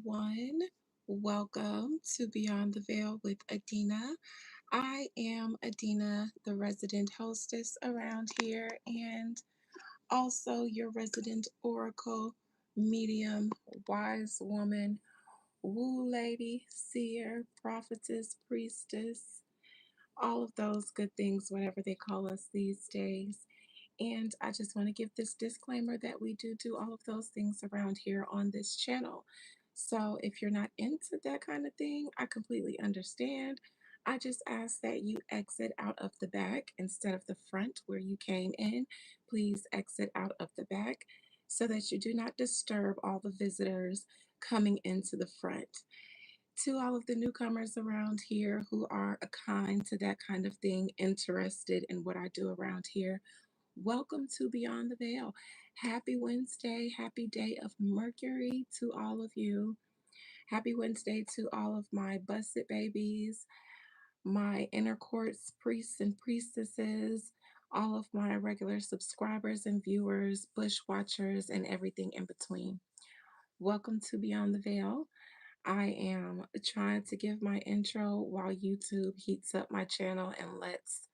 everyone. Welcome to Beyond the Veil with Adina. I am Adina, the resident hostess around here, and also your resident oracle, medium, wise woman, woo lady, seer, prophetess, priestess, all of those good things, whatever they call us these days. And I just want to give this disclaimer that we do all of those things around here on this channel. So if you're not into that kind of thing, I completely understand. I just ask that you exit out of the back instead of the front where you came in. Please exit out of the back so that you do not disturb all the visitors coming into the front. To all of the newcomers around here who are kind to that kind of thing, interested in what I do around here, welcome to Beyond the Veil. Happy Wednesday. Happy day of Mercury to all of you. Happy Wednesday to all of my busted babies, my inner courts priests and priestesses, all of my regular subscribers and viewers, bush watchers, and everything in between. Welcome to Beyond the Veil. I am trying to give my intro while YouTube heats up my channel and lets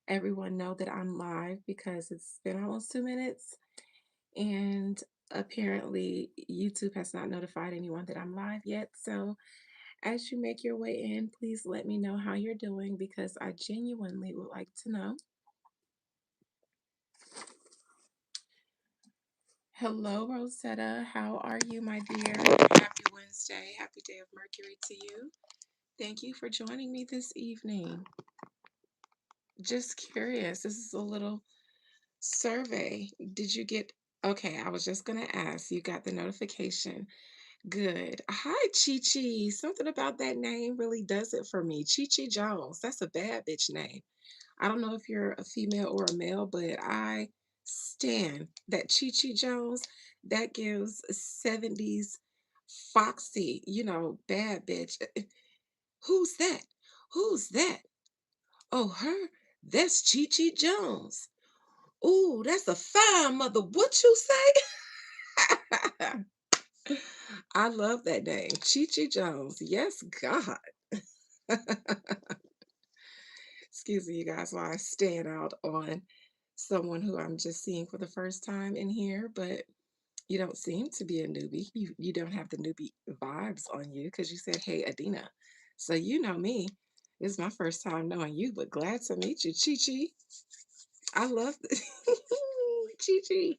everyone know that I'm live because it's been almost 2 minutes and apparently YouTube has not notified anyone that I'm live yet. So as you make your way in, please let me know how you're doing because I genuinely would like to know. Hello, Rosetta. How are you, my dear? Happy Wednesday. Happy day of Mercury to you. Thank you for joining me this evening. Just curious. This is a little survey. Did you get? Okay, I was just going to ask. You got the notification. Good. Hi, Chi Chi. Something about that name really does it for me. Chi Chi Jones. That's a bad bitch name. I don't know if you're a female or a male, but I stand that Chi Chi Jones. That gives 70s foxy, bad bitch. Who's that? Who's that? Oh, her? That's Chi Chi Jones. Ooh, that's a fine mother. What you say? I love that name. Chi Chi Jones. Yes, God. Excuse me, you guys, while I stand out on someone who I'm just seeing for the first time in here, but you don't seem to be a newbie. You don't have the newbie vibes on you because you said, hey, Adina. So you know me. This is my first time knowing you, but glad to meet you, Chi Chi. I love Chi Chi.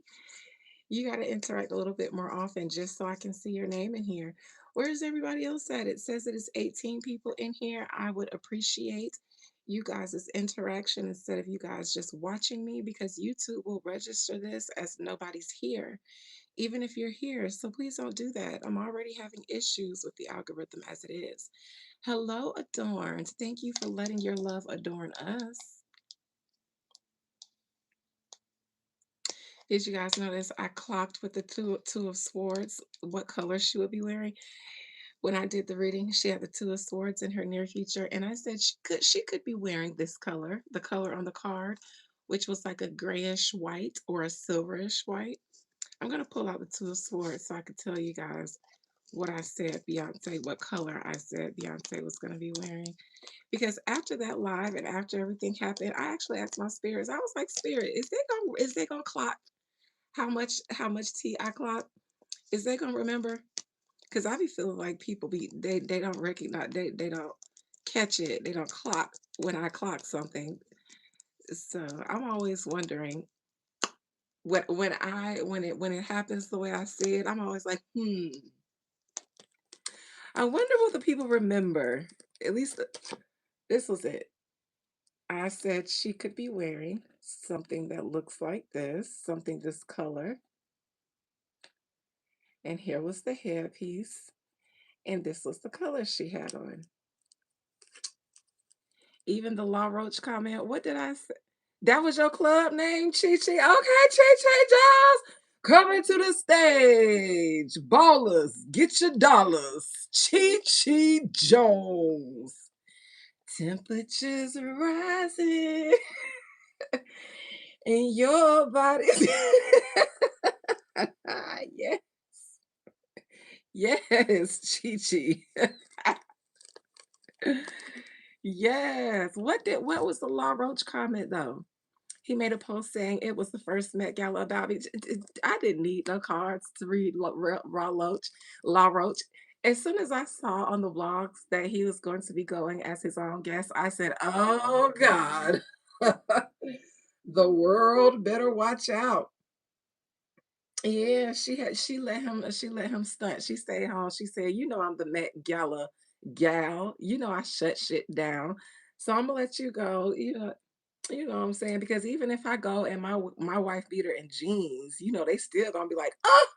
You got to interact a little bit more often just so I can see your name in here. Where's everybody else at? It says it is 18 people in here. I would appreciate you guys' interaction instead of you guys just watching me because YouTube will register this as nobody's here, even if you're here. So please don't do that. I'm already having issues with the algorithm as it is. Hello, Adorned. Thank you for letting your love adorn us. Did you guys notice I clocked with the two of swords what color she would be wearing? When I did the reading, she had the two of swords in her near future, and I said she could be wearing this color, the color on the card, which was like a grayish white or a silverish white. I'm gonna pull out the two of swords so I could tell you guys what I said Beyonce, what color I said Beyonce was gonna be wearing. Because after that live and after everything happened, I actually asked my spirits. I was like, Spirit, is they gonna clock how much tea I clock? Is they gonna remember? Because I be feeling like people they don't recognize, they don't catch it, they don't clock when I clock something. So I'm always wondering when it happens the way I see it, I'm always like, I wonder what the people remember. At least this was it. I said she could be wearing something that looks like this, something this color, and here was the hairpiece, and this was the color she had on. Even the La Roach comment, what did I say? That was your club name, Chi Chi? Okay, Chi Chi Jones, coming to the stage. Ballers, get your dollars. Chi Chi Jones. Temperatures are rising in your body. Yes, Yes, Chi-Chi. Yes. What was the Law Roach comment though? He made a post saying it was the first Met Gala about me. I didn't need no cards to read Law Roach. As soon as I saw on the blogs that he was going to be going as his own guest, I said, "Oh God, the world better watch out." Yeah, she let him stunt. She stayed home. She said, "You know I'm the Met Gala gal. You know I shut shit down. So I'm gonna let you go." You know what I'm saying? Because even if I go and my wife beater in jeans, they still gonna be like, "Oh,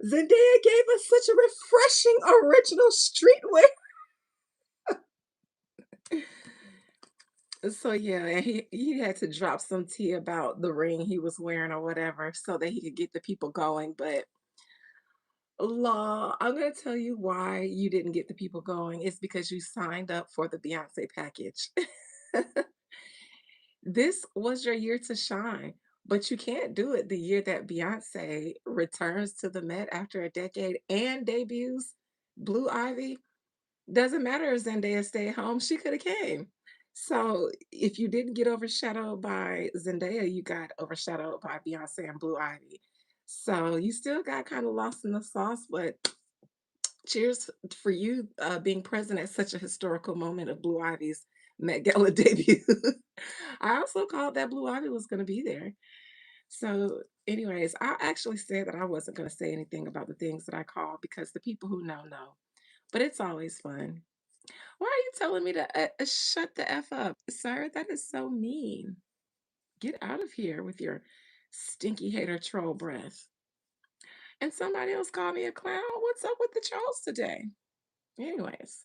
Zendaya gave us such a refreshing original streetwear." So yeah, and he had to drop some tea about the ring he was wearing or whatever so that he could get the people going. But Law, I'm gonna tell you why you didn't get the people going. It's because you signed up for the Beyonce package. This was your year to shine, but you can't do it the year that Beyonce returns to the Met after a decade and debuts Blue Ivy. Doesn't matter if Zendaya stayed home, she could have came. So if you didn't get overshadowed by Zendaya, you got overshadowed by Beyonce and Blue Ivy. So you still got kind of lost in the sauce, but cheers for you being present at such a historical moment of Blue Ivy's Met Gala debut. I also called that Blue Ivy was going to be there. So, anyways, I actually said that I wasn't going to say anything about the things that I called because the people who know. But it's always fun. Why are you telling me to shut the F up, sir? That is so mean. Get out of here with your stinky hater troll breath. And somebody else called me a clown. What's up with the trolls today? Anyways,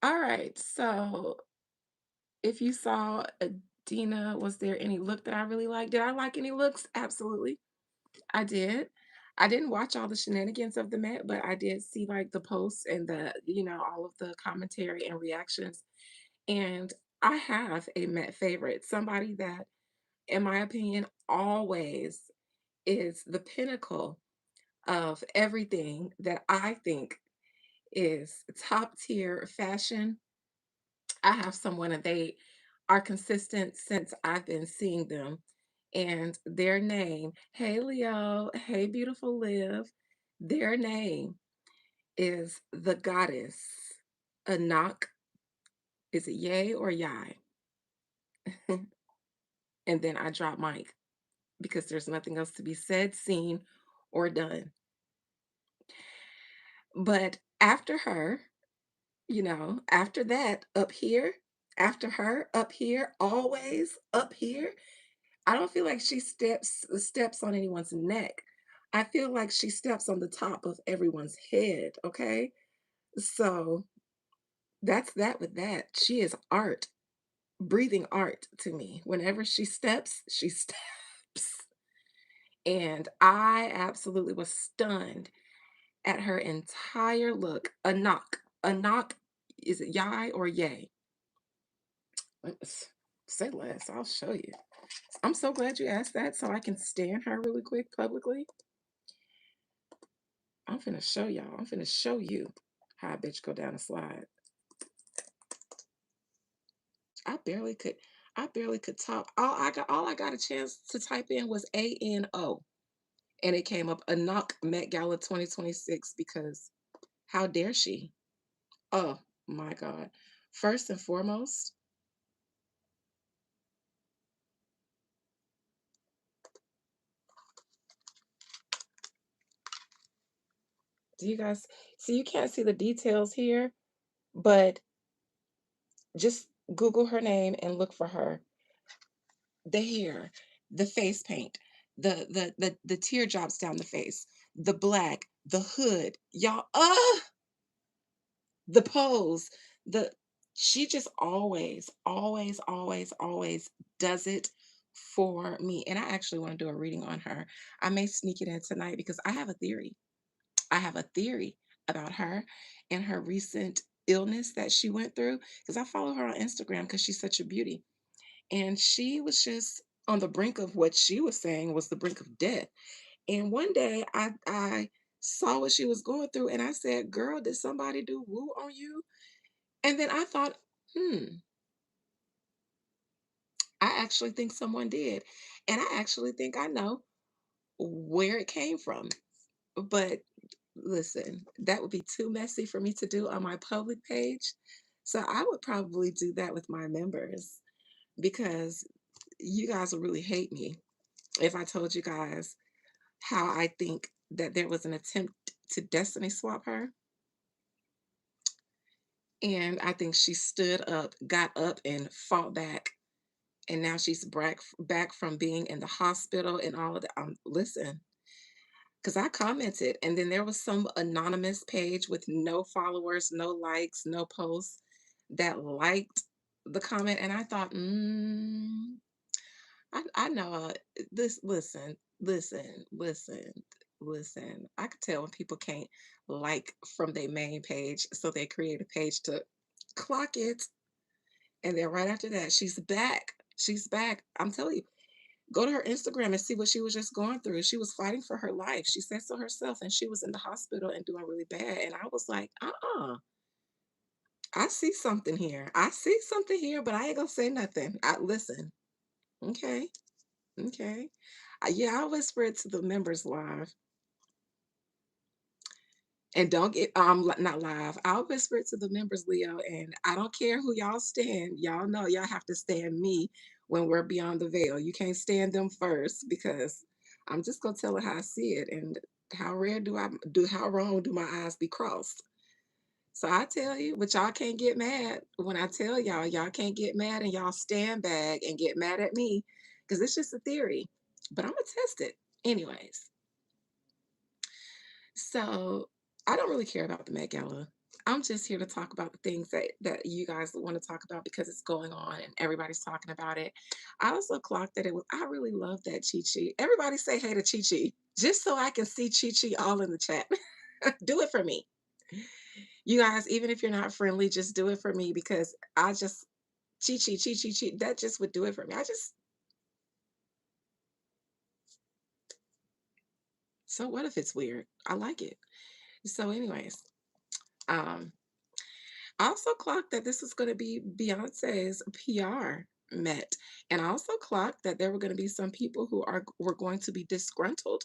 all right. So, if you saw Adina, was there any look that I really liked? Did I like any looks? Absolutely. I did. I didn't watch all the shenanigans of the Met, but I did see like the posts and all of the commentary and reactions. And I have a Met favorite, somebody that, in my opinion, always is the pinnacle of everything that I think is top tier fashion. I have someone and they are consistent since I've been seeing them. And their name, hey Leo, hey beautiful Liv, their name is the goddess Anak. Is it yay or yai? And then I drop mic because there's nothing else to be said, seen, or done. But after her, after that, up here, after her, up here, always up here, I don't feel like she steps on anyone's neck. I feel like she steps on the top of everyone's head, okay? So that's that with that. She is art, breathing art to me. Whenever she steps. And I absolutely was stunned at her entire look. A knock. A knock. Is it yay or yay? Say less. I'll show you. I'm so glad you asked that so I can stand her really quick publicly. I'm finna show y'all. I'm finna show you how a bitch go down a slide. I barely could I barely could talk. All I got a chance to type in was ANO. And it came up a knock Met Gala 2026 because how dare she? Oh my God. First and foremost, do you guys see? You can't see the details here, but just Google her name and look for her. The hair, the face paint, the teardrops down the face, the black, the hood, y'all. The pose, the she just always does it for me. And I actually want to do a reading on her. I may sneak it in tonight because I have a theory. I have a theory about her and her recent illness that she went through because I follow her on Instagram because she's such a beauty. And she was just on the brink of what she was saying was the brink of death. And one day I saw what she was going through, and I said, "Girl, did somebody do woo on you?" And then I thought, "Hmm, I actually think someone did, and I actually think I know where it came from." But listen, that would be too messy for me to do on my public page. So I would probably do that with my members because you guys will really hate me if I told you guys how I think that there was an attempt to destiny swap her. And I think she stood up, got up, and fought back. And now she's back from being in the hospital and all of that. Listen, because I commented, and then there was some anonymous page with no followers, no likes, no posts that liked the comment. And I thought, I know this. Listen. I could tell when people can't like from their main page, so they create a page to clock it. And then right after that, she's back. She's back. I'm telling you, go to her Instagram and see what she was just going through. She was fighting for her life. She said so herself, and she was in the hospital and doing really bad. And I was like, I see something here. I see something here, but I ain't gonna say nothing. I listen. Okay, okay. Yeah, I whisper it to the members live, and don't get not live. I'll whisper it to the members, Leo, and I don't care who y'all stand. Y'all know y'all have to stand me when we're beyond the veil. You can't stand them first because I'm just gonna tell her how I see it and how wrong do my eyes be crossed. So I tell you, but y'all can't get mad when I tell y'all. Y'all can't get mad and y'all stand back and get mad at me because it's just a theory. But I'm gonna test it anyways. So I don't really care about the Met Gala. I'm just here to talk about the things that you guys want to talk about because it's going on and everybody's talking about it. I also clocked that it was. I really love that Chi Chi. Everybody say hey to Chi Chi, just so I can see Chi Chi all in the chat. Do it for me, you guys. Even if you're not friendly, just do it for me because I just Chi Chi Chi Chi Chi. That just would do it for me. I just. So what if it's weird? I like it. So, anyways, um, I also clocked that this was going to be Beyonce's PR Met, and I also clocked that there were going to be some people were going to be disgruntled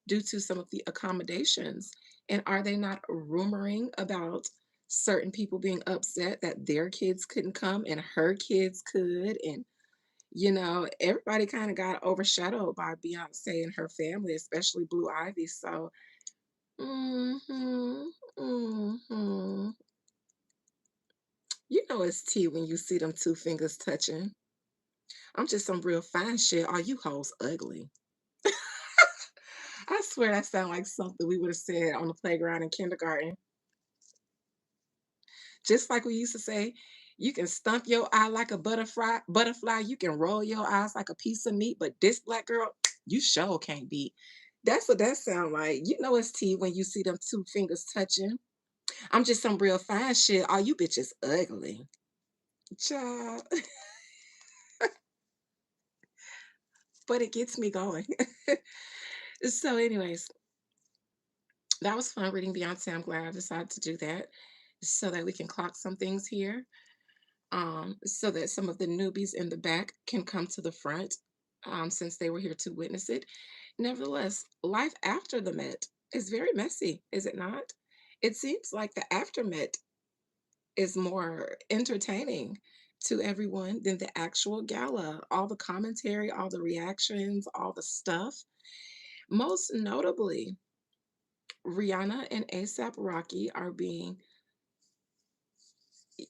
due to some of the accommodations. And are they not rumoring about certain people being upset that their kids couldn't come and her kids could? And everybody kind of got overshadowed by Beyonce and her family, especially Blue Ivy. So, hmm hmm it's tea when you see them two fingers touching. I'm just some real fine shit. All you hoes ugly. I swear that sound like something we would have said on the playground in kindergarten. Just like we used to say, you can stump your eye like a butterfly, you can roll your eyes like a piece of meat, but this black girl, you sure can't beat. That's what that sound like. It's tea when you see them two fingers touching. I'm just some real fine shit. All you bitches ugly. Child. But it gets me going. So, anyways, that was fun reading Beyonce. I'm glad I decided to do that so that we can clock some things here. So that some of the newbies in the back can come to the front since they were here to witness it. Nevertheless, life after the Met is very messy, is it not? It seems like the after Met is more entertaining to everyone than the actual gala. All the commentary, all the reactions, all the stuff. Most notably, Rihanna and ASAP Rocky are being.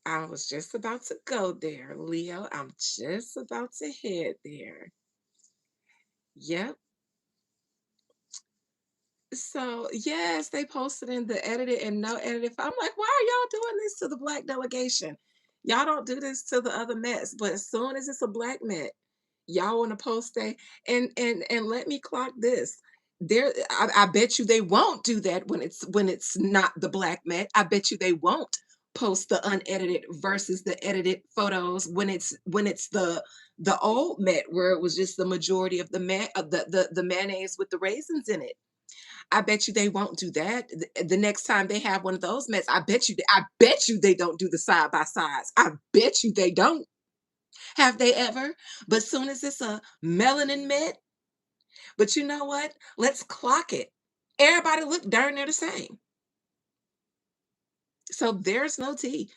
I was just about to go there, Leo. I'm just about to head there. Yep. So, yes, they posted in the edited and no edited. I'm like, why are y'all doing this to the black delegation? Y'all don't do this to the other Mets, but as soon as it's a black Met, y'all want to post that and let me clock this. I bet you they won't do that when it's not the black Met. I bet you they won't post the unedited versus the edited photos when it's the old Met where it was just the majority of the mayonnaise with the raisins in it. I bet you they won't do that. The next time they have one of those Mets, I bet you they don't do the side by sides. I bet you they don't. Have they ever? But soon as it's a melanin Met, but you know what? Let's clock it. Everybody look darn near the same. So there's no tea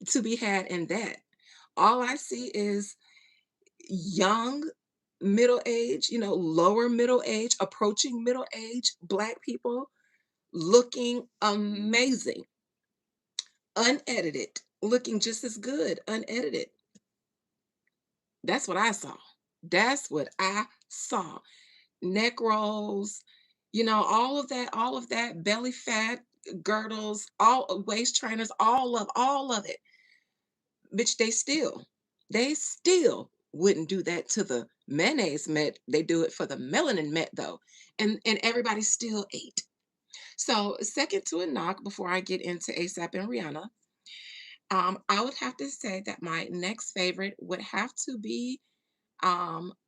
to be had in that. All I see is young, middle age, lower middle age, approaching middle age Black people looking amazing, unedited, looking just as good, unedited. That's what I saw. That's what I saw. Neck rolls, all of that, belly fat, girdles, all waist trainers, all of it. Bitch, they still wouldn't do that to the mayonnaise Met. They do it for the melanin Met though. And everybody still ate. So second to a knock before I get into ASAP and Rihanna, I would have to say that my next favorite would have to be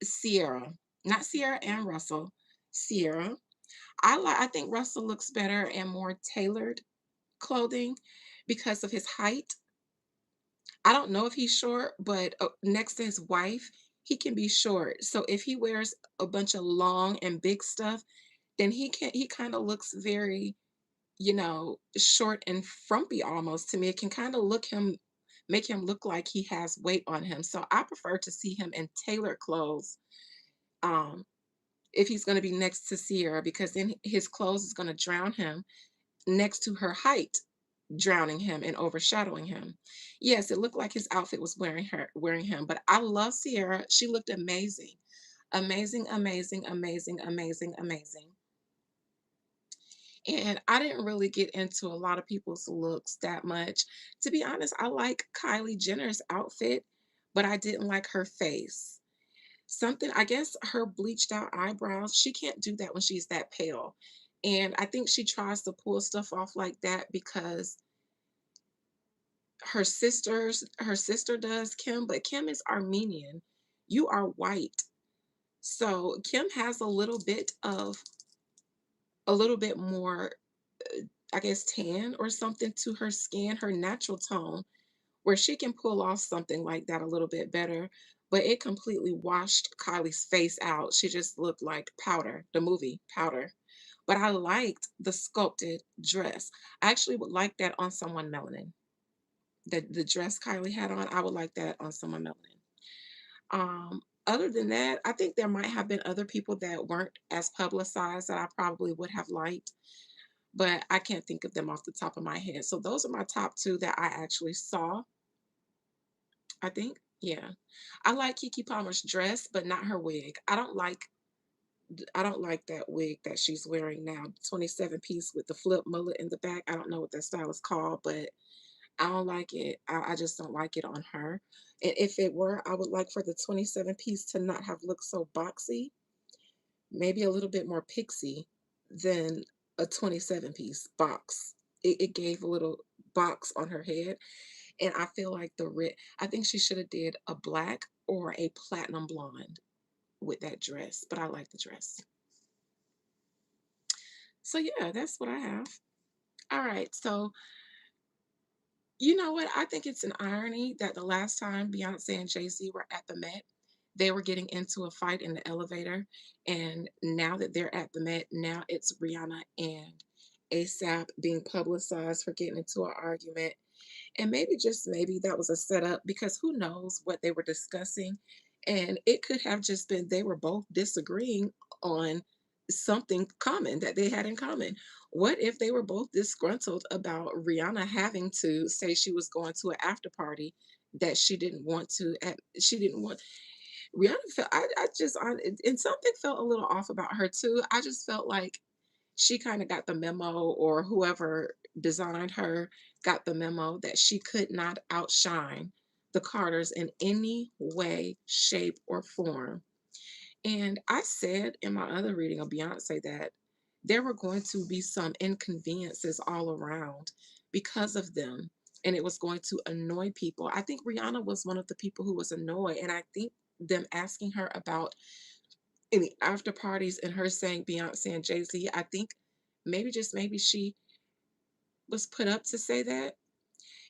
Sierra. Not Sierra and Russell. Sierra. I think Russell looks better and more tailored clothing because of his height. I don't know if he's short, but next to his wife, he can be short. So if he wears a bunch of long and big stuff, then he kind of looks very, short and frumpy almost to me. It can kind of make him look like he has weight on him. So I prefer to see him in tailored clothes. Um, if he's going to be next to Sierra, because then his clothes is going to drown him next to her height, drowning him and overshadowing him. Yes, it looked like his outfit was wearing him, but I love Sierra. She looked amazing. Amazing, amazing, amazing, amazing, amazing. And I didn't really get into a lot of people's looks that much. To be honest, I like Kylie Jenner's outfit, but I didn't like her face. Something, I guess her bleached out eyebrows, she can't do that when she's that pale. And I think she tries to pull stuff off like that because her sister does, Kim, but Kim is Armenian. You are white. So Kim has a little bit more, I guess, tan or something to her skin, her natural tone, where she can pull off something like that a little bit better. But it completely washed Kylie's face out. She just looked like Powder, the movie Powder. But I liked the sculpted dress. I actually would like that on someone melanin. The dress Kylie had on, I would like that on someone melanin. Other than that, I think there might have been other people that weren't as publicized that I probably would have liked, but I can't think of them off the top of my head. So those are my top two that I actually saw, I think. Yeah. I like Kiki Palmer's dress, but not her wig. I don't like that wig that she's wearing now. 27 piece with the flip mullet in the back. I don't know what that style is called, but I don't like it. I just don't like it on her. And if it were, I would like for the 27 piece to not have looked so boxy, maybe a little bit more pixie than a 27 piece box. It gave a little box on her head. And I feel like I think she should have did a black or a platinum blonde with that dress, but I like the dress. So yeah, that's what I have. All right. So you know what? I think it's an irony that the last time Beyonce and Jay-Z were at the Met, they were getting into a fight in the elevator. And now that they're at the Met, now it's Rihanna and ASAP being publicized for getting into an argument. And maybe, just maybe, that was a setup because who knows what they were discussing. And it could have just been they were both disagreeing on something common that they had in common. What if they were both disgruntled about Rihanna having to say she was going to an after party that she didn't want to? She didn't want. Rihanna felt. I just on and something felt a little off about her too. I just felt like she kind of got the memo, or whoever designed her got the memo that she could not outshine the Carters in any way, shape, or form. And I said in my other reading of Beyonce that there were going to be some inconveniences all around because of them. And it was going to annoy people. I think Rihanna was one of the people who was annoyed. And I think them asking her about any after parties and her saying Beyonce and Jay Z, I think Maybe just maybe she was put up to say that.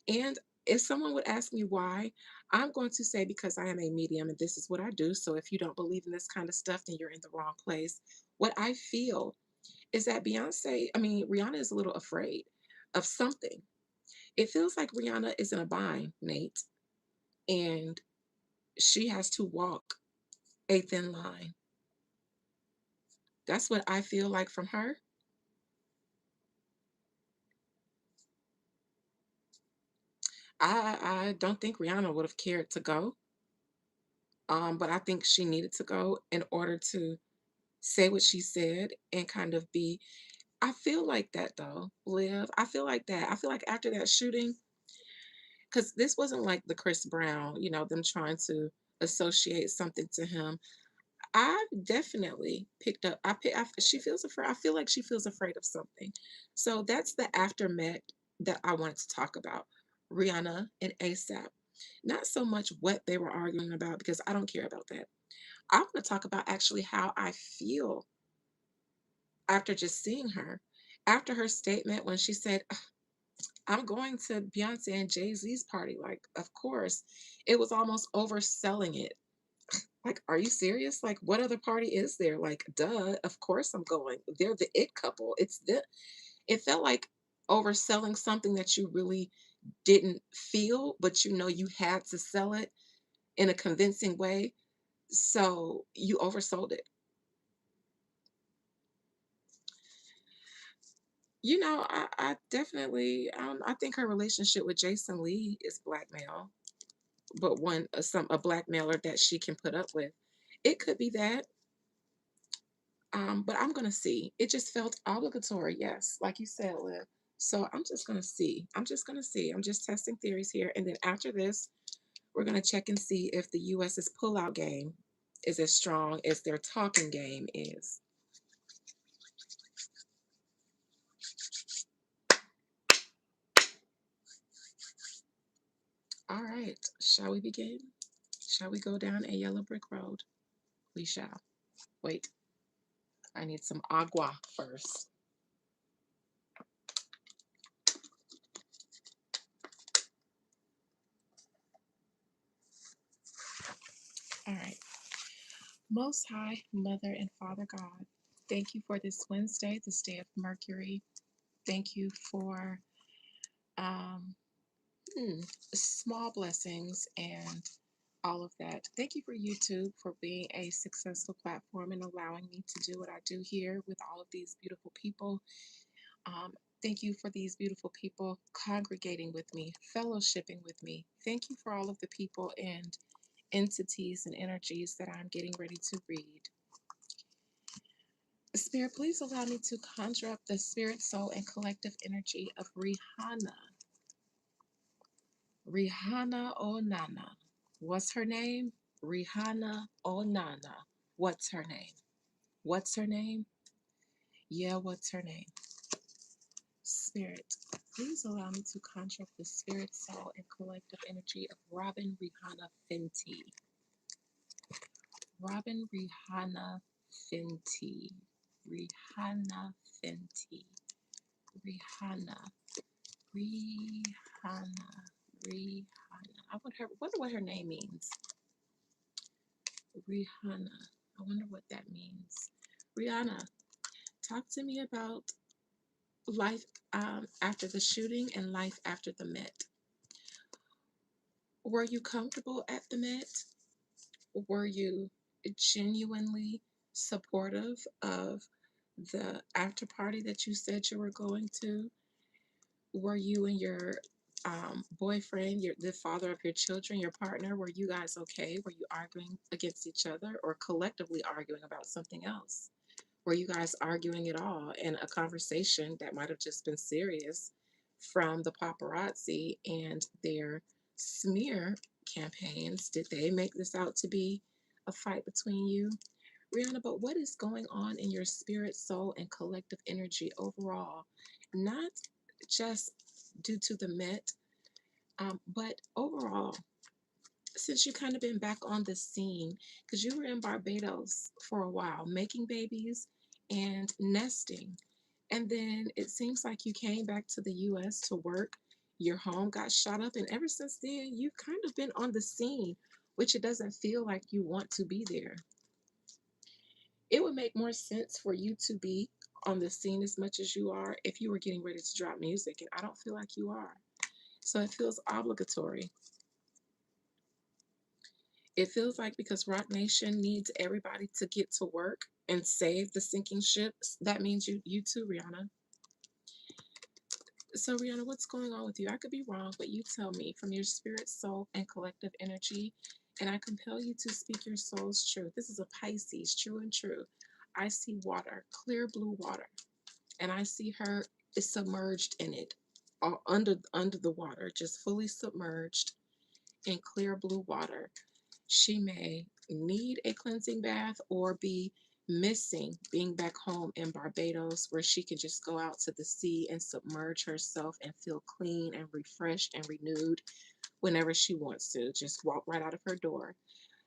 And if someone would ask me why, I'm going to say because I am a medium and this is what I do. So if you don't believe in this kind of stuff, then you're in the wrong place. What I feel is that Rihanna is a little afraid of something. It feels like Rihanna is in a bind, Nate, and she has to walk a thin line. That's what I feel like from her. I don't think Rihanna would have cared to go, but I think she needed to go in order to say what she said and kind of be. I feel like that though, Liv. I feel like that. I feel like after that shooting, because this wasn't like the Chris Brown, them trying to associate something to him. I definitely picked up. She feels afraid. I feel like she feels afraid of something. So that's the aftermath that I wanted to talk about. Rihanna and ASAP. Not so much what they were arguing about because I don't care about that. I want to talk about actually how I feel after just seeing her. After her statement when she said, I'm going to Beyonce and Jay-Z's party. Like, of course, it was almost overselling it. Like, are you serious? Like, what other party is there? Like, duh, of course I'm going. They're the it couple. It felt like overselling something that you really didn't feel, but you had to sell it in a convincing way. So you oversold it. I definitely, I think her relationship with Jason Lee is blackmail, but a blackmailer that she can put up with. It could be that, but I'm gonna see. It just felt obligatory, yes, like you said, Liv. So I'm just gonna see. I'm just gonna see. I'm just testing theories here, and then after this, we're gonna check and see if the U.S.'s pullout game is as strong as their talking game is. All right, shall we begin? Shall we go down a yellow brick road? We shall. Wait, I need some agua first. All right. Most High Mother and Father God, thank you for this Wednesday, this day of Mercury. Thank you for um, hmm, small blessings and all of that. Thank you for YouTube for being a successful platform and allowing me to do what I do here with all of these beautiful people. Um, Thank you for these beautiful people congregating with me, fellowshipping with me. Thank you for all of the people and entities and energies that I'm getting ready to read. Spirit, please allow me to conjure up the spirit, soul, and collective energy of Rihanna. Rihanna Onana. What's her name? Rihanna Onana. What's her name? What's her name? Yeah, what's her name? Spirit, please allow me to conjure up the spirit, soul, and collective energy of Robin Rihanna Fenty. Robin Rihanna Fenty. Rihanna Fenty. Rihanna. Rihanna. Rihanna. Wonder what her name means. Rihanna. I wonder what that means. Rihanna, talk to me about life after the shooting and life after the Met. Were you comfortable at the Met? Were you genuinely supportive of the after party that you said you were going to? Were you and your boyfriend, the father of your children, your partner, were you guys okay? Were you arguing against each other or collectively arguing about something else? Were you guys arguing at all in a conversation that might have just been serious from the paparazzi and their smear campaigns? Did they make this out to be a fight between you? Rihanna, but what is going on in your spirit, soul, and collective energy overall? Not just due to the Met, but overall, since you kind of been back on the scene, because you were in Barbados for a while, making babies and nesting. And then it seems like you came back to the US to work. Your home got shot up. And ever since then, you've kind of been on the scene, which it doesn't feel like you want to be there. It would make more sense for you to be on the scene as much as you are if you were getting ready to drop music. And I don't feel like you are. So it feels obligatory. It feels like because Rock Nation needs everybody to get to work and save the sinking ships, that means you too, Rihanna. So, Rihanna, what's going on with you? I could be wrong, but you tell me from your spirit, soul, and collective energy, and I compel you to speak your soul's truth. This is a Pisces, true and true. I see water, clear blue water, and I see her is submerged in it, or under the water, just fully submerged in clear blue water. She may need a cleansing bath or be missing being back home in Barbados where she can just go out to the sea and submerge herself and feel clean and refreshed and renewed whenever she wants to. Just walk right out of her door.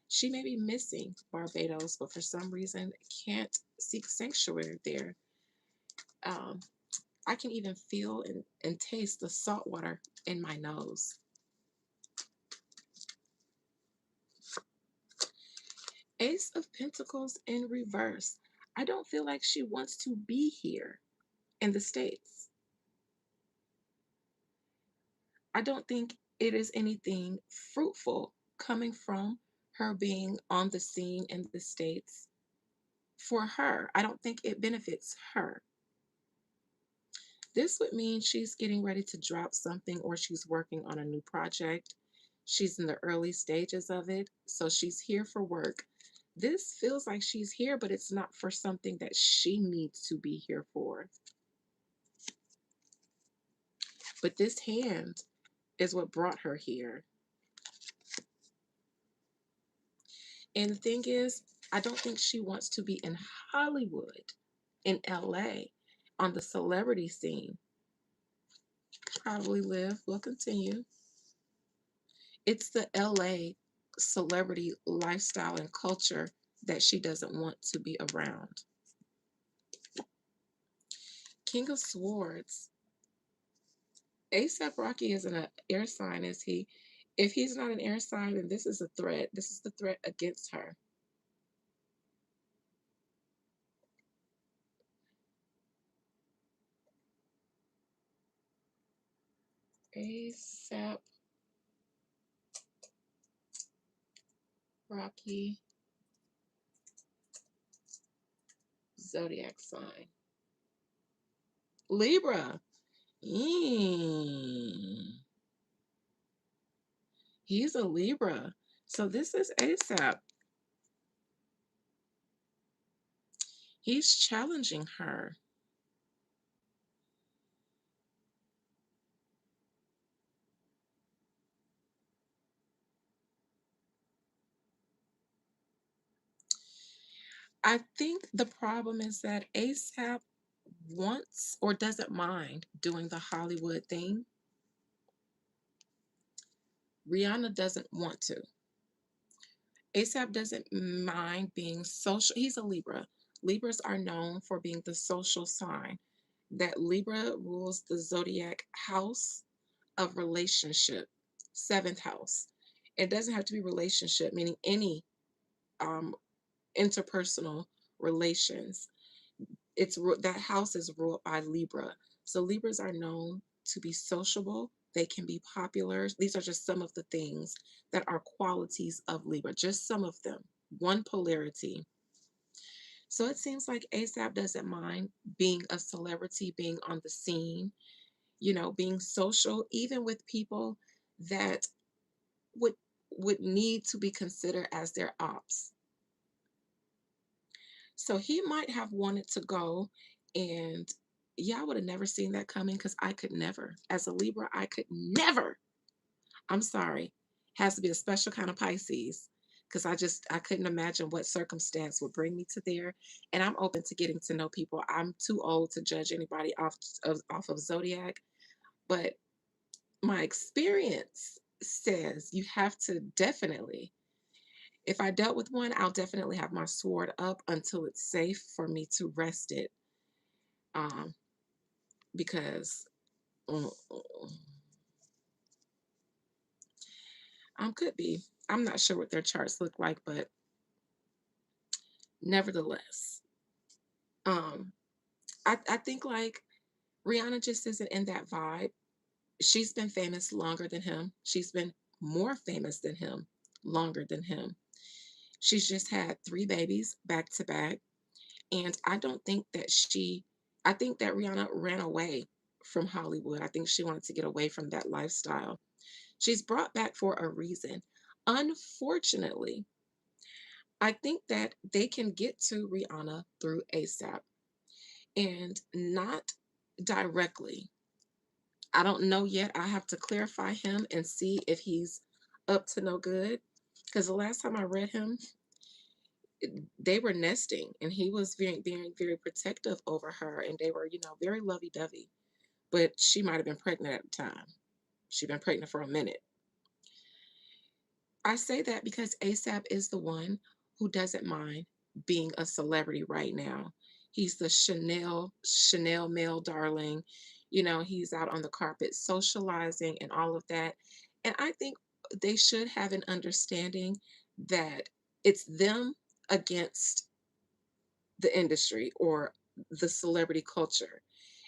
She may be missing Barbados, but for some reason can't seek sanctuary there. Um, I can even feel and taste the salt water in my nose. Ace of Pentacles in reverse. I don't feel like she wants to be here in the States. I don't think it is anything fruitful coming from her being on the scene in the States for her. I don't think it benefits her. This would mean she's getting ready to drop something or she's working on a new project. She's in the early stages of it, so she's here for work. This feels like she's here, but it's not for something that she needs to be here for. But this hand is what brought her here. And the thing is, I don't think she wants to be in Hollywood, in LA, on the celebrity scene. Probably live, will continue. It's the LA celebrity lifestyle and culture that she doesn't want to be around. King of Swords. ASAP Rocky isn't an air sign, is he? If he's not an air sign, then this is a threat. This is the threat against her. ASAP Rocky zodiac sign. Libra. Mm, he's a Libra. So this is ASAP. He's challenging her. I think the problem is that ASAP wants or doesn't mind doing the Hollywood thing. Rihanna doesn't want to. ASAP doesn't mind being social. He's a Libra. Libras are known for being the social sign. That Libra rules the zodiac house of relationship, seventh house. It doesn't have to be relationship, meaning any um, interpersonal relations. That house is ruled by Libra. So Libras are known to be sociable. They can be popular. These are just some of the things that are qualities of Libra, just some of them. One polarity. So it seems like ASAP doesn't mind being a celebrity, being on the scene, being social, even with people that would would need to be considered as their ops. So he might have wanted to go and yeah, I would have never seen that coming because I could never. As a Libra, I could never. I'm sorry. Has to be a special kind of Pisces because I couldn't imagine what circumstance would bring me to there. And I'm open to getting to know people. I'm too old to judge anybody off of zodiac, but my experience says you have to definitely, if I dealt with one, I'll definitely have my sword up until it's safe for me to rest it. Um, because mm, could be. I'm not sure what their charts look like, but nevertheless, um, I think like Rihanna just isn't in that vibe. She's been famous longer than him. She's been more famous than him longer than him. She's just had three babies back to back. And I think that Rihanna ran away from Hollywood. I think she wanted to get away from that lifestyle. She's brought back for a reason. Unfortunately, I think that they can get to Rihanna through ASAP and not directly. I don't know yet. I have to clarify him and see if he's up to no good. Because the last time I read him, they were nesting and he was very protective over her and they were, very lovey dovey. But she might have been pregnant at the time. She'd been pregnant for a minute. I say that because ASAP is the one who doesn't mind being a celebrity right now. He's the Chanel male darling. He's out on the carpet socializing and all of that. And I think they should have an understanding that it's them against the industry or the celebrity culture.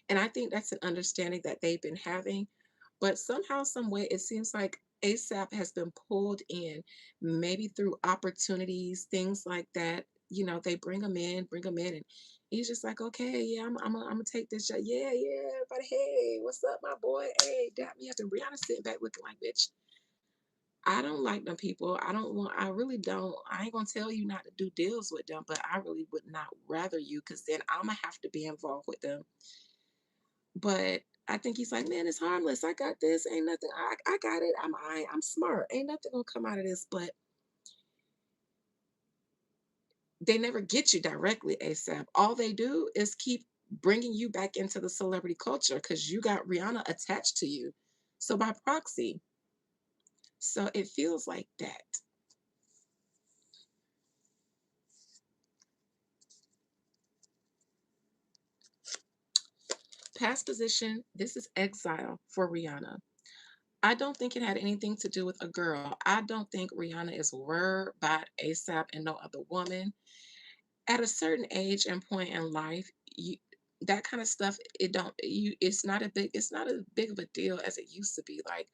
And I think that's an understanding that they've been having. But somehow, some way, it seems like ASAP has been pulled in, maybe through opportunities, things like that. They bring him in, and he's just like, okay, yeah, I'm gonna take this shot. Yeah, yeah, everybody, hey, what's up, my boy? Hey, dap me up. And Brianna sitting back looking like, bitch, I don't like them people. I really don't. I ain't gonna tell you not to do deals with them, but I really would not rather you because then I'm gonna have to be involved with them. But I think he's like, man, it's harmless. I got this. Ain't nothing. I got it. I'm smart. Ain't nothing gonna come out of this. But they never get you directly, ASAP. All they do is keep bringing you back into the celebrity culture because you got Rihanna attached to you. So by proxy, so it feels like that. Past position, this is exile for Rihanna. I don't think it had anything to do with a girl. I don't think Rihanna is worried about ASAP and no other woman. At a certain age and point in life, that kind of stuff, it's not as big of a deal as it used to be. Like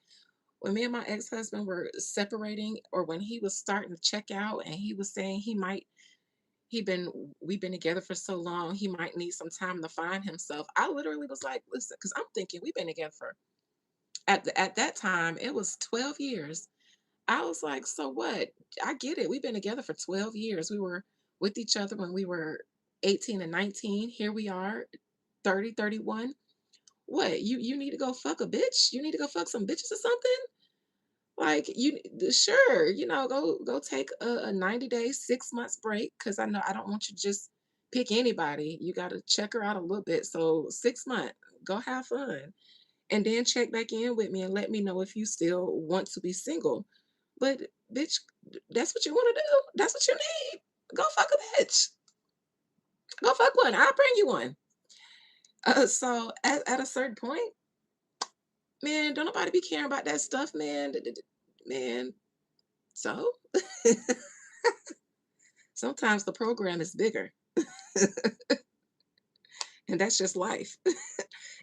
when me and my ex-husband were separating or when he was starting to check out and he was saying he been we've been together for so long, he might need some time to find himself. I literally was like, listen, because I'm thinking we've been together for at that time, it was 12 years. I was like, so what? I get it. We've been together for 12 years. We were with each other when we were 18 and 19. Here we are, 30, 31. What? You need to go fuck a bitch? You need to go fuck some bitches or something? Like sure, go take a 90 days, 6 months break because I know I don't want you to just pick anybody. You got to check her out a little bit. So 6 months, go have fun and then check back in with me and let me know if you still want to be single. But bitch, that's what you want to do. That's what you need. Go fuck a bitch. Go fuck one. I'll bring you one. So at a certain point, man, don't nobody be caring about that stuff, man. Man, so sometimes the program is bigger, and that's just life.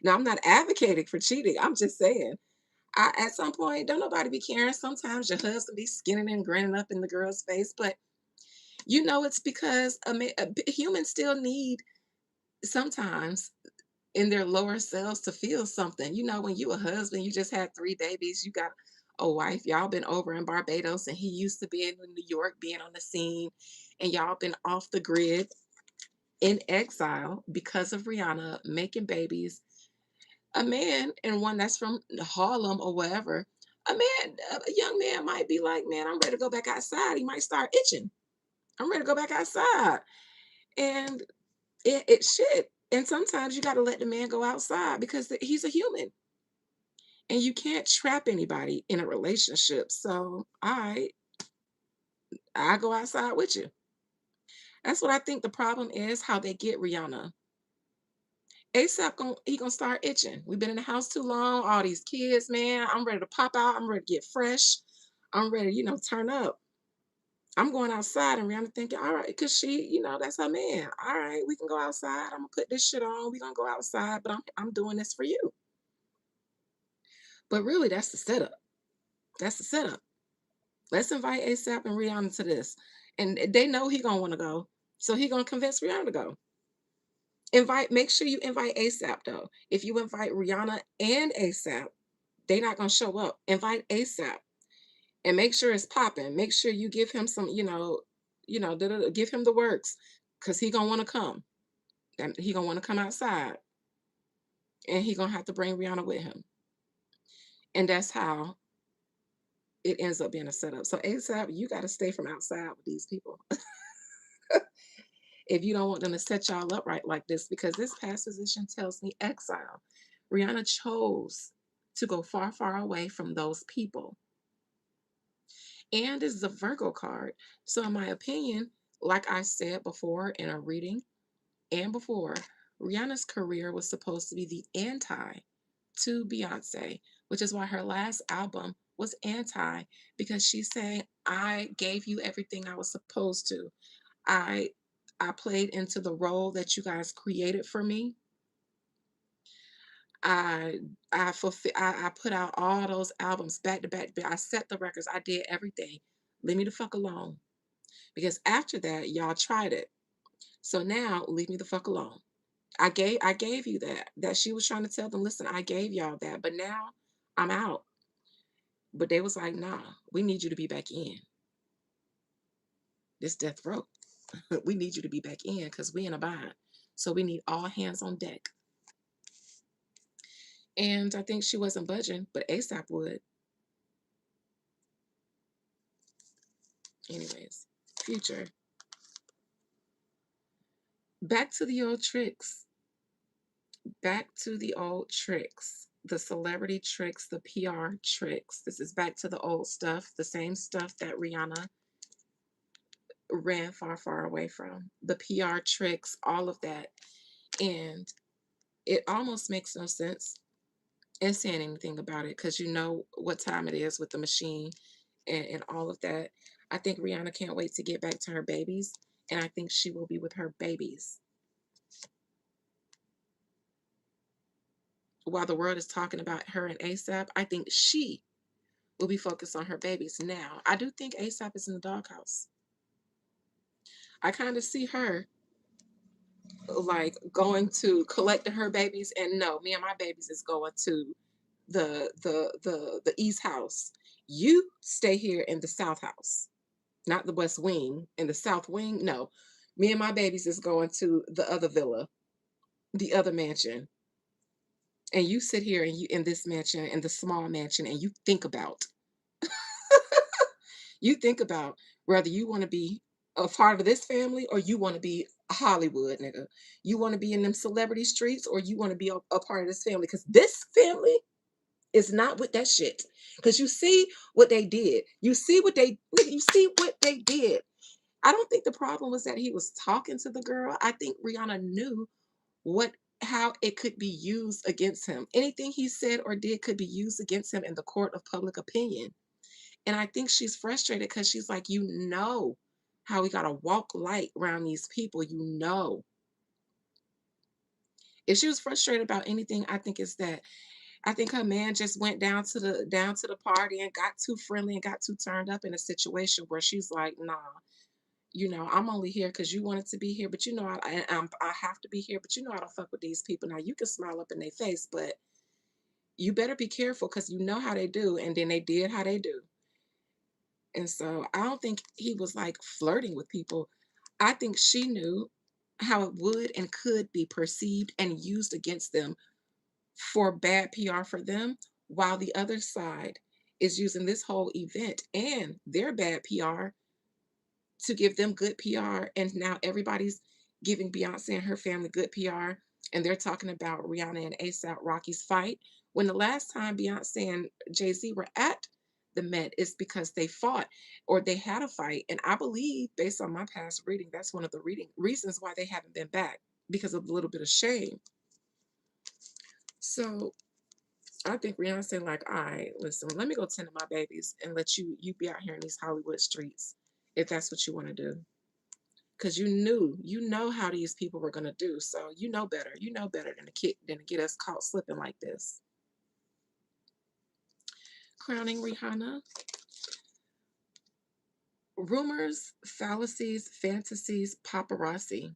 Now, I'm not advocating for cheating. I'm just saying at some point, don't nobody be caring. Sometimes your husband be skinning and grinning up in the girl's face, but it's because humans still need sometimes in their lower selves to feel something. When you a husband, you just had three babies, you got a wife, y'all been over in Barbados, and he used to be in New York, being on the scene, and y'all been off the grid in exile because of Rihanna making babies. A man and one that's from Harlem or wherever, a young man might be like, man, I'm ready to go back outside. He might start itching. I'm ready to go back outside. And it should. And sometimes you got to let the man go outside because he's a human and you can't trap anybody in a relationship. So I go outside with you. That's what I think the problem is, how they get Rihanna. ASAP he gonna start itching. We've been in the house too long. All these kids, man. I'm ready to pop out. I'm ready to get fresh. I'm ready, turn up. I'm going outside and Rihanna thinking, all right, because she, that's her man. All right, we can go outside. I'm gonna put this shit on. We're gonna go outside, but I'm doing this for you. But really, that's the setup. That's the setup. Let's invite ASAP and Rihanna to this. And they know he gonna want to go. So he gonna convince Rihanna to go. Make sure you invite ASAP though. If you invite Rihanna and ASAP, they not gonna show up. Invite ASAP and make sure it's popping. Make sure you give him some, give him the works, cause he gonna want to come. And he gonna want to come outside, and he gonna have to bring Rihanna with him. And that's how it ends up being a setup. So ASAP, you got to stay from outside with these people if you don't want them to set y'all up right like this, because this past position tells me exile. Rihanna chose to go far, far away from those people. And this is a Virgo card. So, in my opinion, like I said before in a reading and before, Rihanna's career was supposed to be the anti to Beyonce, which is why her last album was anti, because she's saying, I gave you everything I was supposed to. I I played into the role that you guys created for me. I I put out all those albums back to back. I set the records. I did everything. Leave me the fuck alone. Because after that, y'all tried it. So now leave me the fuck alone. I gave you that. That she was trying to tell them, listen, I gave y'all that, but now I'm out. But they was like, nah, we need you to be back in. This death row. We need you to be back in because we in a bind. So we need all hands on deck. And I think she wasn't budging, but ASAP would. Anyways, future. Back to the old tricks. Back to the old tricks. The celebrity tricks, the PR tricks. This is back to the old stuff, the same stuff that Rihanna ran far, far away from. The PR tricks, all of that. And it almost makes no sense in saying anything about it because you know what time it is with the machine and all of that. I think Rihanna can't wait to get back to her babies, and I think she will be with her babies. While the world is talking about her and ASAP, I think she will be focused on her babies now. I do think ASAP is in the doghouse. I kind of see her like going to collecting her babies, and no, me and my babies is going to the East House. You stay here in the South House, not the West Wing. In the South Wing, no. Me and my babies is going to the other villa, the other mansion. And you sit here and you in this mansion, in the small mansion, and you think about whether you want to be a part of this family or you want to be Hollywood, nigga. You want to be in them celebrity streets or you want to be a part of this family. Because this family is not with that shit. Because you see what they did. You see what they did. I don't think the problem was that he was talking to the girl. I think Rihanna knew what how it could be used against him. Anything he said or did could be used against him in the court of public opinion. And I think she's frustrated because she's like, you know how we gotta walk light around these people, you know. If she was frustrated about anything, I think it's that. I think her man just went down to the party and got too friendly and got too turned up in a situation where she's like, nah, I'm only here because you wanted to be here, but I have to be here, but I don't fuck with these people. Now you can smile up in their face, but you better be careful because you know how they do, and then they did how they do. And so I don't think he was like flirting with people. I think she knew how it would and could be perceived and used against them for bad PR for them, while the other side is using this whole event and their bad PR to give them good PR. And now everybody's giving Beyonce and her family good PR. And they're talking about Rihanna and ASAP Rocky's fight. When the last time Beyonce and Jay-Z were at the Met is because they fought or they had a fight. And I believe, based on my past reading, that's one of the reasons why they haven't been back because of a little bit of shame. So I think Rihanna said, like, all right, listen, let me go tend to my babies and let you be out here in these Hollywood streets if that's what you want to do. Because you know how these people were gonna do. So you know better than to get us caught slipping like this. Crowning Rihanna. Rumors, fallacies, fantasies, paparazzi.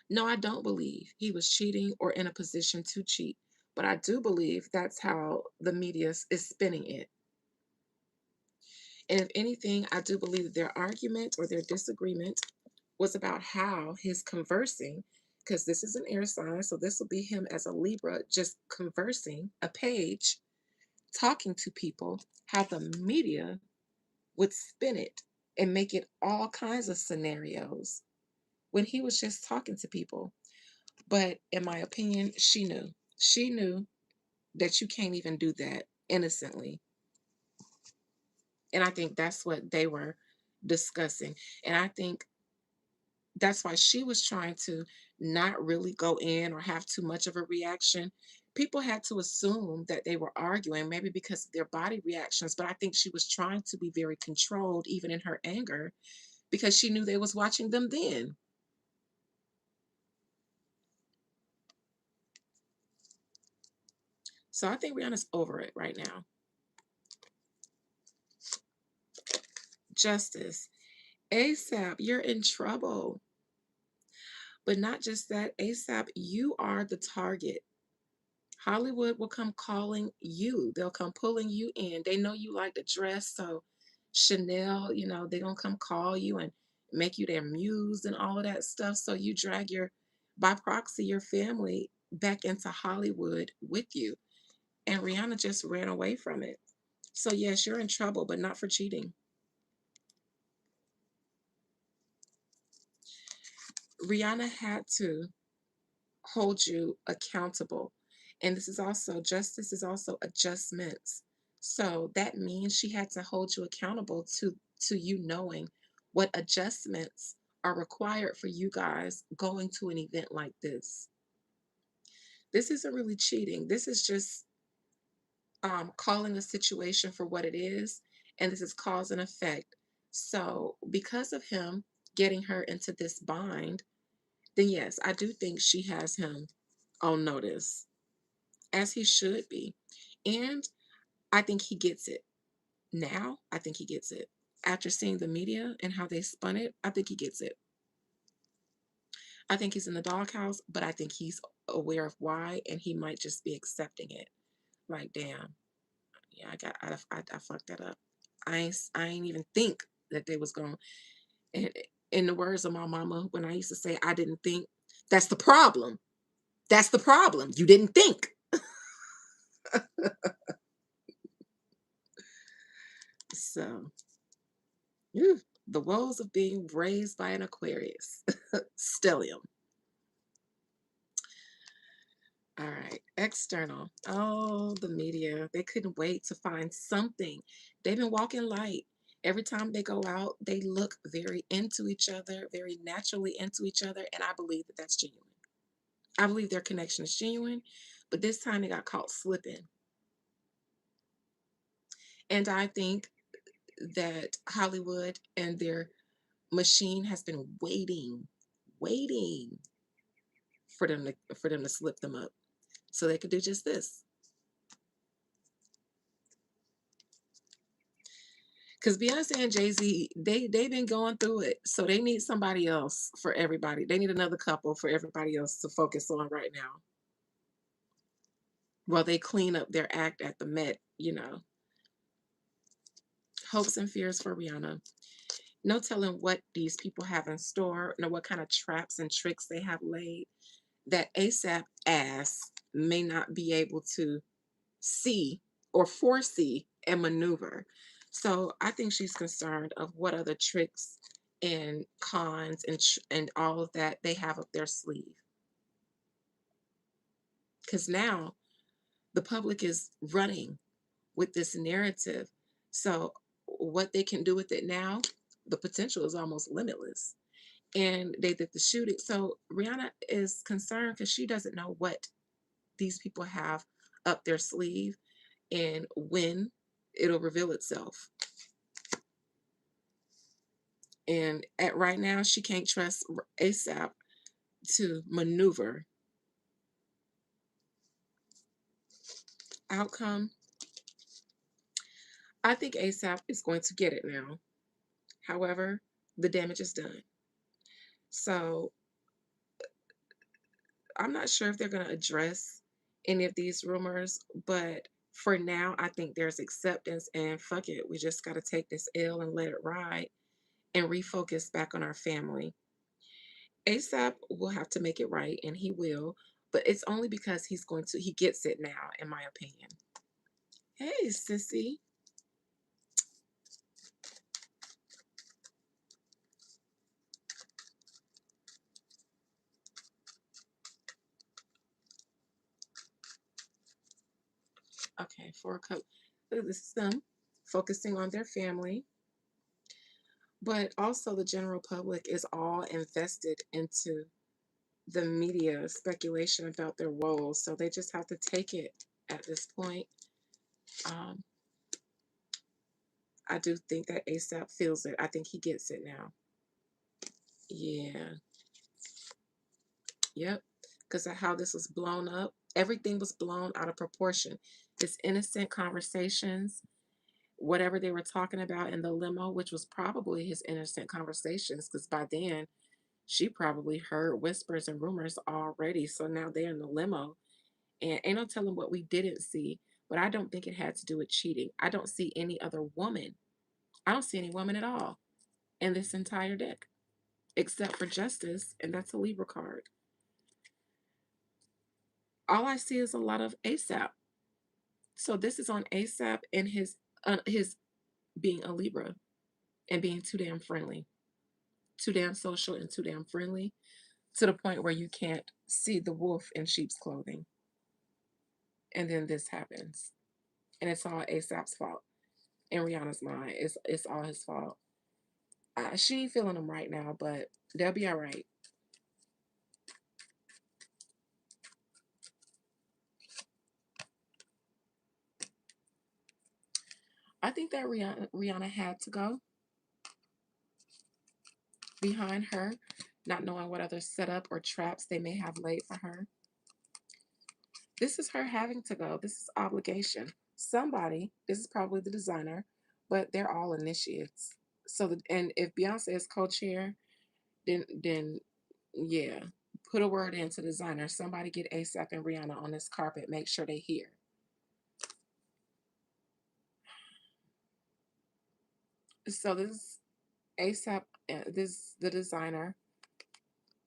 No, I don't believe he was cheating or in a position to cheat, but I do believe that's how the media is spinning it. And if anything, I do believe that their argument or their disagreement was about how his conversing, because this is an air sign, so this will be him as a Libra, just conversing, a page, talking to people, how the media would spin it and make it all kinds of scenarios when he was just talking to people. But in my opinion, she knew. She knew that you can't even do that innocently. And I think that's what they were discussing. And I think that's why she was trying to not really go in or have too much of a reaction. People had to assume that they were arguing, maybe because of their body reactions, but I think she was trying to be very controlled, even in her anger, because she knew they was watching them then. So I think Rihanna's over it right now. Justice. ASAP, you're in trouble. But not just that, ASAP, you are the target. Hollywood will come calling you. They'll come pulling you in. They know you like to dress, so Chanel, they're gonna come call you and make you their muse and all of that stuff. So you drag by proxy, your family back into Hollywood with you. And Rihanna just ran away from it. So yes, you're in trouble, but not for cheating. Rihanna had to hold you accountable. And this is also justice is also adjustments. So that means she had to hold you accountable to you knowing what adjustments are required for you guys going to an event like this. This isn't really cheating. This is just calling a situation for what it is, and this is cause and effect. So because of him getting her into this bind, then yes, I do think she has him on notice, as he should be. And I think he gets it. Now, I think he gets it. After seeing the media and how they spun it, I think he gets it. I think he's in the doghouse, but I think he's aware of why, and he might just be accepting it. Like, damn, yeah, I fucked that up. I ain't even think that they was going. And in the words of my mama, when I used to say I didn't think, that's the problem. That's the problem. You didn't think. So, yeah, the woes of being raised by an Aquarius. Stellium. All right. External. Oh, the media. They couldn't wait to find something. They've been walking light. Every time they go out, they look very into each other, very naturally into each other. And I believe that that's genuine. I believe their connection is genuine. But this time they got caught slipping. And I think that Hollywood and their machine has been waiting for them to slip them up so they could do just this. Because Beyonce and Jay-Z, they've been going through it. So they need somebody else for everybody. They need another couple for everybody else to focus on right now. While they clean up their. At the Met. Hopes and fears for Rihanna. No telling what these people have in store, no what kind of traps and tricks they have laid that ASAP ass may not be able to see or foresee and maneuver. So I think she's concerned of what other tricks and cons and all of that they have up their sleeve. Because now the public is running with this narrative. So what they can do with it now, the potential is almost limitless. And they did the shooting. So Rihanna is concerned because she doesn't know what these people have up their sleeve and when it'll reveal itself. And at right now, she can't trust ASAP to maneuver. Outcome, I think ASAP is going to get it now. However, the damage is done. So I'm not sure if they're going to address any of these rumors, but for now, I think there's acceptance and fuck it. We just got to take this L and let it ride and refocus back on our family. ASAP will have to make it right, and he will, but it's only because he gets it now, in my opinion. Hey, sissy. Okay, for a couple, this is them focusing on their family, but also the general public is all invested into the media speculation about their woes, so they just have to take it at this point. Um, I do think that ASAP feels it. I think he gets it now. Yeah. Yep. Because of how this was blown up, everything was blown out of proportion. His innocent conversations, whatever they were talking about in the limo, which was probably his innocent conversations, because by then she probably heard whispers and rumors already. So now they're in the limo, and ain't no telling what we didn't see. But I don't think it had to do with cheating. I don't see any other woman. I don't see any woman at all in this entire deck, except for Justice, and that's a Libra card. All I see is a lot of ASAP. So this is on ASAP and his being a Libra and being too damn friendly, too damn social and too damn friendly, to the point where you can't see the wolf in sheep's clothing. And then this happens, and it's all ASAP's fault. In Rihanna's mind, it's all his fault. She ain't feeling him right now, but they'll be all right. I think that Rihanna had to go behind her, not knowing what other setup or traps they may have laid for her. This is her having to go. This is obligation. Somebody, this is probably the designer, but they're all initiates. So, and if Beyonce is co-chair, then yeah, put a word into designer. Somebody get ASAP and Rihanna on this carpet. Make sure they hear. So this is ASAP. This the designer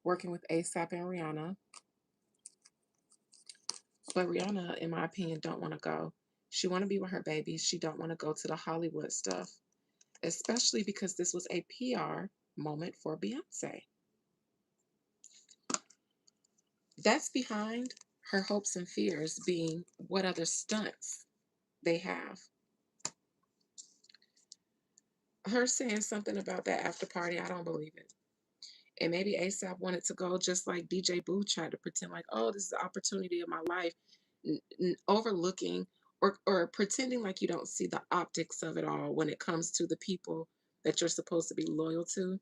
working with ASAP and Rihanna. But Rihanna, in my opinion, don't want to go. She want to be with her babies. She don't want to go to the Hollywood stuff, especially because this was a PR moment for Beyonce. That's behind her hopes and fears being what other stunts they have. Her saying something about that after party, I don't believe it. And maybe ASAP wanted to go just like DJ Boo tried to pretend like, oh, this is the opportunity of my life, overlooking or pretending like you don't see the optics of it all when it comes to the people that you're supposed to be loyal to.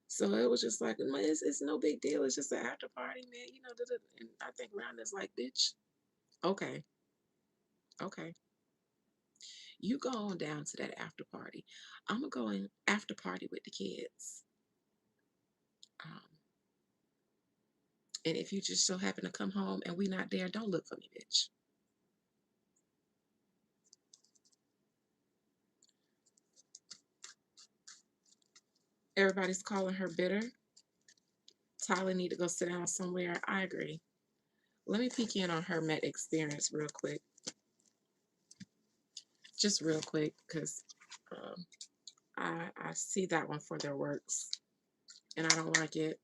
So it was just like, "Man, it's no big deal. It's just an after party, man. You know, and I think Rihanna's like, bitch, okay, okay. You go on down to that after party. I'm going to go in after party with the kids. Um, and if you just so happen to come home and we not there, don't look for me, bitch. Everybody's calling her bitter. Tyla need to go sit down somewhere. I agree. Let me peek in on her Met experience real quick. Just real quick, because um, I see that one for their works. And I don't like it.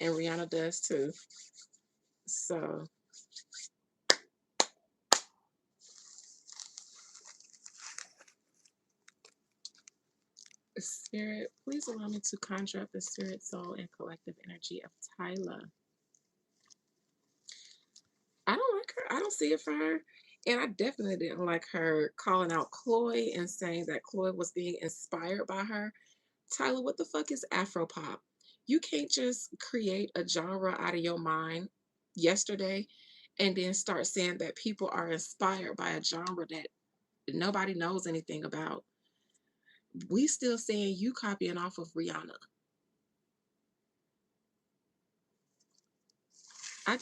And Rihanna does too. So, spirit, please allow me to conjure up the spirit, soul, and collective energy of Tyla. I don't I don't see it for her. And I definitely didn't like her calling out Chloe and saying that Chloe was being inspired by her. Tyler, what the fuck is Afropop? You can't just create a genre out of your mind yesterday and then start saying that people are inspired by a genre that nobody knows anything about. We still saying you copying off of Rihanna. I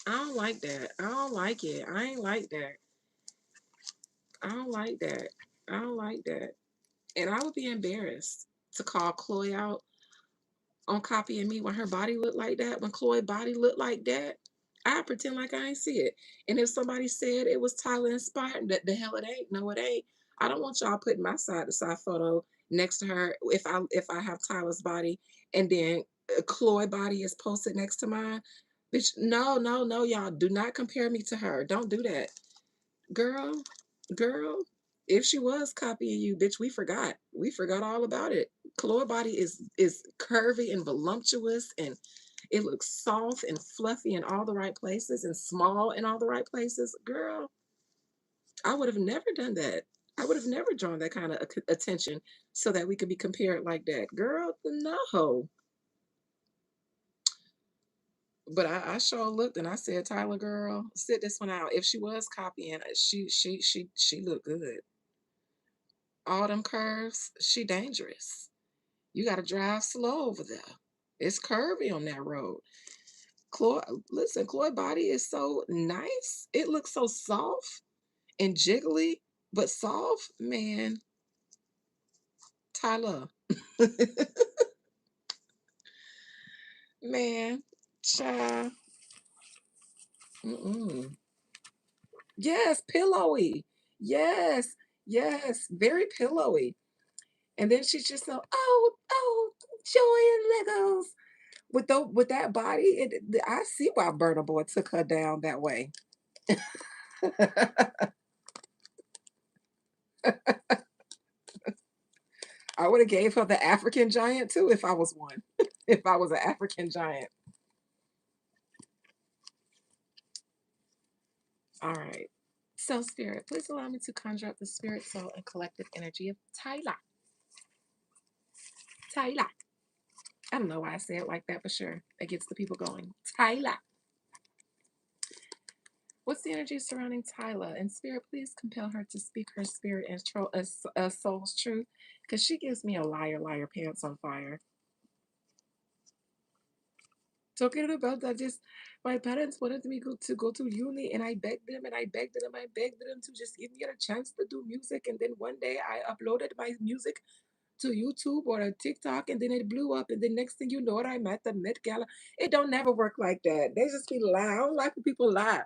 don't like that. I don't like it. I ain't like that. I don't like that. I don't like that. And I would be embarrassed to call Chloe out on copying me when her body looked like that, when Chloe's body looked like that. I pretend like I ain't see it. And if somebody said it was Tyler inspired, that the hell it ain't. No, it ain't. I don't want y'all putting my side to side photo next to her if I have Tyler's body and then Chloe body is posted next to mine. Bitch, no, no, no, y'all do not compare me to her. Don't do that. Girl, girl, if she was copying you, bitch, we forgot. We forgot all about it. Chloe body is curvy and voluptuous and it looks soft and fluffy in all the right places and small in all the right places. Girl, I would have never done that. I would have never drawn that kind of attention so that we could be compared like that. Girl, no. But I sure looked and I said, Tyler, girl, sit this one out. If she was copying, she looked good. All them curves, she dangerous. You got to drive slow over there. It's curvy on that road. Chloe, listen, Chloe body is so nice. It looks so soft and jiggly, but soft. Man, Tyler. Man, child. Mm-mm. Yes, pillowy. Yes, yes, very pillowy. And then she's just so, joy and Legos. With that body, I see why Burna Boy took her down that way. I would have gave her the African giant too if I was one. If I was an African giant. All right. So, Spirit, please allow me to conjure up the spirit, soul, and collective energy of Tyla. Tyla. I don't know why I say it like that, but sure, it gets the people going. Tyla. What's the energy surrounding Tyla? And Spirit, please compel her to speak her spirit and soul's truth, because she gives me a liar, liar, pants on fire. Talking about that, just my parents wanted me to go to uni, and I begged them and I begged them, I begged them to just give me a chance to do music. And then one day I uploaded my music to YouTube or a TikTok, and then it blew up. And the next thing you know, it, I'm at the Met Gala. It don't never work like that. They just be lie. I don't like when people lie.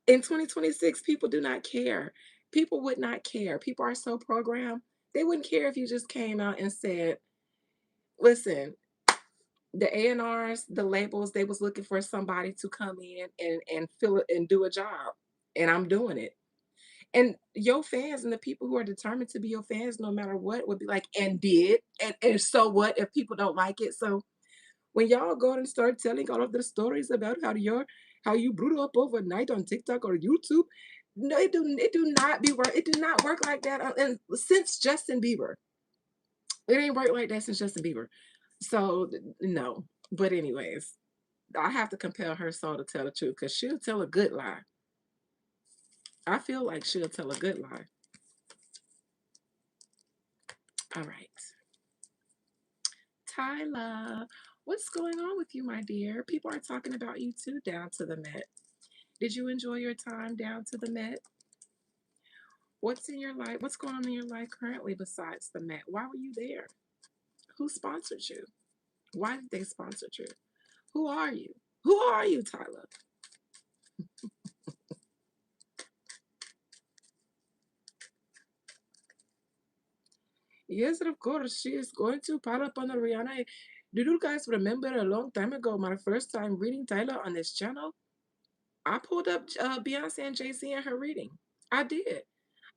In 2026, people do not care. People would not care. People are so programmed. They wouldn't care if you just came out and said, "Listen, the A&Rs, the labels, they was looking for somebody to come in and fill it and do a job, and I'm doing it." And your fans and the people who are determined to be your fans, no matter what, would be like, and did, and so what if people don't like it? So when y'all go and start telling all of the stories about how you blew up overnight on TikTok or YouTube, no, it do not work like that. And since Justin Bieber, it ain't worked like that since Justin Bieber. So no. But anyways, I have to compel her soul to tell the truth because she'll tell a good lie. I feel like she'll tell a good lie. All right. Tyla, what's going on with you, my dear? People are talking about you too down to the Met. Did you enjoy your time down to the Met? What's in your life? What's going on in your life currently besides the Met? Why were you there? Who sponsored you? Why did they sponsor you? Who are you? Who are you, Tyla? Yes, of course, she is going to pile up on the Rihanna. Do you guys remember a long time ago, my first time reading Tyla on this channel? I pulled up Beyonce and Jay-Z and her reading. I did.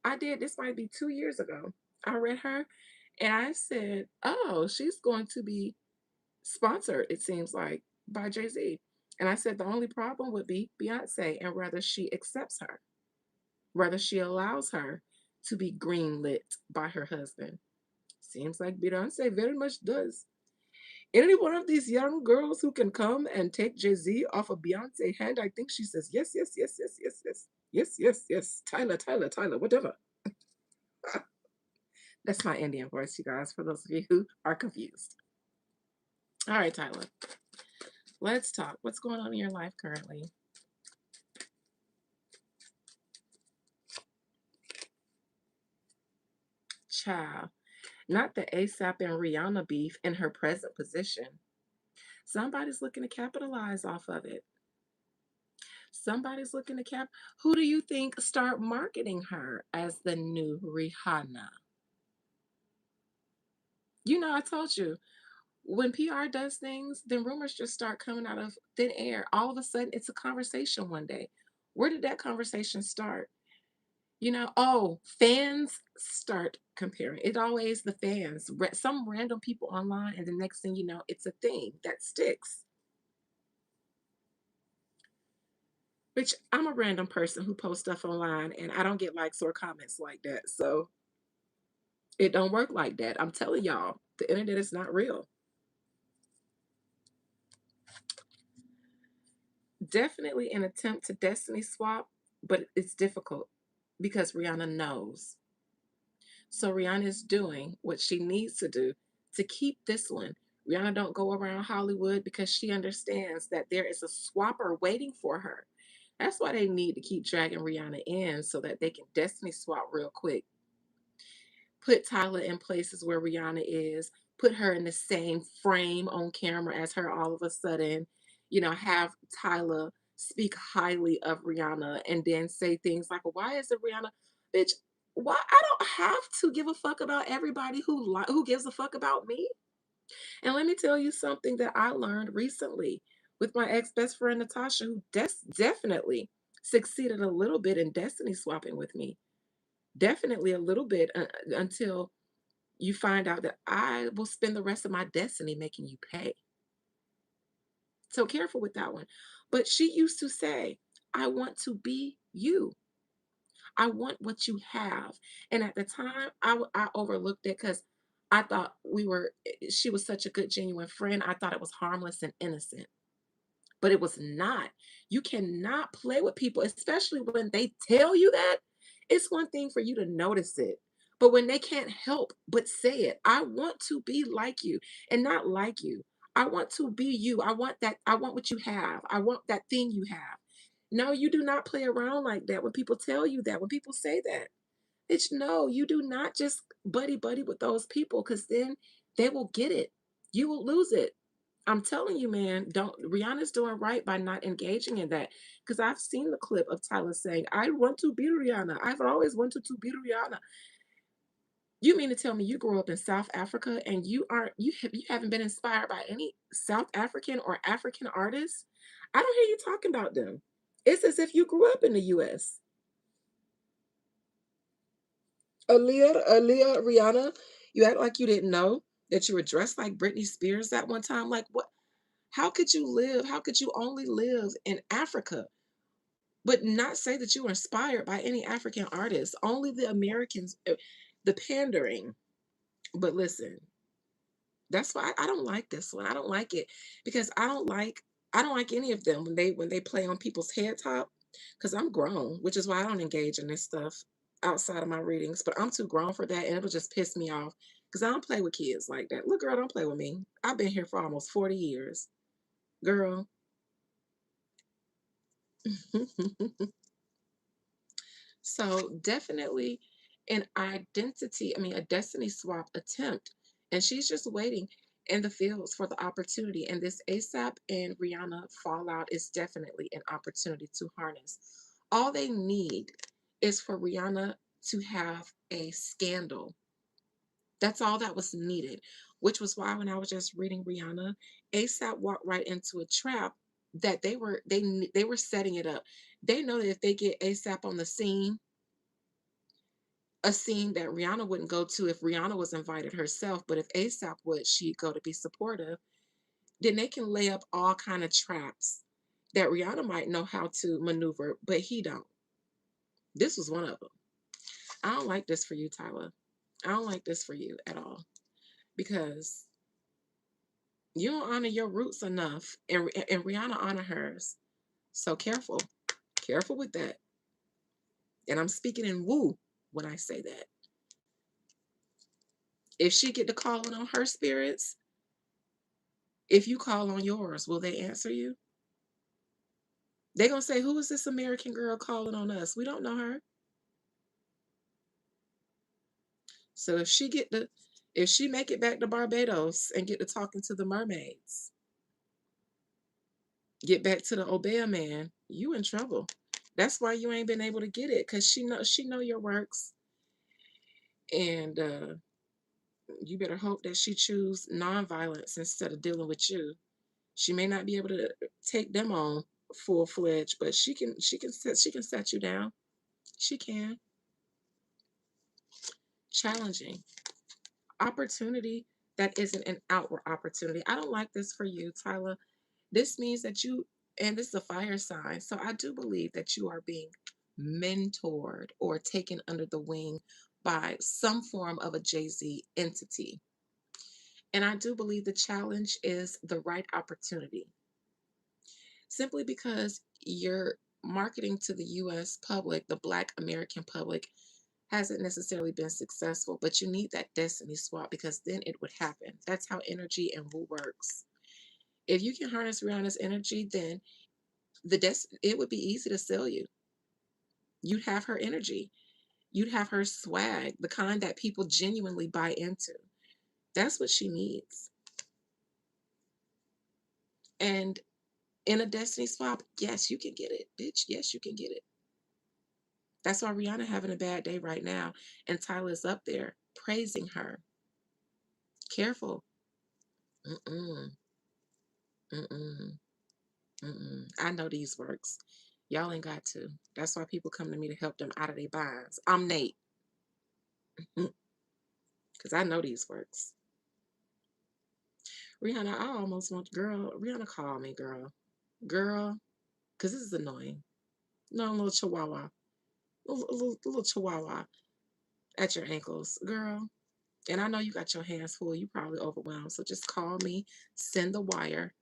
I did. This might be 2 years ago. I read her and I said, oh, she's going to be sponsored, it seems like, by Jay-Z. And I said the only problem would be Beyonce and whether she accepts her, whether she allows her to be greenlit by her husband. Seems like Beyonce very much does. Any one of these young girls who can come and take Jay-Z off of Beyonce's hand, I think she says, yes, yes, yes, yes, yes, yes, yes, yes, yes, Tyler, Tyler, Tyler, whatever. That's my Indian voice, you guys, for those of you who are confused. All right, Tyler, let's talk. What's going on in your life currently? Child, not the ASAP and Rihanna beef in her present position. Somebody's looking to capitalize off of it. Somebody's looking to cap. Who do you think start marketing her as the new Rihanna? I told you, when PR does things, then rumors just start coming out of thin air. All of a sudden, it's a conversation one day. Where did that conversation start? Oh, fans start comparing. It always the fans, some random people online, and the next thing you know, it's a thing that sticks. Which I'm a random person who posts stuff online, and I don't get likes or comments like that. So it don't work like that. I'm telling y'all, the internet is not real. Definitely an attempt to destiny swap, but it's difficult because Rihanna knows. So Rihanna is doing what she needs to do to keep this one. Rihanna don't go around Hollywood because she understands that there is a swapper waiting for her. That's why they need to keep dragging Rihanna in so that they can destiny swap real quick. Put Tyla in places where Rihanna is, put her in the same frame on camera as her all of a sudden, have Tyla speak highly of Rihanna and then say things like, why is it Rihanna? Bitch, why I don't have to give a fuck about everybody who gives a fuck about me. And let me tell you something that I learned recently with my ex best friend Natasha, who definitely succeeded a little bit in destiny swapping with me. Definitely a little bit until you find out that I will spend the rest of my destiny making you pay. So careful with that one. But she used to say, I want to be you. I want what you have. And at the time, I overlooked it because I thought she was such a good, genuine friend. I thought it was harmless and innocent, but it was not. You cannot play with people, especially when they tell you that. It's one thing for you to notice it, but when they can't help but say it, I want to be like you and not like you. I want to be you. I want that. I want what you have. I want that thing you have. No, you do not play around like that when people tell you that, when people say that. It's no, you do not just buddy buddy with those people because then they will get it. You will lose it. I'm telling you, man, don't Rihanna's doing right by not engaging in that. Because I've seen the clip of Tyler saying, I want to be Rihanna. I've always wanted to be Rihanna. You mean to tell me you grew up in South Africa and you haven't been inspired by any South African or African artists? I don't hear you talking about them. It's as if you grew up in the US. Aaliyah, Rihanna, you act like you didn't know that you were dressed like Britney Spears at one time. Like what? How could you live? How could you only live in Africa, but not say that you were inspired by any African artists? Only the Americans, the pandering. But listen, that's why I don't like this one. I don't like it because I don't like any of them when they play on people's head top because I'm grown, which is why I don't engage in this stuff outside of my readings. But I'm too grown for that, and it'll just piss me off because I don't play with kids like that. Look, girl, don't play with me. I've been here for almost 40 years, girl. So definitely an identity, I mean, a destiny swap attempt. And she's just waiting in the fields for the opportunity. And this ASAP and Rihanna fallout is definitely an opportunity to harness. All they need is for Rihanna to have a scandal. That's all that was needed, which was why when I was just reading Rihanna, ASAP walked right into a trap that they were setting it up. They know that if they get ASAP on the scene, a scene that Rihanna wouldn't go to if Rihanna was invited herself, but if ASAP would, she'd go to be supportive. Then they can lay up all kind of traps that Rihanna might know how to maneuver, but he don't. This was one of them. I don't like this for you, Tyler. I don't like this for you at all because you don't honor your roots enough, and Rihanna honor hers. So careful, careful with that. And I'm speaking in woo when I say that. If she get to calling on her spirits, if you call on yours, will they answer you? They gonna say, "Who is this American girl calling on us? We don't know her." So if she make it back to Barbados and get to talking to the mermaids, get back to the Obeah man, you in trouble. That's why you ain't been able to get it, because she know your works, and you better hope that she choose nonviolence instead of dealing with you. She may not be able to take them on full fledged, but she can set you down. She can. Challenging opportunity that isn't an outward opportunity. I don't like this for you, Tyler. This means that you, and this is a fire sign. So I do believe that you are being mentored or taken under the wing by some form of a Jay Z entity. And I do believe the challenge is the right opportunity. Simply because you're marketing to the US public, the Black American public, hasn't necessarily been successful, but you need that destiny swap because then it would happen. That's how energy and woo works. If you can harness Rihanna's energy, then it would be easy to sell you. You'd have her energy. You'd have her swag, the kind that people genuinely buy into. That's what she needs. And in a destiny swap, yes, you can get it, bitch. Yes, you can get it. That's why Rihanna having a bad day right now, and Tyla's up there praising her. Careful. Mm-mm, mm-mm, mm-mm. I know these works. Y'all ain't got to. That's why people come to me to help them out of their binds. I'm Nate, because I know these works. Rihanna, I almost want, girl, Rihanna, call me, girl. Girl, because this is annoying. No, a little chihuahua. A little chihuahua at your ankles, girl. And I know you got your hands full. You probably overwhelmed. So just call me, send the wire.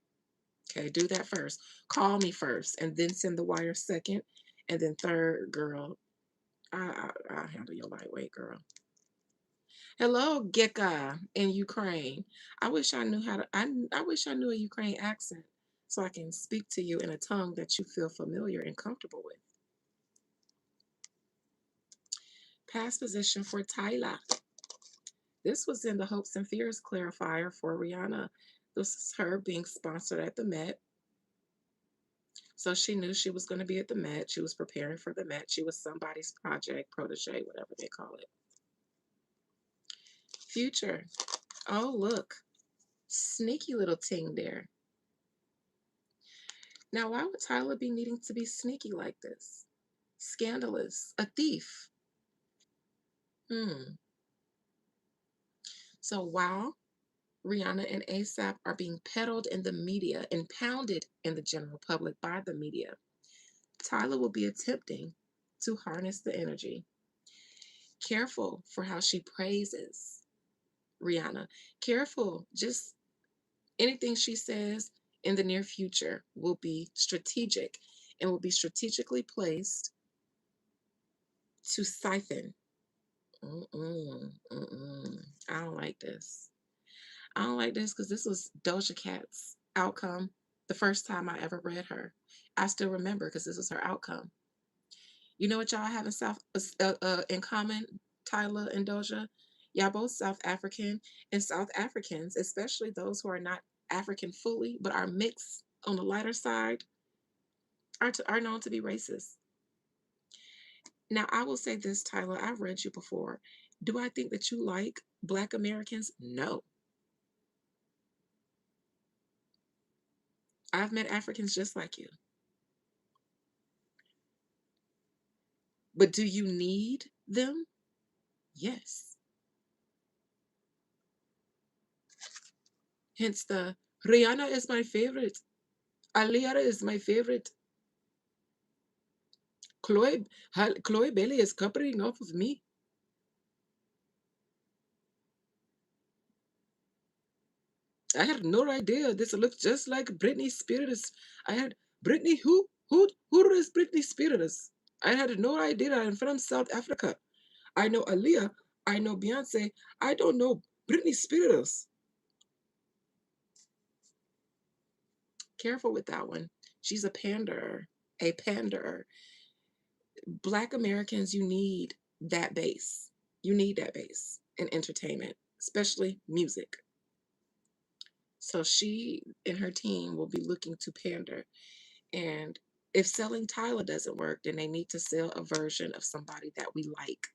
Okay, do that first. Call me first, and then send the wire second, and then third, girl. I'll handle your lightweight, girl. Hello, Geka in Ukraine. I wish I knew how to. I wish I knew a Ukraine accent so I can speak to you in a tongue that you feel familiar and comfortable with. Past position for Tyla. This was in the hopes and fears clarifier for Rihanna. This is her being sponsored at the Met. So she knew she was going to be at the Met. She was preparing for the Met. She was somebody's project, protege, whatever they call it. Future. Oh, look. Sneaky little ting there. Now, why would Tyler be needing to be sneaky like this? Scandalous. A thief. Hmm. So while Rihanna and ASAP are being peddled in the media and pounded in the general public by the media, Tyler will be attempting to harness the energy. Careful for how she praises Rihanna. Careful, just anything she says in the near future will be strategic and will be strategically placed to siphon. Mm-mm, mm-mm. I don't like this. I don't like this because this was Doja Cat's outcome the first time I ever read her. I still remember because this was her outcome. You know what y'all have in common, Tyla and Doja? Y'all both South African, and South Africans, especially those who are not African fully but are mixed on the lighter side, are known to be racist. Now, I will say this, Tyler. I've read you before. Do I think that you like Black Americans? No. I've met Africans just like you. But do you need them? Yes. Hence the Rihanna is my favorite. Aaliyah is my favorite. Chloe Bailey is copying off of me. I had no idea this looked just like Britney Spears. I had Britney who is Britney Spears? I had no idea. I'm from South Africa. I know Aaliyah. I know Beyonce. I don't know Britney Spears. Careful with that one. She's a panderer. A panderer. Black Americans, you need that base. You need that base in entertainment, especially music. So she and her team will be looking to pander. And if selling Tyla doesn't work, then they need to sell a version of somebody that we like.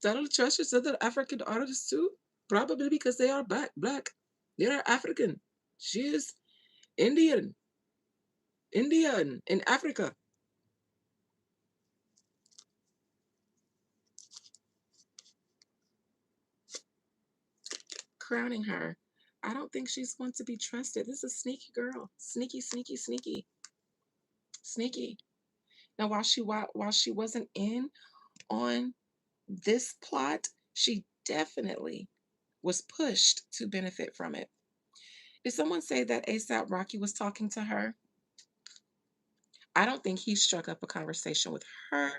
Tyler Church is other African artists too, probably because they are black. They are African. She is Indian, Indian in Africa. Crowning her. I don't think she's one to be trusted. This is a sneaky girl. Sneaky, sneaky, sneaky, sneaky. Now, while she wasn't in on this plot, she definitely was pushed to benefit from it. Did someone say that ASAP Rocky was talking to her? I don't think he struck up a conversation with her.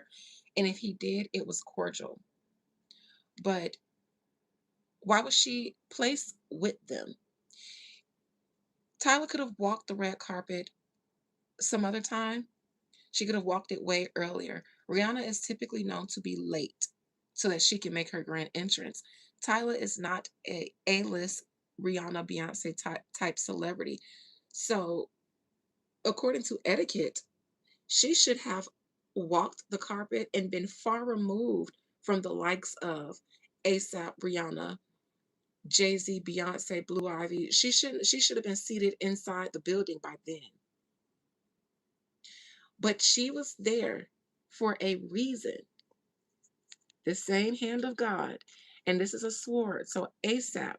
And if he did, it was cordial. But why was she placed with them? Tyler could have walked the red carpet some other time. She could have walked it way earlier. Rihanna is typically known to be late so that she can make her grand entrance. Tyler is not a A-list Rihanna Beyonce type celebrity. So, according to etiquette, she should have walked the carpet and been far removed from the likes of ASAP, Rihanna, Jay-Z, Beyonce, Blue Ivy. She should have been seated inside the building by then. But she was there for a reason. The same hand of God. And this is a sword. So ASAP.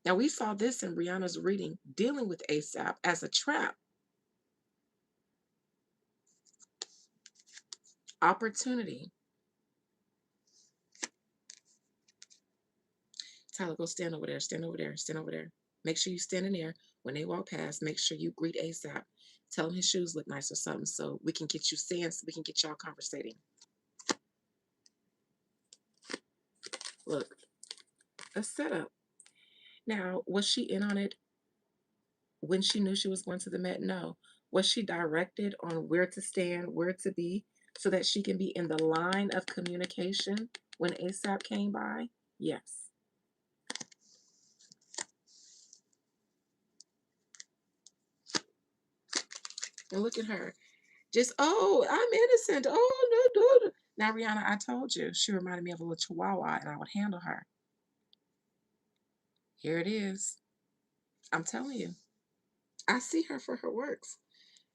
Now we saw this in Rihanna's reading, dealing with ASAP as a trap. Opportunity. Tyler, go stand over there, stand over there, stand over there. Make sure you stand in there. When they walk past, make sure you greet ASAP. Tell him his shoes look nice or something so we can get you saying, so we can get y'all conversating. Look, a setup. Now, was she in on it when she knew she was going to the Met? No. Was she directed on where to stand, where to be, so that she can be in the line of communication when ASAP came by? Yes. And look at her. Just, oh, I'm innocent. Oh, no, no. Now, Rihanna, I told you, she reminded me of a little chihuahua and I would handle her. Here it is. I'm telling you, I see her for her works.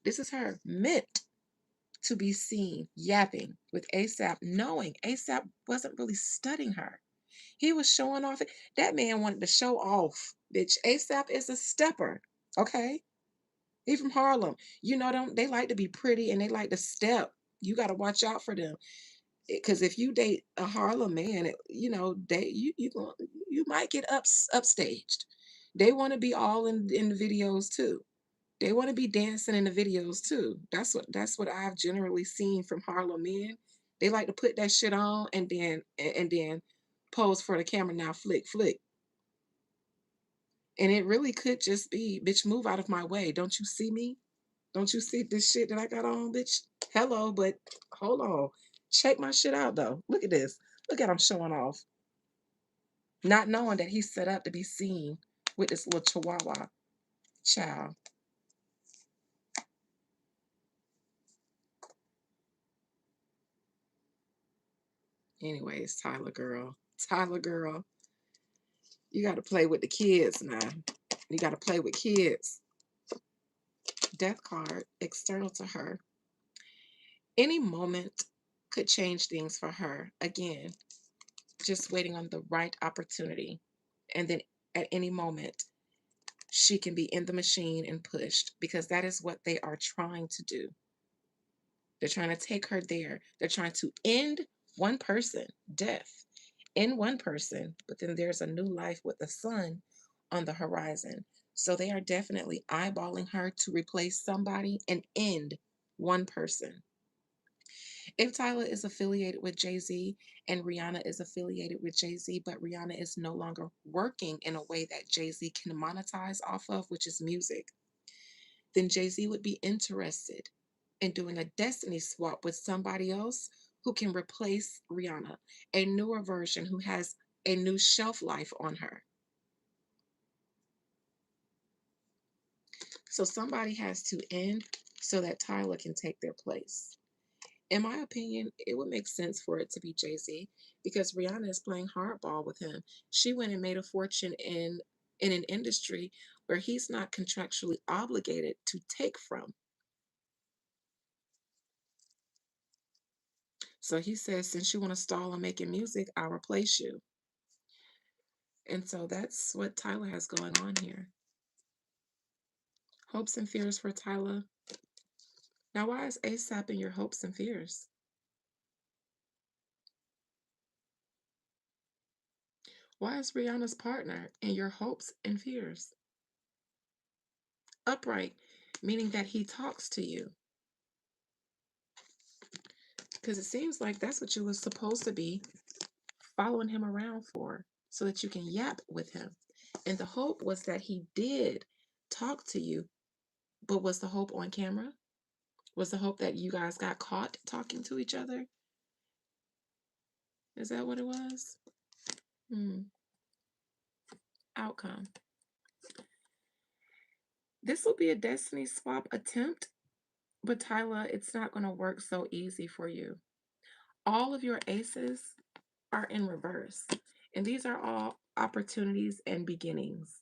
This is her meant to be seen yapping with ASAP, knowing ASAP wasn't really studying her. He was showing off. That man wanted to show off, bitch. ASAP is a stepper, okay? He from Harlem. You know them. They like to be pretty and they like to step. You got to watch out for them. Because if you date a Harlem man, you might get upstaged. They want to be all in the videos too. They want to be dancing in the videos too. That's what I've generally seen from Harlem men. They like to put that shit on and then pose for the camera. Now flick flick, and it really could just be, bitch, move out of my way. Don't you see me? Don't you see this shit that I got on, bitch? Hello, but hold on. Check my shit out though. Look at this. Look at him showing off. Not knowing that he's set up to be seen with this little chihuahua child. Anyways, Tyler girl. Tyler girl. You gotta play with the kids now. You gotta play with kids. Death card external to her. Any moment could change things for her. Again, just waiting on the right opportunity. And then at any moment, she can be in the machine and pushed, because that is what they are trying to do. They're trying to take her there. They're trying to end one person, death, in one person, but then there's a new life with the sun on the horizon. So they are definitely eyeballing her to replace somebody and end one person. If Tyla is affiliated with Jay-Z and Rihanna is affiliated with Jay-Z, but Rihanna is no longer working in a way that Jay-Z can monetize off of, which is music, then Jay-Z would be interested in doing a destiny swap with somebody else who can replace Rihanna, a newer version who has a new shelf life on her. So somebody has to end so that Tyla can take their place. In my opinion, it would make sense for it to be Jay-Z, because Rihanna is playing hardball with him. She went and made a fortune in an industry where he's not contractually obligated to take from. So he says, since you want to stall on making music, I'll replace you. And so that's what Tyla has going on here. Hopes and fears for Tyla. Now, why is ASAP in your hopes and fears? Why is Rihanna's partner in your hopes and fears? Upright, meaning that he talks to you. Because it seems like that's what you were supposed to be following him around for, so that you can yap with him. And the hope was that he did talk to you, but was the hope on camera? Was the hope that you guys got caught talking to each other? Is that what it was? Hmm. Outcome. This will be a destiny swap attempt, but Tyla, it's not going to work so easy for you. All of your aces are in reverse, and these are all opportunities and beginnings,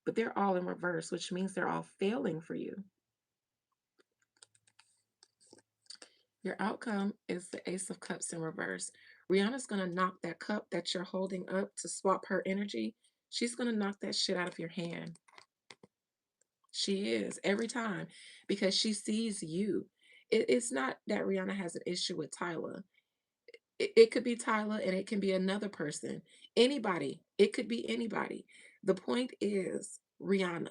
but they're all in reverse, which means they're all failing for you. Your outcome is the Ace of Cups in reverse. Rihanna's going to knock that cup that you're holding up to swap her energy. She's going to knock that shit out of your hand. She is, every time, because she sees you. It's not that Rihanna has an issue with Tyla. It could be Tyla and it can be another person. Anybody. It could be anybody. The point is Rihanna.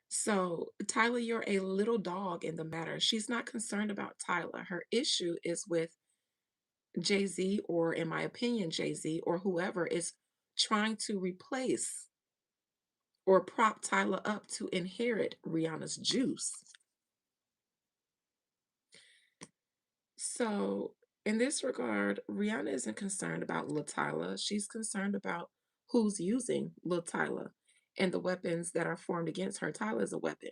So, Tyla, you're a little dog in the matter. She's not concerned about Tyla. Her issue is with Jay-Z, or in my opinion, Jay-Z, or whoever is trying to replace or prop Tyla up to inherit Rihanna's juice. So, in this regard, Rihanna isn't concerned about Lil Tyla. She's concerned about who's using Lil Tyla and the weapons that are formed against her. Tyla is a weapon.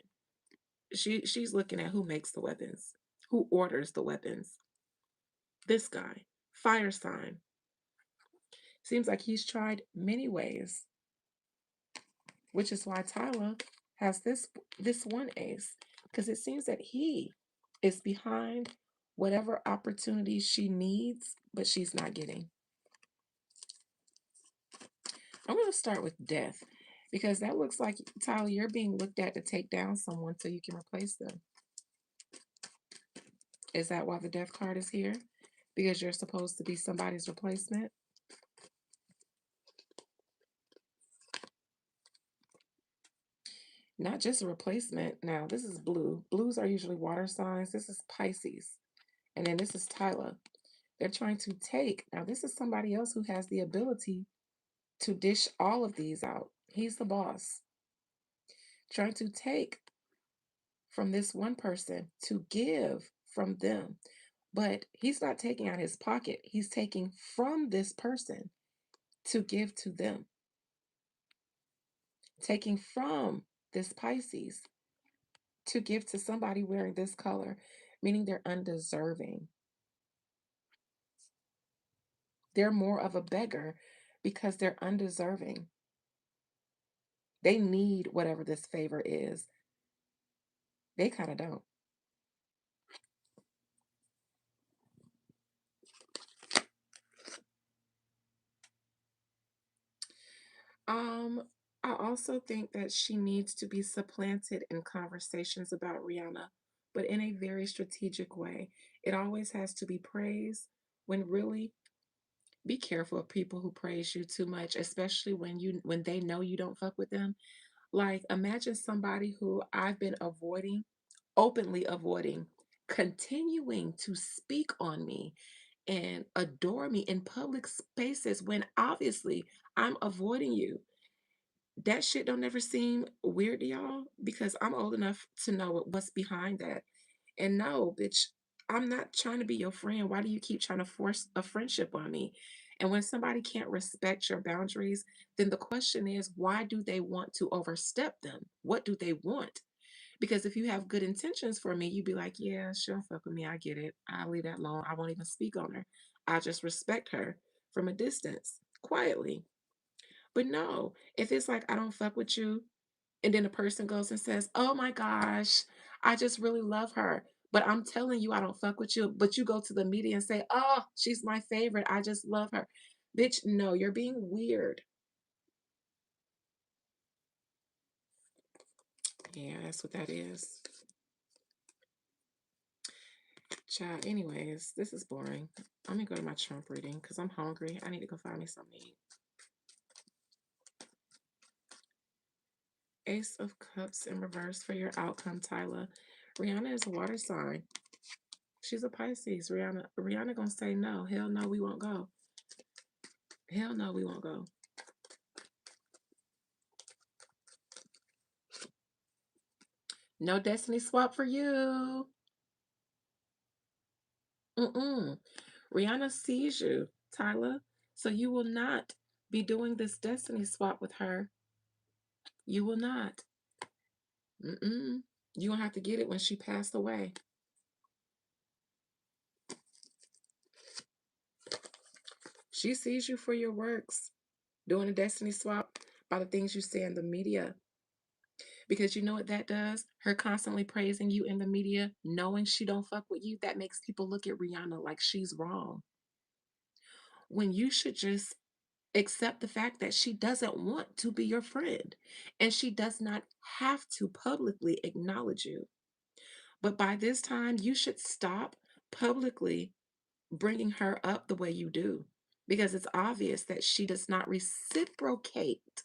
She's looking at who makes the weapons, who orders the weapons. This guy, fire sign. Seems like he's tried many ways, which is why Tyla has this one ace, because it seems that he is behind whatever opportunities she needs, but she's not getting. I'm going to start with death, because that looks like, Tyler, you're being looked at to take down someone so you can replace them. Is that why the death card is here? Because you're supposed to be somebody's replacement? Not just a replacement. Now, this is blue. Blues are usually water signs. This is Pisces. And then this is Tyla. They're trying to take, now this is somebody else who has the ability to dish all of these out. He's the boss. Trying to take from this one person to give from them. But he's not taking out his pocket. He's taking from this person to give to them. Taking from this Pisces to give to somebody wearing this color, meaning they're undeserving. They're more of a beggar because they're undeserving. They need whatever this favor is. They kind of don't. Um, I also think that she needs to be supplanted in conversations about Rihanna, but in a very strategic way. It always has to be praise when really be careful of people who praise you too much, especially when they know you don't fuck with them. Like imagine somebody who I've been avoiding, openly avoiding, continuing to speak on me and adore me in public spaces when obviously I'm avoiding you. That shit don't ever seem weird to y'all because I'm old enough to know what's behind that. And no, bitch, I'm not trying to be your friend. Why do you keep trying to force a friendship on me? And when somebody can't respect your boundaries, then the question is, why do they want to overstep them? What do they want? Because if you have good intentions for me, you'd be like, yeah, she don't fuck with me. I get it. I'll leave that alone. I won't even speak on her. I'll just respect her from a distance, quietly. But no, if it's like, I don't fuck with you, and then a person goes and says, oh my gosh, I just really love her. But I'm telling you, I don't fuck with you. But you go to the media and say, oh, she's my favorite. I just love her. Bitch, no, you're being weird. Yeah, that's what that is. Child, anyways, this is boring. I'm gonna go to my Trump reading because I'm hungry. I need to go find me something to eat. Ace of Cups in reverse for your outcome, Tyla. Rihanna is a water sign. She's a Pisces. Rihanna gonna say no. Hell no, we won't go. Hell no, we won't go. No destiny swap for you. Mm-mm. Rihanna sees you, Tyla. So you will not be doing this destiny swap with her. You will not. Mm-mm. You gonna have to get it when she passed away. She sees you for your works. Doing a destiny swap by the things you say in the media. Because you know what that does? Her constantly praising you in the media, knowing she don't fuck with you, that makes people look at Rihanna like she's wrong. When you should just accept the fact that she doesn't want to be your friend and she does not have to publicly acknowledge you. But by this time, you should stop publicly bringing her up the way you do because it's obvious that she does not reciprocate.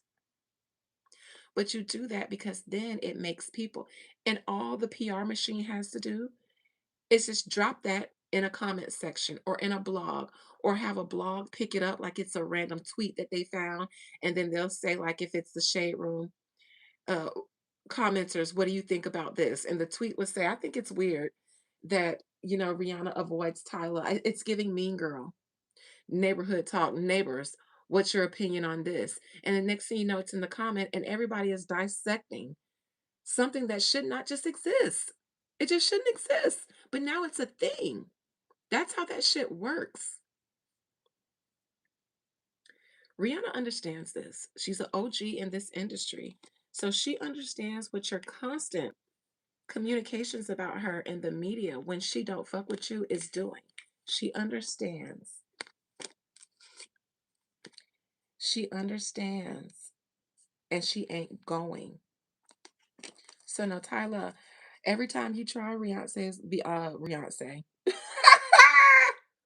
But you do that because then it makes people, and all the PR machine has to do is just drop that in a comment section or in a blog or have a blog pick it up like it's a random tweet that they found. And then they'll say, like, if it's the Shade Room uh, commenters, what do you think about this? And the tweet would say, I think it's weird that, Rihanna avoids Tyla. It's giving Mean Girl. Neighborhood talk, neighbors. What's your opinion on this? And the next thing you know, it's in the comment, and everybody is dissecting something that should not just exist. It just shouldn't exist. But now it's a thing. That's how that shit works. Rihanna understands this. She's an OG in this industry. So she understands what your constant communications about her in the media when she don't fuck with you is doing. She understands. She understands. And she ain't going. So now Tyla, every time you try Beyonce's Beyonce.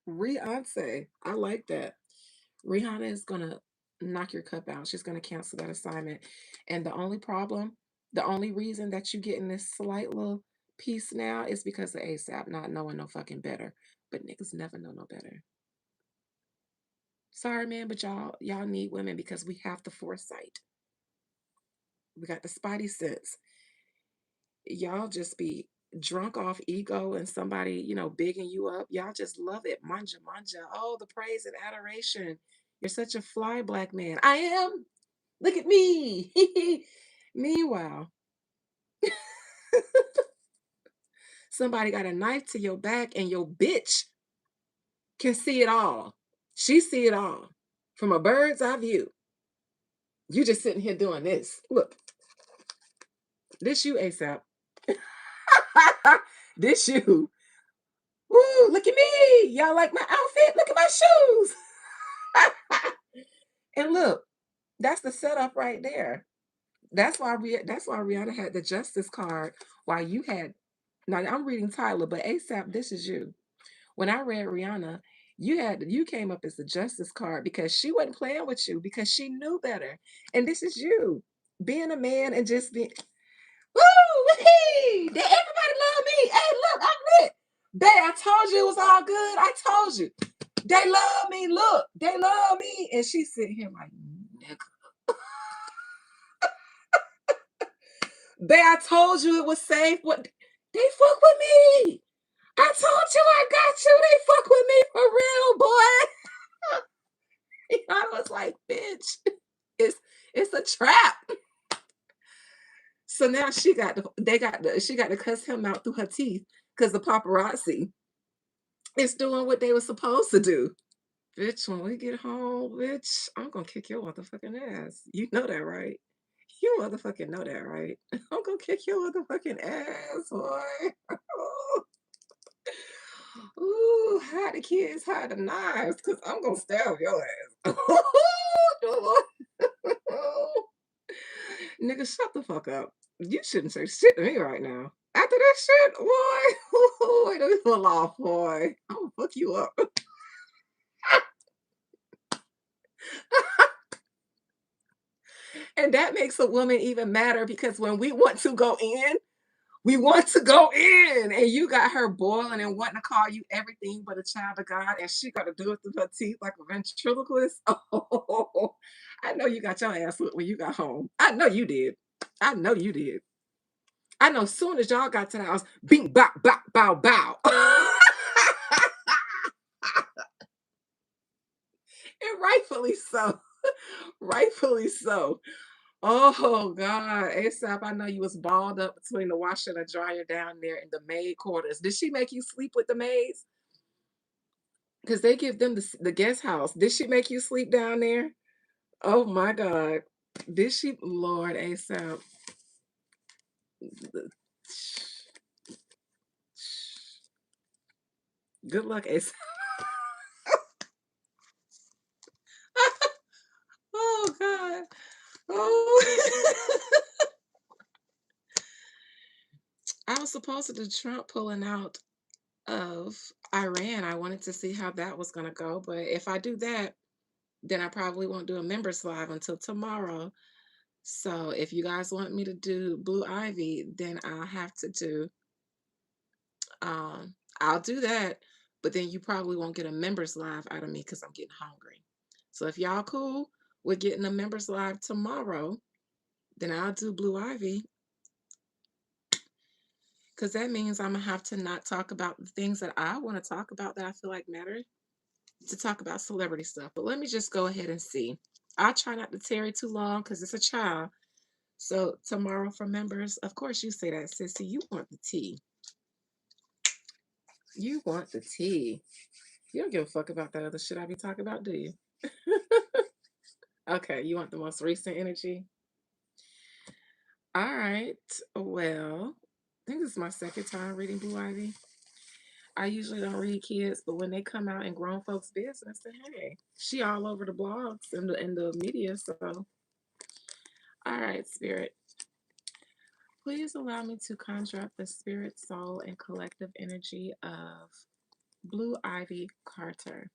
Beyonce. I like that. Rihanna is gonna knock your cup out. She's gonna cancel that assignment. And the only reason that you getting this slight little piece now is because of ASAP not knowing no fucking better. But niggas never know no better. Sorry, man, but y'all need women because we have the foresight. We got the spidey sense. Y'all just be drunk off ego and somebody, bigging you up. Y'all just love it. Manja, manja. Oh, the praise and adoration. You're such a fly black man. I am. Look at me. Meanwhile, somebody got a knife to your back and your bitch can see it all. She see it all from a bird's eye view. You just sitting here doing this. Look, this you ASAP. This you. Woo, look at me. Y'all like my outfit? Look at my shoes. And look, that's the setup right there. That's why Rihanna had the justice card while you had. Now I'm reading Tyler, but ASAP, this is you. When I read Rihanna, you came up as the justice card because she wasn't playing with you because she knew better. And this is you being a man and just being woo wee. Did everybody love me? Hey, look, I'm lit. Babe, I told you it was all good. I told you. They love me. Look, they love me. And she's sitting here like, nigga. Babe, I told you it was safe. What they fuck with me. I told you I got you. They fuck with me for real, boy. I was like, bitch, it's it's a trap. So now she got to cuss him out through her teeth because the paparazzi is doing what they were supposed to do. Bitch, when we get home, bitch, I'm gonna kick your motherfucking ass. You know that, right? You motherfucking know that, right? I'm gonna kick your motherfucking ass, boy. Ooh, hide the kids, hide the knives, because I'm gonna stab your ass. Nigga, shut the fuck up. You shouldn't say shit to me right now. After that shit, boy, wait a little off, boy. I'm gonna fuck you up. And that makes a woman even madder because when we want to go in, we want to go in. And you got her boiling and wanting to call you everything but a child of God, and she got to do it through her teeth like a ventriloquist. Oh, I know you got your ass whooped when you got home. I know you did. I know you did. I know as soon as y'all got to the house, bing, bow, bow, bow, bow. And rightfully so. Rightfully so. Oh God, ASAP, I know you was balled up between the washer and the dryer down there in the maid quarters. Did she make you sleep with the maids? Because they give them the guest house. Did she make you sleep down there? Oh my God. Did she? Lord, ASAP. Good luck, ASAP. Oh God. Oh. I was supposed to do Trump pulling out of Iran. I wanted to see how that was going to go. But if I do that, then I probably won't do a members live until tomorrow. So if you guys want me to do Blue Ivy, then I'll do that. But then you probably won't get a members live out of me because I'm getting hungry. So if y'all cool with getting a members live tomorrow, then I'll do Blue Ivy because that means I'm gonna have to not talk about the things that I want to talk about that I feel like matter to talk about celebrity stuff. But let me just go ahead and see. I'll try not to tarry too long because it's a child. So tomorrow for members, of course you say that, sissy. You want the tea. You want the tea. You don't give a fuck about that other shit I be talking about, do you? Okay, you want the most recent energy? All right. Well, I think this is my second time reading Blue Ivy. I usually don't read kids, but when they come out in grown folks' business, then hey, she all over the blogs and the media. So, all right, spirit, please allow me to conjure up the spirit, soul, and collective energy of Blue Ivy Carter.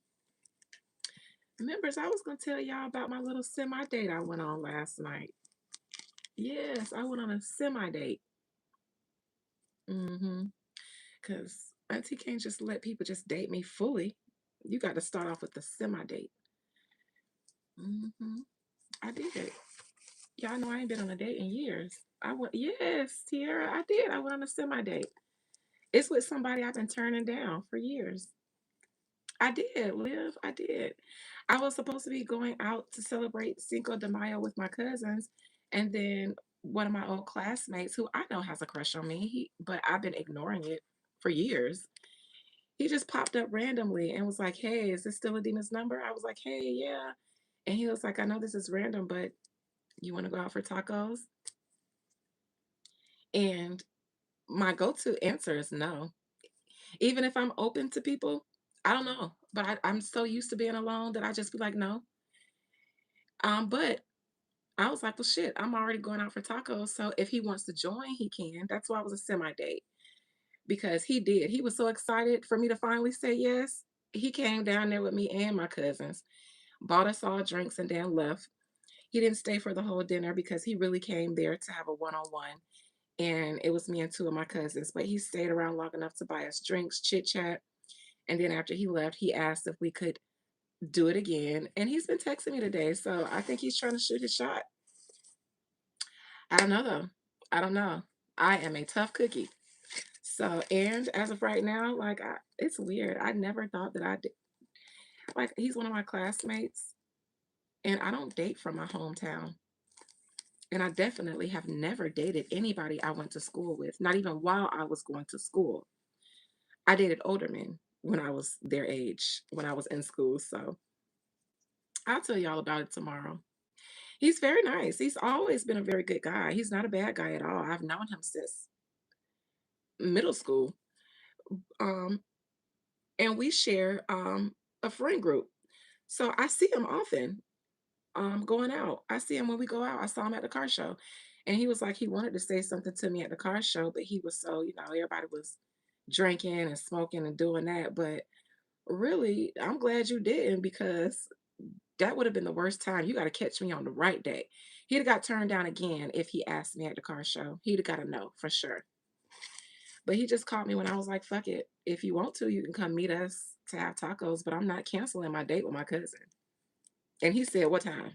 Members, I was gonna tell y'all about my little semi date I went on last night. Yes, I went on a semi date. Because Auntie can't just let people just date me fully. You got to start off with the semi date. I did. Y'all know I ain't been on a date in years. I went, yes, Tiara, I did. I went on a semi date. It's with somebody I've been turning down for years. I did, Liv. I did. I was supposed to be going out to celebrate Cinco de Mayo with my cousins, and then one of my old classmates, who I know has a crush on me, but I've been ignoring it for years. He just popped up randomly and was like, "Hey, is this still Adina's number?" I was like, "Hey, yeah." And he was like, "I know this is random, but you want to go out for tacos?" And my go-to answer is no. Even if I'm open to people, I don't know. But I'm so used to being alone that I just be like, no. But I was like, well, shit, I'm already going out for tacos. So if he wants to join, he can. That's why it was a semi date because he did. He was so excited for me to finally say yes. He came down there with me and my cousins, bought us all drinks, and then left. He didn't stay for the whole dinner because he really came there to have a one on one. And it was me and two of my cousins, but he stayed around long enough to buy us drinks, chit chat. And then after he left, he asked if we could do it again. And he's been texting me today. So I think he's trying to shoot his shot. I don't know though. I don't know. I am a tough cookie. So, and as of right now, like, it's weird. I never thought that I did. Like, he's one of my classmates, and I don't date from my hometown. And I definitely have never dated anybody I went to school with, not even while I was going to school. I dated older men when I was their age, when I was in school. So I'll tell you all about it tomorrow. He's very nice. He's always been a very good guy. He's not a bad guy at all. I've known him since middle school. Um, and we share a friend group. So I see him often going out. I see him when we go out. I saw him at the car show. And he was like, he wanted to say something to me at the car show, but he was so, everybody was drinking and smoking and doing that. But really, I'm glad you didn't because that would have been the worst time. You got to catch me on the right day. He'd have got turned down again if he asked me at the car show. He'd have got a no for sure. But he just caught me when I was like, fuck it. If you want to, you can come meet us to have tacos, but I'm not canceling my date with my cousin. And he said, what time?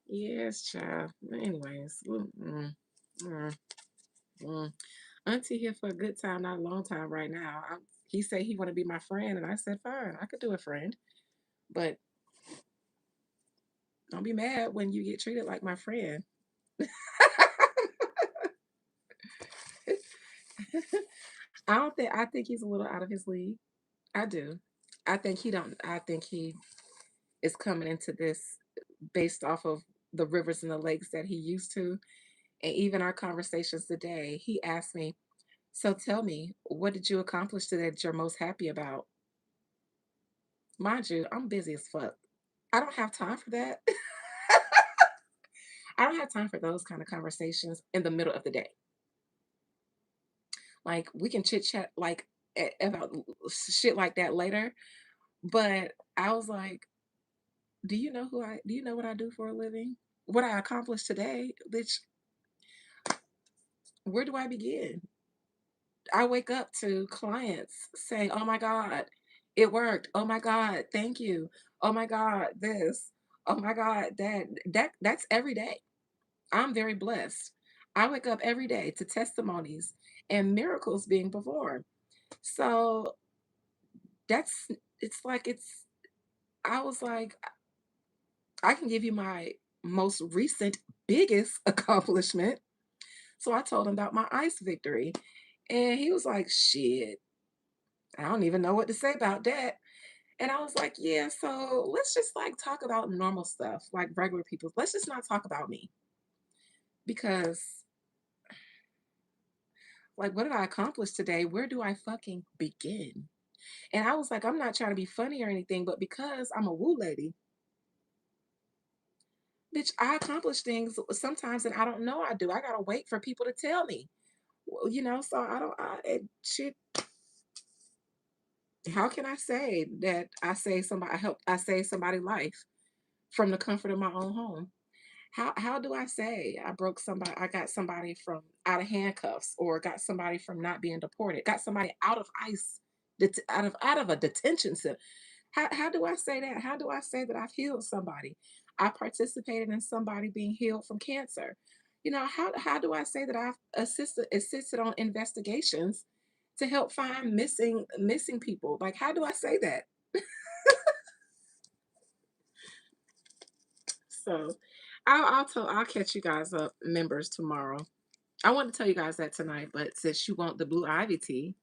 Yes, child. Anyways, mm, mm. Auntie here for a good time, not a long time right now. He said he want to be my friend, and I said, fine, I could do a friend. But don't be mad when you get treated like my friend. I think he's a little out of his league. I do. I think he is coming into this based off of the rivers and the lakes that he used to. And even our conversations today, he asked me, so tell me, what did you accomplish today that you're most happy about? Mind you, I'm busy as fuck. I don't have time for that. I don't have time for those kind of conversations in the middle of the day. Like we can chit chat like about shit like that later. But I was like, do you know what I do for a living? What I accomplished today, which where do I begin? I wake up to clients saying, "Oh my God, it worked. Oh my God, thank you. Oh my God, this. Oh my God, that." That's every day. I'm very blessed. I wake up every day to testimonies and miracles being performed. So that's it's like it's I was like, I can give you my most recent biggest accomplishment. So I told him about my ice victory. And he was like, shit, I don't even know what to say about that. And I was like, yeah, so let's just like talk about normal stuff, like regular people. Let's just not talk about me because, like, what did I accomplish today? Where do I fucking begin? And I was like, I'm not trying to be funny or anything, but because I'm a woo lady, bitch, I accomplish things sometimes and I don't know I do. I gotta wait for people to tell me. Well, so I don't, shit, how can I say that I saved somebody's life from the comfort of my own home? How do I say I got somebody from out of handcuffs or got somebody from not being deported, got somebody out of ICE, out of a detention center? How do I say that? How do I say that I've healed somebody? I participated in somebody being healed from cancer. How do I say that I've assisted on investigations to help find missing people? Like how do I say that? So I'll catch you guys up, members, tomorrow. I want to tell you guys that tonight, but since you want the blue ivy tea,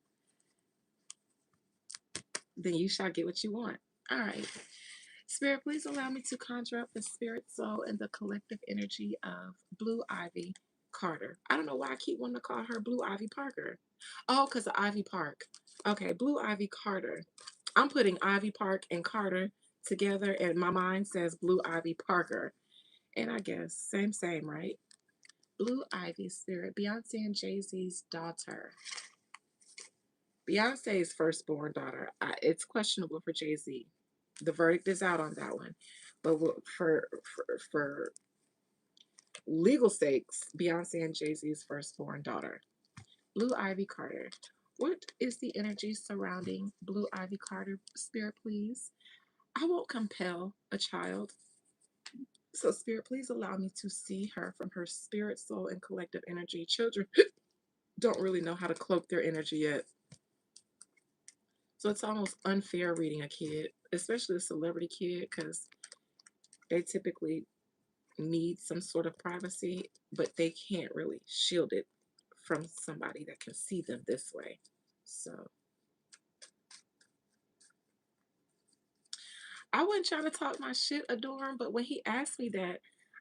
then you shall get what you want. All right. Spirit, please allow me to conjure up the spirit, soul, and the collective energy of Blue Ivy Carter. I don't know why I keep wanting to call her Blue Ivy Parker. Oh, because of Ivy Park. Okay, Blue Ivy Carter. I'm putting Ivy Park and Carter together, and my mind says Blue Ivy Parker. And I guess same, right? Blue Ivy spirit, Beyonce and Jay-Z's daughter. Beyonce's firstborn daughter. It's questionable for Jay-Z. The verdict is out on that one. But for legal sakes, Beyonce and Jay-Z's firstborn daughter. Blue Ivy Carter. What is the energy surrounding Blue Ivy Carter, spirit, please? I won't compel a child. So, spirit, please allow me to see her from her spirit, soul, and collective energy. Children don't really know how to cloak their energy yet. So, it's almost unfair reading a kid, especially a celebrity kid, because they typically need some sort of privacy, but they can't really shield it from somebody that can see them this way. So, I wasn't trying to talk my shit, Adorn, but when he asked me that,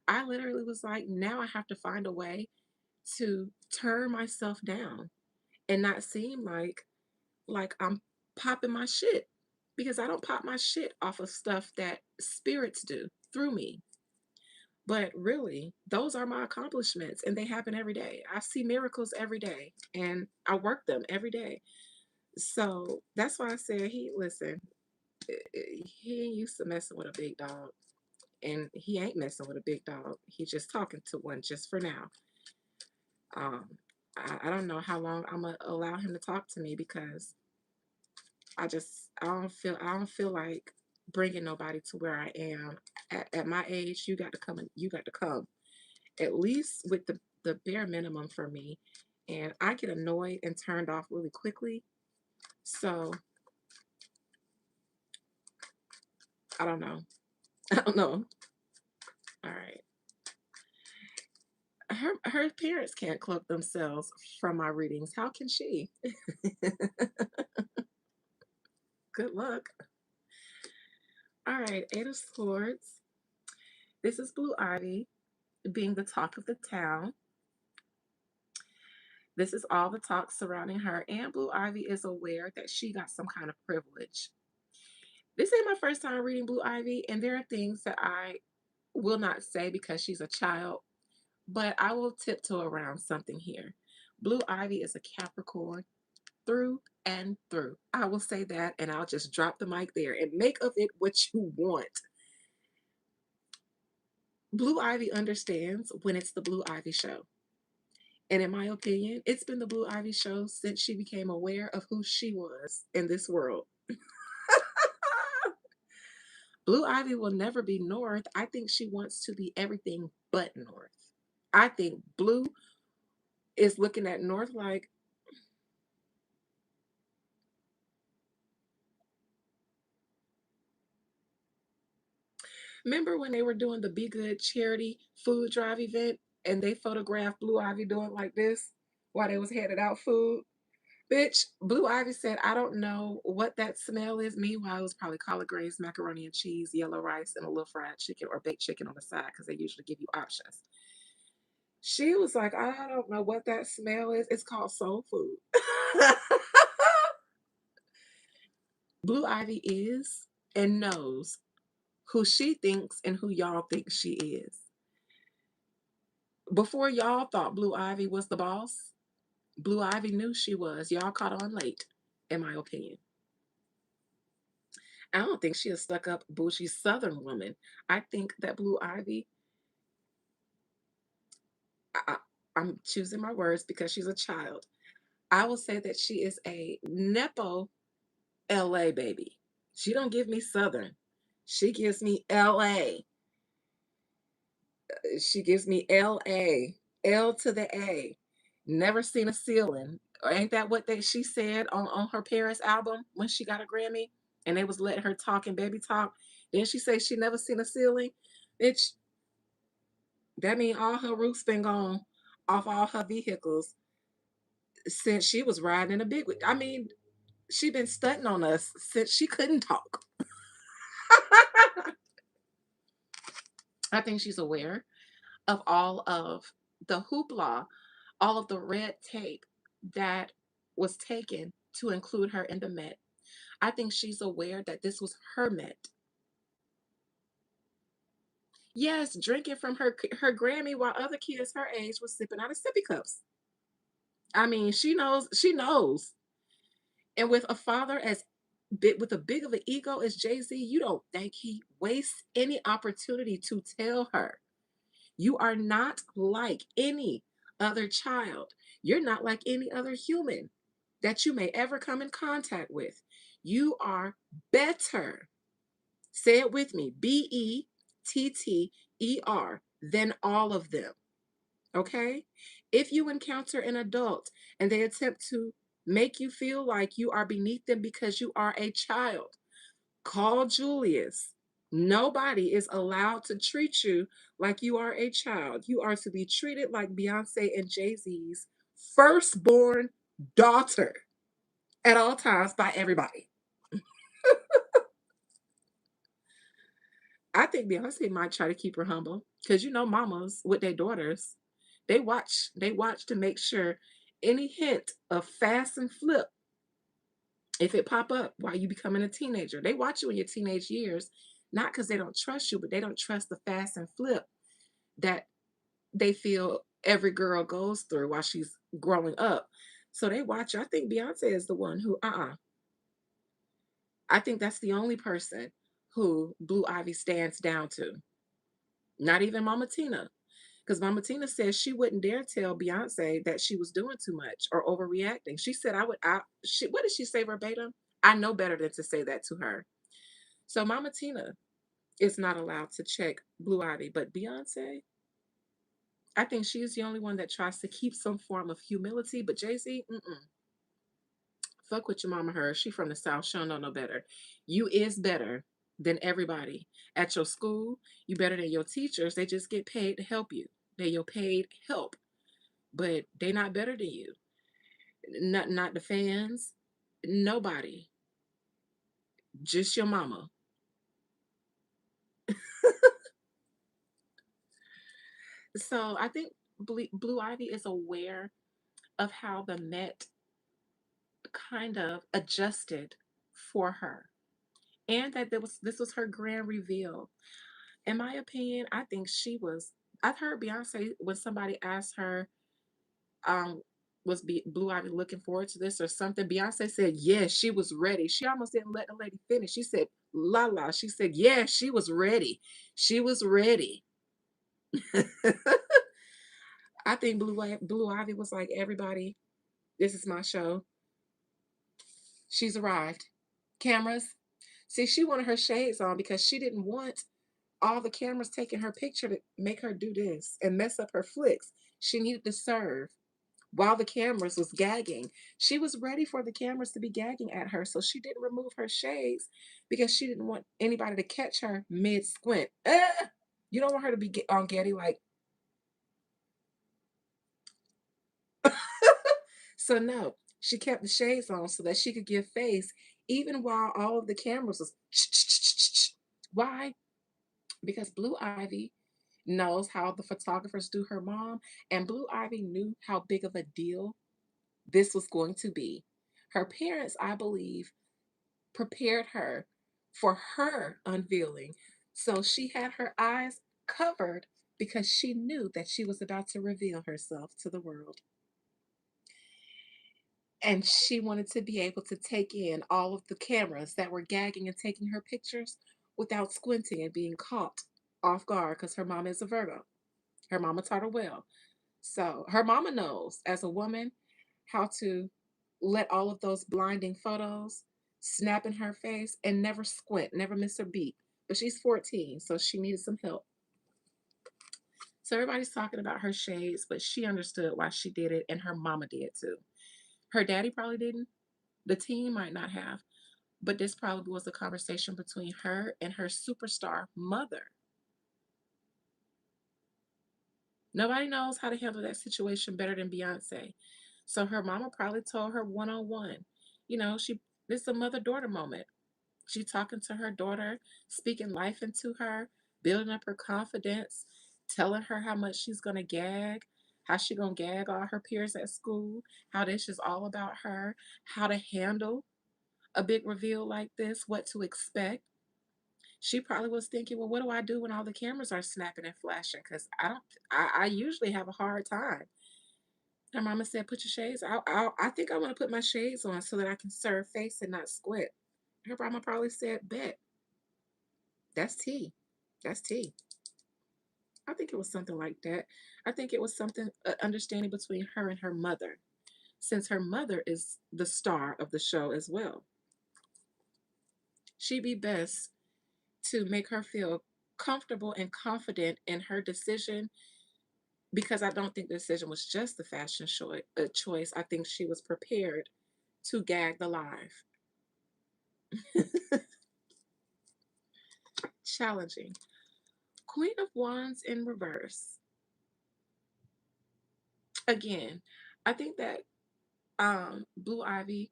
I literally was like, now I have to find a way to turn myself down and not seem like I'm popping my shit, because I don't pop my shit off of stuff that spirits do through me. But really, those are my accomplishments and they happen every day. I see miracles every day and I work them every day. So that's why I said, he ain't used to messing with a big dog, and he ain't messing with a big dog. He's just talking to one just for now. Um, I don't know how long I'm gonna allow him to talk to me, because I don't feel like bringing nobody to where I am at my age. You got to come, and you got to come at least with the bare minimum for me, and I get annoyed and turned off really quickly. So I don't know. I don't know. All right. Her parents can't cloak themselves from my readings. How can she? Good luck. All right, Eight of Swords. This is Blue Ivy being the talk of the town. This is all the talk surrounding her, and Blue Ivy is aware that she got some kind of privilege. This ain't my first time reading Blue Ivy, and there are things that I will not say because she's a child, but I will tiptoe around something here. Blue Ivy is a Capricorn through and through. I will say that, and I'll just drop the mic there and make of it what you want. Blue Ivy understands when it's the Blue Ivy show. And in my opinion, it's been the Blue Ivy show since she became aware of who she was in this world. Blue Ivy will never be North. I think she wants to be everything but North. I think Blue is looking at North like, remember when they were doing the Be Good charity food drive event and they photographed Blue Ivy doing like this while they was handing out food? Bitch, Blue Ivy said, I don't know what that smell is. Meanwhile, it was probably collard greens, macaroni and cheese, yellow rice, and a little fried chicken or baked chicken on the side, because they usually give you options. She was like, I don't know what that smell is. It's called soul food. Blue Ivy is and knows who she thinks and who y'all think she is. Before y'all thought Blue Ivy was the boss, Blue Ivy knew she was. Y'all caught on late, in my opinion. I don't think she a stuck up, bougie Southern woman. I think that Blue Ivy, I, I'm choosing my words because she's a child. I will say that she is a Nepo LA baby. She don't give me Southern. She gives me LA. She gives me LA. L to the A. Never seen a ceiling. Ain't that what she said on her Paris album when she got a Grammy? And they was letting her talk and baby talk. Then she say she never seen a ceiling. Bitch, that mean all her roofs been gone off all her vehicles since she was riding in a big. I mean, she been stunting on us since she couldn't talk. I think she's aware of all of the hoopla, all of the red tape that was taken to include her in the Met. I think she's aware that this was her Met. Yes, drinking from her Grammy while other kids her age was sipping out of sippy cups. I mean, she knows, she knows. And with a father as big with a big of an ego as Jay-Z, you don't think he wastes any opportunity to tell her, you are not like any other child. You're not like any other human that you may ever come in contact with. You are better. Say it with me, better than all of them. Okay? If you encounter an adult and they attempt to make you feel like you are beneath them because you are a child, call Julius. Nobody is allowed to treat you like you are a child. You are to be treated like Beyonce and Jay Z's firstborn daughter at all times by everybody. I think Beyonce might try to keep her humble because you know mamas with their daughters, they watch to make sure any hint of fast and flip, if it pop up while you becoming a teenager, they watch you in your teenage years, not because they don't trust you, but they don't trust the fast and flip that they feel every girl goes through while she's growing up. So they watch you. I think Beyonce is the one who, I think that's the only person who Blue Ivy stands down to. Not even Mama Tina. Because Mama Tina says she wouldn't dare tell Beyonce that she was doing too much or overreacting. She said, what did she say verbatim? I know better than to say that to her. So Mama Tina is not allowed to check Blue Ivy, but Beyonce, I think she's the only one that tries to keep some form of humility. But Jay Z, fuck with your mama. Her, she from the South. She don't know no better. You is better than everybody at your school. You better than your teachers. They just get paid to help you. They're your paid help, but they not better than you. Not the fans. Nobody. Just your mama. So I think Blue Ivy is aware of how the Met kind of adjusted for her, and that this was her grand reveal. In my opinion, I think she was. I've heard Beyonce when somebody asked her, um, Blue Ivy looking forward to this or something? Beyonce said yes, she was ready. She almost didn't let the lady finish. She said la la. She said yeah, she was ready. She was ready. I think Blue Ivy was like, everybody, this is my show. She's arrived. Cameras. See, she wanted her shades on because she didn't want all the cameras taking her picture to make her do this and mess up her flicks. She needed to serve while the cameras was gagging. She was ready for the cameras to be gagging at her, so she didn't remove her shades because she didn't want anybody to catch her mid squint. You don't want her to be on Getty like. So no, she kept the shades on so that she could give face even while all of the cameras was. Why? Because Blue Ivy knows how the photographers do her mom, and Blue Ivy knew how big of a deal this was going to be. Her parents, I believe, prepared her for her unveiling. So she had her eyes covered because she knew that she was about to reveal herself to the world. And she wanted to be able to take in all of the cameras that were gagging and taking her pictures without squinting and being caught off guard because her mama is a Virgo. Her mama taught her well. So her mama knows as a woman how to let all of those blinding photos snap in her face and never squint, never miss her beat. But she's 14, so she needed some help. So everybody's talking about her shades, but she understood why she did it, and her mama did too. Her daddy probably didn't. The team might not have, but this probably was a conversation between her and her superstar mother. Nobody knows how to handle that situation better than Beyonce. So her mama probably told her one on one. She this is a mother daughter moment. She talking to her daughter, speaking life into her, building up her confidence, telling her how much she's gonna gag, how she gonna gag all her peers at school, how this is all about her, how to handle a big reveal like this, what to expect. She probably was thinking, well, what do I do when all the cameras are snapping and flashing? Because I usually have a hard time. Her mama said, put your shades. I think I want to put my shades on so that I can serve face and not squint. Her mama probably said, bet. That's tea. That's tea. I think it was something like that. I think it was something, understanding between her and her mother, since her mother is the star of the show as well. She'd be best to make her feel comfortable and confident in her decision, because I don't think the decision was just the fashion choice. I think she was prepared to gag the live. Challenging. Queen of Wands in reverse. Again, I think that Blue Ivy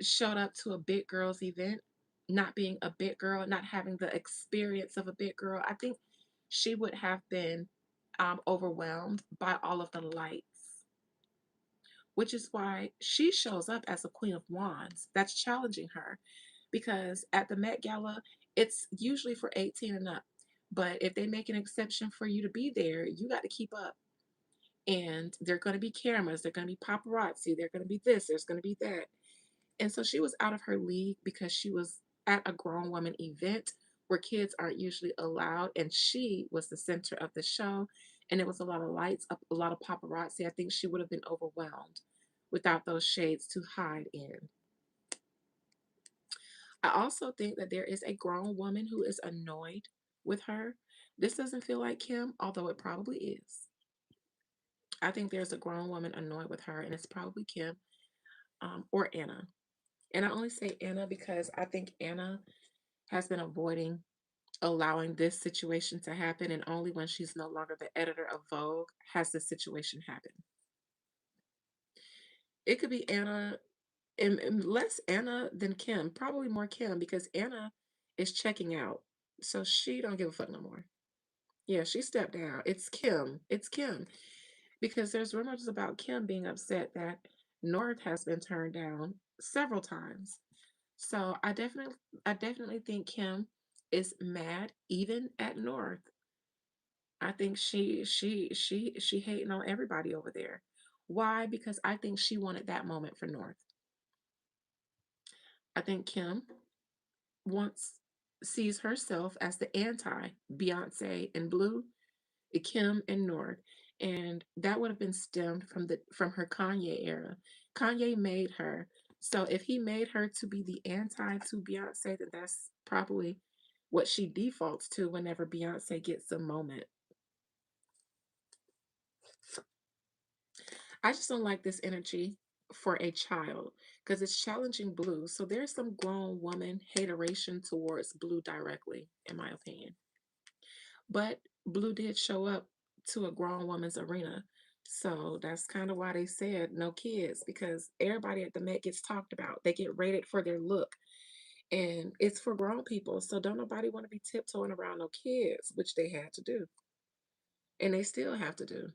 showed up to a big girls event, not being a big girl, not having the experience of a big girl. I think she would have been overwhelmed by all of the lights, which is why she shows up as a Queen of Wands. That's challenging her, because at the Met Gala, it's usually for 18 and up. But if they make an exception for you to be there, you got to keep up. And there are going to be cameras, there are going to be paparazzi, there are going to be this, there's going to be that. And so she was out of her league because she was at a grown woman event where kids aren't usually allowed. And she was the center of the show. And it was a lot of lights, a lot of paparazzi. I think she would have been overwhelmed without those shades to hide in. I also think that there is a grown woman who is annoyed with her. This doesn't feel like Kim, although it probably is. I think there's a grown woman annoyed with her, and it's probably Kim, or Anna. And I only say Anna because I think Anna has been avoiding allowing this situation to happen, and only when she's no longer the editor of Vogue has this situation happen. It could be Anna, and less Anna than Kim, probably more Kim, because Anna is checking out. So she don't give a fuck no more. Yeah, she stepped down. It's Kim. It's Kim. Because there's rumors about Kim being upset that North has been turned down several times. So I definitely think Kim is mad even at North. I think she hating on everybody over there. Why? Because I think she wanted that moment for North. I think Kim wants sees herself as the anti Beyonce and Blue, Kim and North. And that would have been stemmed from her Kanye era. Kanye made her. So if he made her to be the anti to Beyonce, then that's probably what she defaults to whenever Beyonce gets a moment. I just don't like this energy for a child because it's challenging Blue. So there's some grown woman hateration towards Blue directly, in my opinion. But Blue did show up to a grown woman's arena. So that's kind of why they said no kids, because everybody at the Met gets talked about. They get rated for their look. And it's for grown people. So don't nobody want to be tiptoeing around no kids, which they had to do. And they still have to do.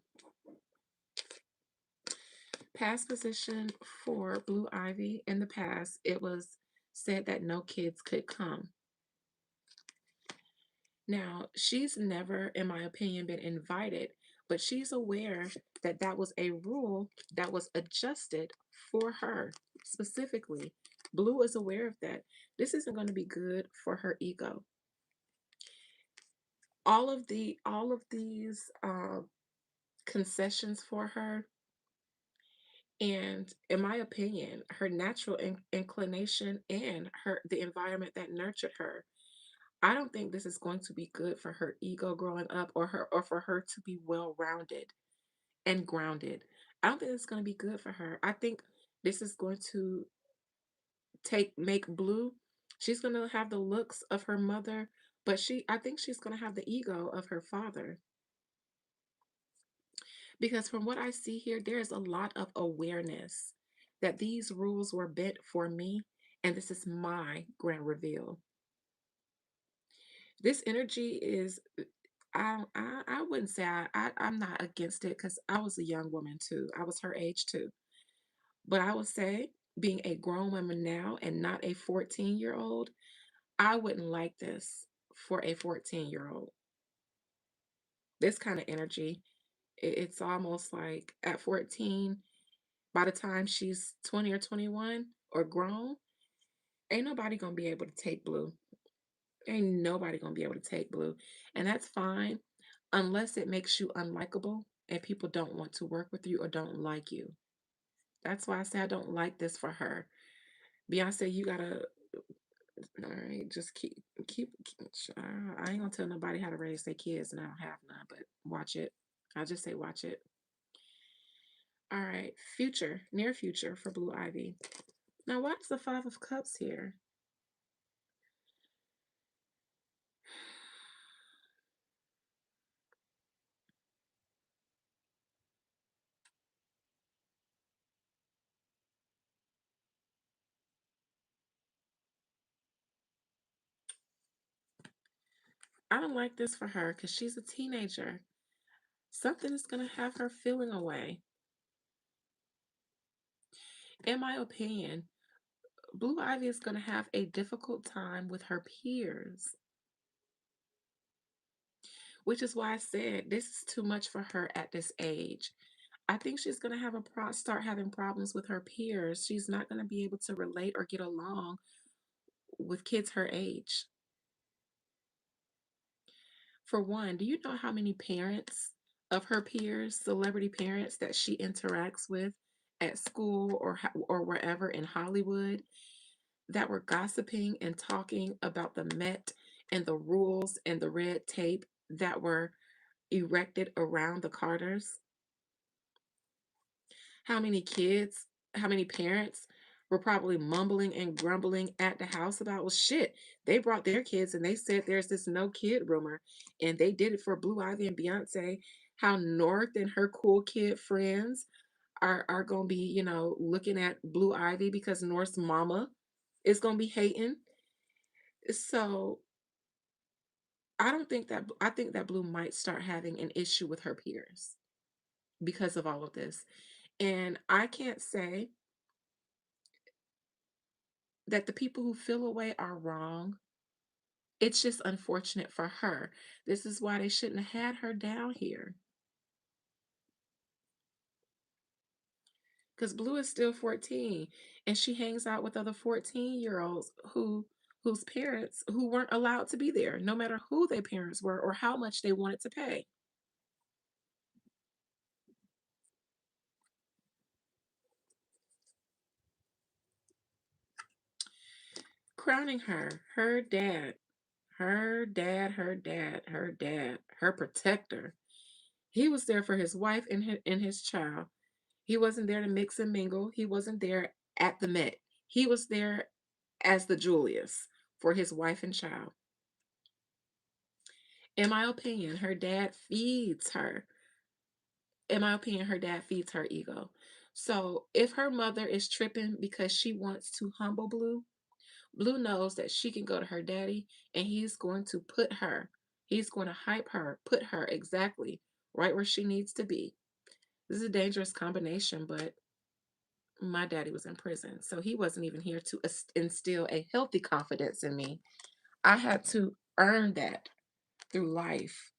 Past position for Blue Ivy, in the past, it was said that no kids could come. Now, she's never, in my opinion, been invited, but she's aware that that was a rule that was adjusted for her specifically. Blue is aware of that. This isn't going to be good for her ego. All of these concessions for her, and in my opinion, her natural inclination and the environment that nurtured her, I don't think this is going to be good for her ego growing up, or for her to be well rounded and grounded. I don't think it's going to be good for her. I think this is going to take make Blue. She's going to have the looks of her mother, but I think she's going to have the ego of her father. Because from what I see here, there's a lot of awareness that these rules were bent for me, and this is my grand reveal. This energy is, I wouldn't say I'm not against it, because I was a young woman too. I was her age too. But I would say, being a grown woman now and not a 14-year-old, I wouldn't like this for a 14-year-old. This kind of energy, it's almost like at 14, by the time she's 20 or 21 or grown, ain't nobody gonna be able to take Blue. Ain't nobody gonna be able to take Blue. And that's fine unless it makes you unlikable and people don't want to work with you or don't like you. That's why I say I don't like this for her. Beyonce, you gotta, all right, just keep I ain't gonna tell nobody how to raise their kids and I don't have none, but watch it. I'll just say watch it. All right, future, near future for Blue Ivy. Now, why is the Five of Cups here? I don't like this for her because she's a teenager. Something is going to have her feeling away. In my opinion, Blue Ivy is going to have a difficult time with her peers, which is why I said this is too much for her at this age. I think she's going to have start having problems with her peers. She's not going to be able to relate or get along with kids her age. For one, do you know how many parents of her peers, celebrity parents that she interacts with at school or wherever in Hollywood that were gossiping and talking about the Met and the rules and the red tape that were erected around the Carters? How many kids, how many parents were probably mumbling and grumbling at the house about, well, shit, they brought their kids and they said there's this no kid rumor and they did it for Blue Ivy and Beyonce. How North and her cool kid friends are going to be, looking at Blue Ivy because North's mama is going to be hating. So I think that Blue might start having an issue with her peers because of all of this. And I can't say that the people who feel away are wrong. It's just unfortunate for her. This is why they shouldn't have had her down here. Because Blue is still 14 and she hangs out with other 14-year-olds whose parents who weren't allowed to be there, no matter who their parents were or how much they wanted to pay. Crowning her, her protector. He was there for his wife and his child. He wasn't there to mix and mingle. He wasn't there at the Met. He was there as the Julius for his wife and child. In my opinion, her dad feeds her. In my opinion, her dad feeds her ego. So if her mother is tripping because she wants to humble Blue, Blue knows that she can go to her daddy and he's going to hype her, put her exactly right where she needs to be. This is a dangerous combination, but my daddy was in prison, so he wasn't even here to instill a healthy confidence in me. I had to earn that through life.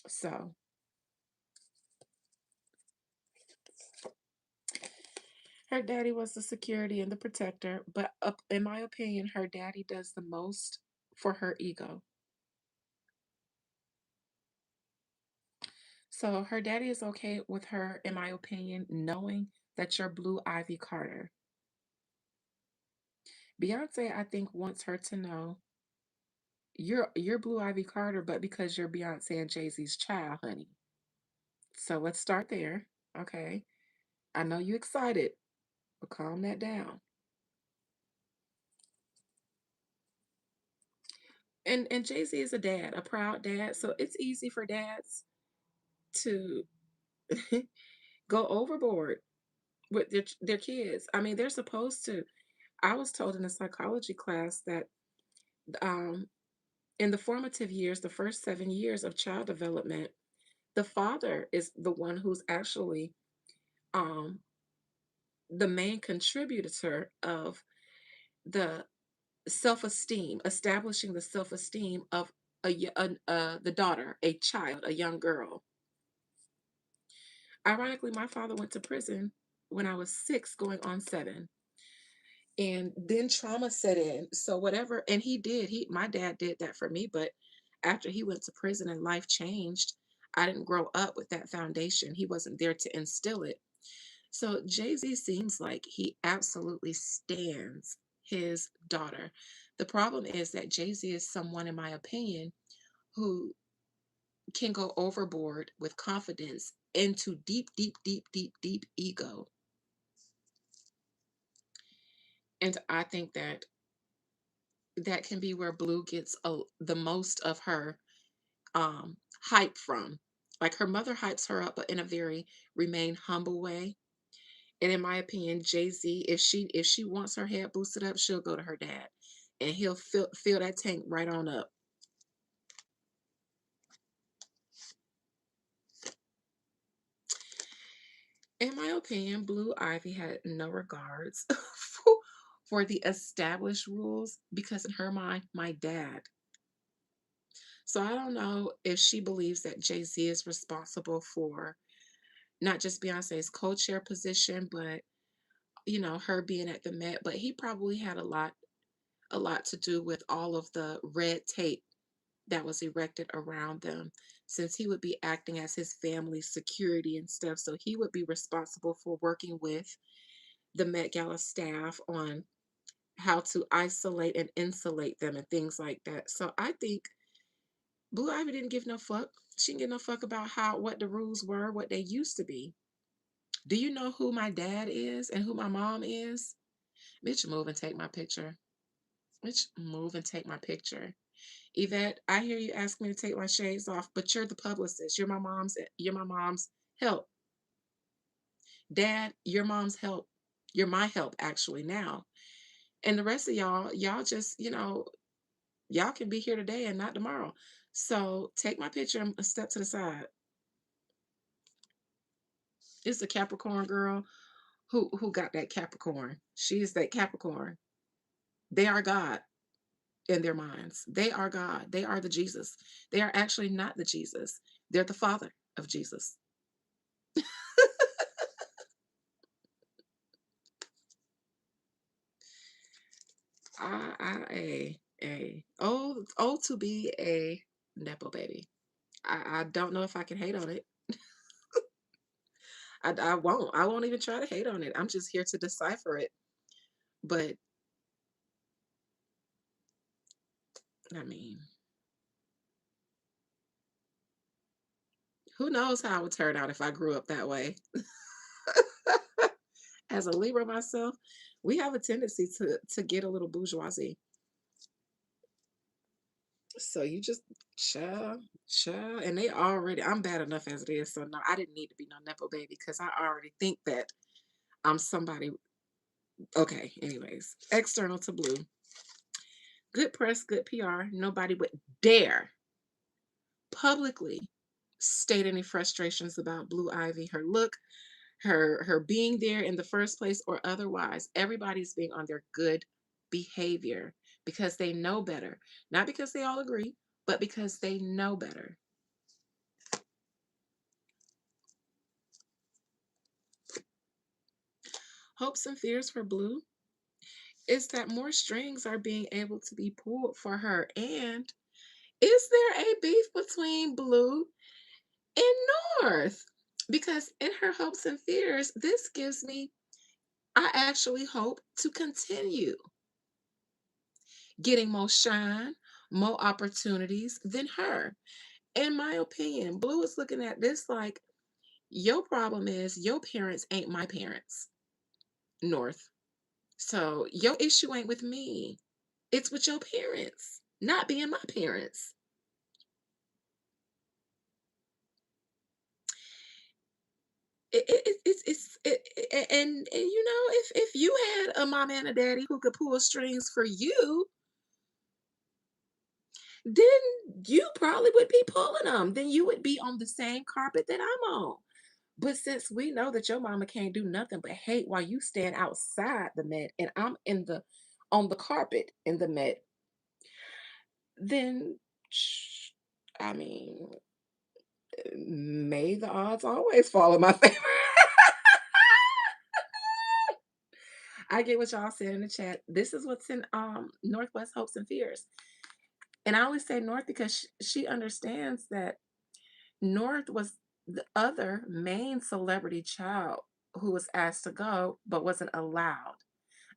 So, her daddy was the security and the protector, but in my opinion, her daddy does the most for her ego. So, her daddy is okay with her, in my opinion, knowing that you're Blue Ivy Carter. Beyonce, I think, wants her to know you're Blue Ivy Carter, but because you're Beyonce and Jay-Z's child, honey. So let's start there. Okay. I know you excited, but calm that down. And Jay-Z is a dad, a proud dad. So it's easy for dads to go overboard with their kids. I mean, they're supposed to. I was told in a psychology class that um, in the formative years, the first 7 years of child development, the father is the one who's actually um, the main contributor of the self esteem, establishing the self esteem of the daughter, a child, a young girl. Ironically, my father went to prison when I was 6, going on 7. And then trauma set in. So whatever, and he did. My dad did that for me, but after he went to prison and life changed, I didn't grow up with that foundation. He wasn't there to instill it. So Jay-Z seems like he absolutely stands his daughter. The problem is that Jay-Z is someone, in my opinion, who can go overboard with confidence into deep, deep, deep, deep, deep ego. And I think that that can be where Blue gets the most of her hype from. Like her mother hypes her up, but in a very remain humble way. And in my opinion, Jay Z, if she wants her head boosted up, she'll go to her dad, and he'll fill that tank right on up. In my opinion, Blue Ivy had no regards for the established rules because in her mind, my dad. So I don't know if she believes that Jay Z is responsible for not just Beyonce's co-chair position, but her being at the Met. But he probably had a lot to do with all of the red tape that was erected around them, since he would be acting as his family's security and stuff. So he would be responsible for working with the Met Gala staff on how to isolate and insulate them and things like that. So I think Blue Ivy didn't give no fuck. She didn't give no fuck about what the rules were, what they used to be. Do you know who my dad is and who my mom is? Bitch, move and take my picture. Bitch, move and take my picture. Yvette, I hear you ask me to take my shades off, but you're the publicist. You're my mom's help. Dad, your mom's help. You're my help actually now. And the rest of y'all just, y'all can be here today and not tomorrow. So take my picture and step to the side. It's the Capricorn girl who got that Capricorn. She is that Capricorn. They are God in their minds. They are God. They are the Jesus. They are actually not the Jesus. They're the father of Jesus. To be a Nepo baby. I don't know if I can hate on it. I won't. I won't even try to hate on it. I'm just here to decipher it. But I mean, who knows how it would turn out if I grew up that way? As a Libra myself, we have a tendency to get a little bourgeoisie. So you just child, and I'm bad enough as it is. So no, I didn't need to be no Nepo baby because I already think that I'm somebody. Okay, anyways, external to Blue. Good press, good PR. Nobody would dare publicly state any frustrations about Blue Ivy, her look, her being there in the first place or otherwise. Everybody's being on their good behavior because they know better. Not because they all agree, but because they know better. Hopes and fears for Blue is that more strings are being able to be pulled for her. And is there a beef between Blue and North? Because in her hopes and fears, this gives me, I actually hope to continue getting more shine, more opportunities than her. In my opinion, Blue is looking at this like your problem is your parents ain't my parents, North. So your issue ain't with me. It's with your parents not being my parents. And if you had a mom and a daddy who could pull strings for you, then you probably would be pulling them. Then you would be on the same carpet that I'm on. But since we know that your mama can't do nothing but hate while you stand outside the Met and I'm on the carpet in the Met, then I mean, may the odds always fall in my favor. I get what y'all said in the chat. This is what's in Northwest Hopes and Fears. And I always say North because she understands that North was the other main celebrity child who was asked to go but wasn't allowed.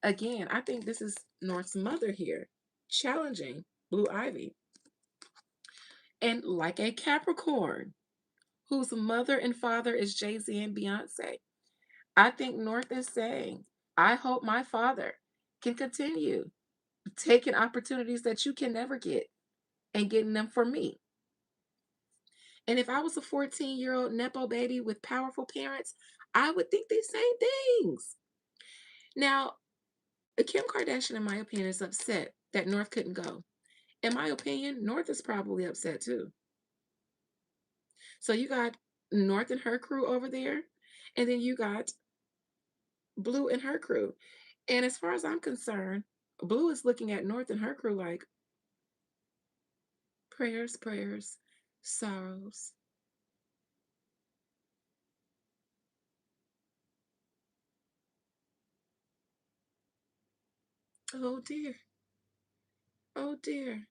Again, I think this is North's mother here challenging Blue Ivy. And like a Capricorn, whose mother and father is Jay-Z and Beyonce, I think North is saying, I hope my father can continue taking opportunities that you can never get and getting them for me. And if I was a 14-year-old Nepo baby with powerful parents, I would think these same things. Now, Kim Kardashian, in my opinion, is upset that North couldn't go. In my opinion, North is probably upset too. So you got North and her crew over there, and then you got Blue and her crew. And as far as I'm concerned, Blue is looking at North and her crew like prayers, prayers, sorrows. Oh dear, oh dear.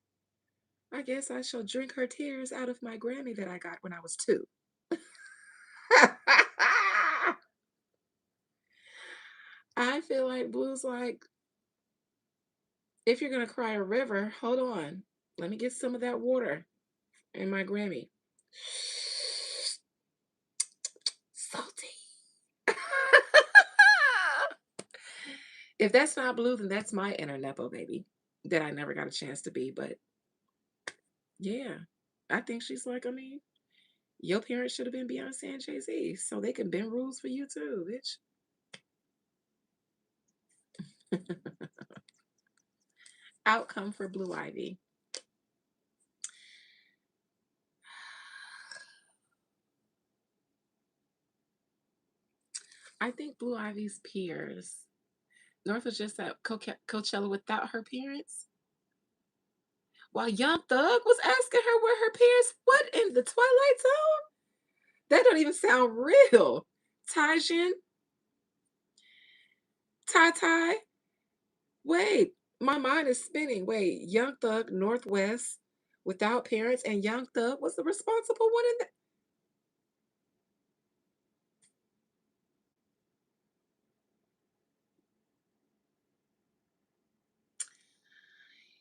I guess I shall drink her tears out of my Grammy that I got when I was 2. I feel like Blue's like, if you're going to cry a river, hold on. Let me get some of that water in my Grammy. Salty. If that's not Blue, then that's my inner Nepo baby that I never got a chance to be. But yeah, I think she's like, I mean, your parents should have been Beyonce and Jay-Z, so they can bend rules for you too, bitch. Outcome for Blue Ivy. I think Blue Ivy's peers. North was just at Coachella without her parents. While Young Thug was asking her where her parents, what in the Twilight Zone? That don't even sound real. Tajin, Tai Tai. Wait, my mind is spinning. Wait, Young Thug, Northwest, without parents, and Young Thug was the responsible one in that.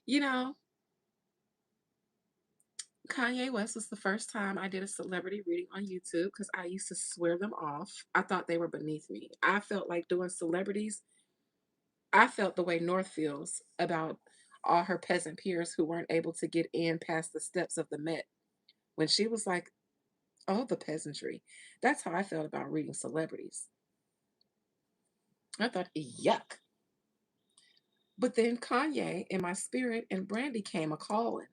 You know, Kanye West was the first time I did a celebrity reading on YouTube because I used to swear them off. I thought they were beneath me. I felt like doing celebrities. I felt the way North feels about all her peasant peers who weren't able to get in past the steps of the Met. When she was like, oh, the peasantry. That's how I felt about reading celebrities. I thought, yuck. But then Kanye in my spirit and Brandy came a calling.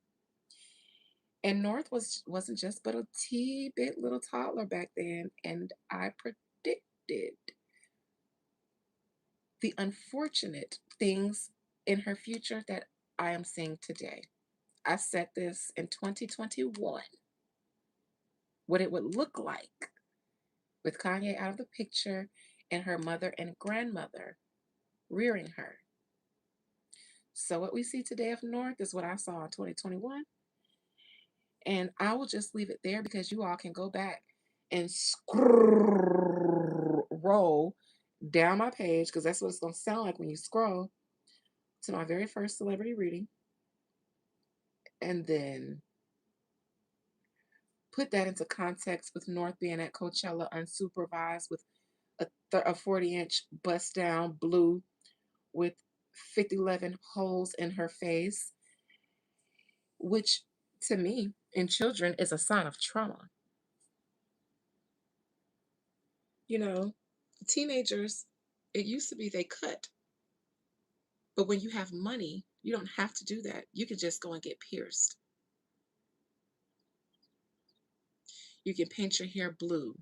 And North wasn't just but a tee bit little toddler back then, and I predicted the unfortunate things in her future that I am seeing today. I said this in 2021, what it would look like with Kanye out of the picture and her mother and grandmother rearing her. So what we see today of North is what I saw in 2021. And I will just leave it there because you all can go back and scroll down my page because that's what it's going to sound like when you scroll to my very first celebrity reading. And then put that into context with North being at Coachella unsupervised with a 40-inch bust down Blue with 5011 holes in her face, which to me in children is a sign of trauma. You know, teenagers, it used to be they cut, but when you have money, you don't have to do that. You can just go and get pierced. You can paint your hair blue.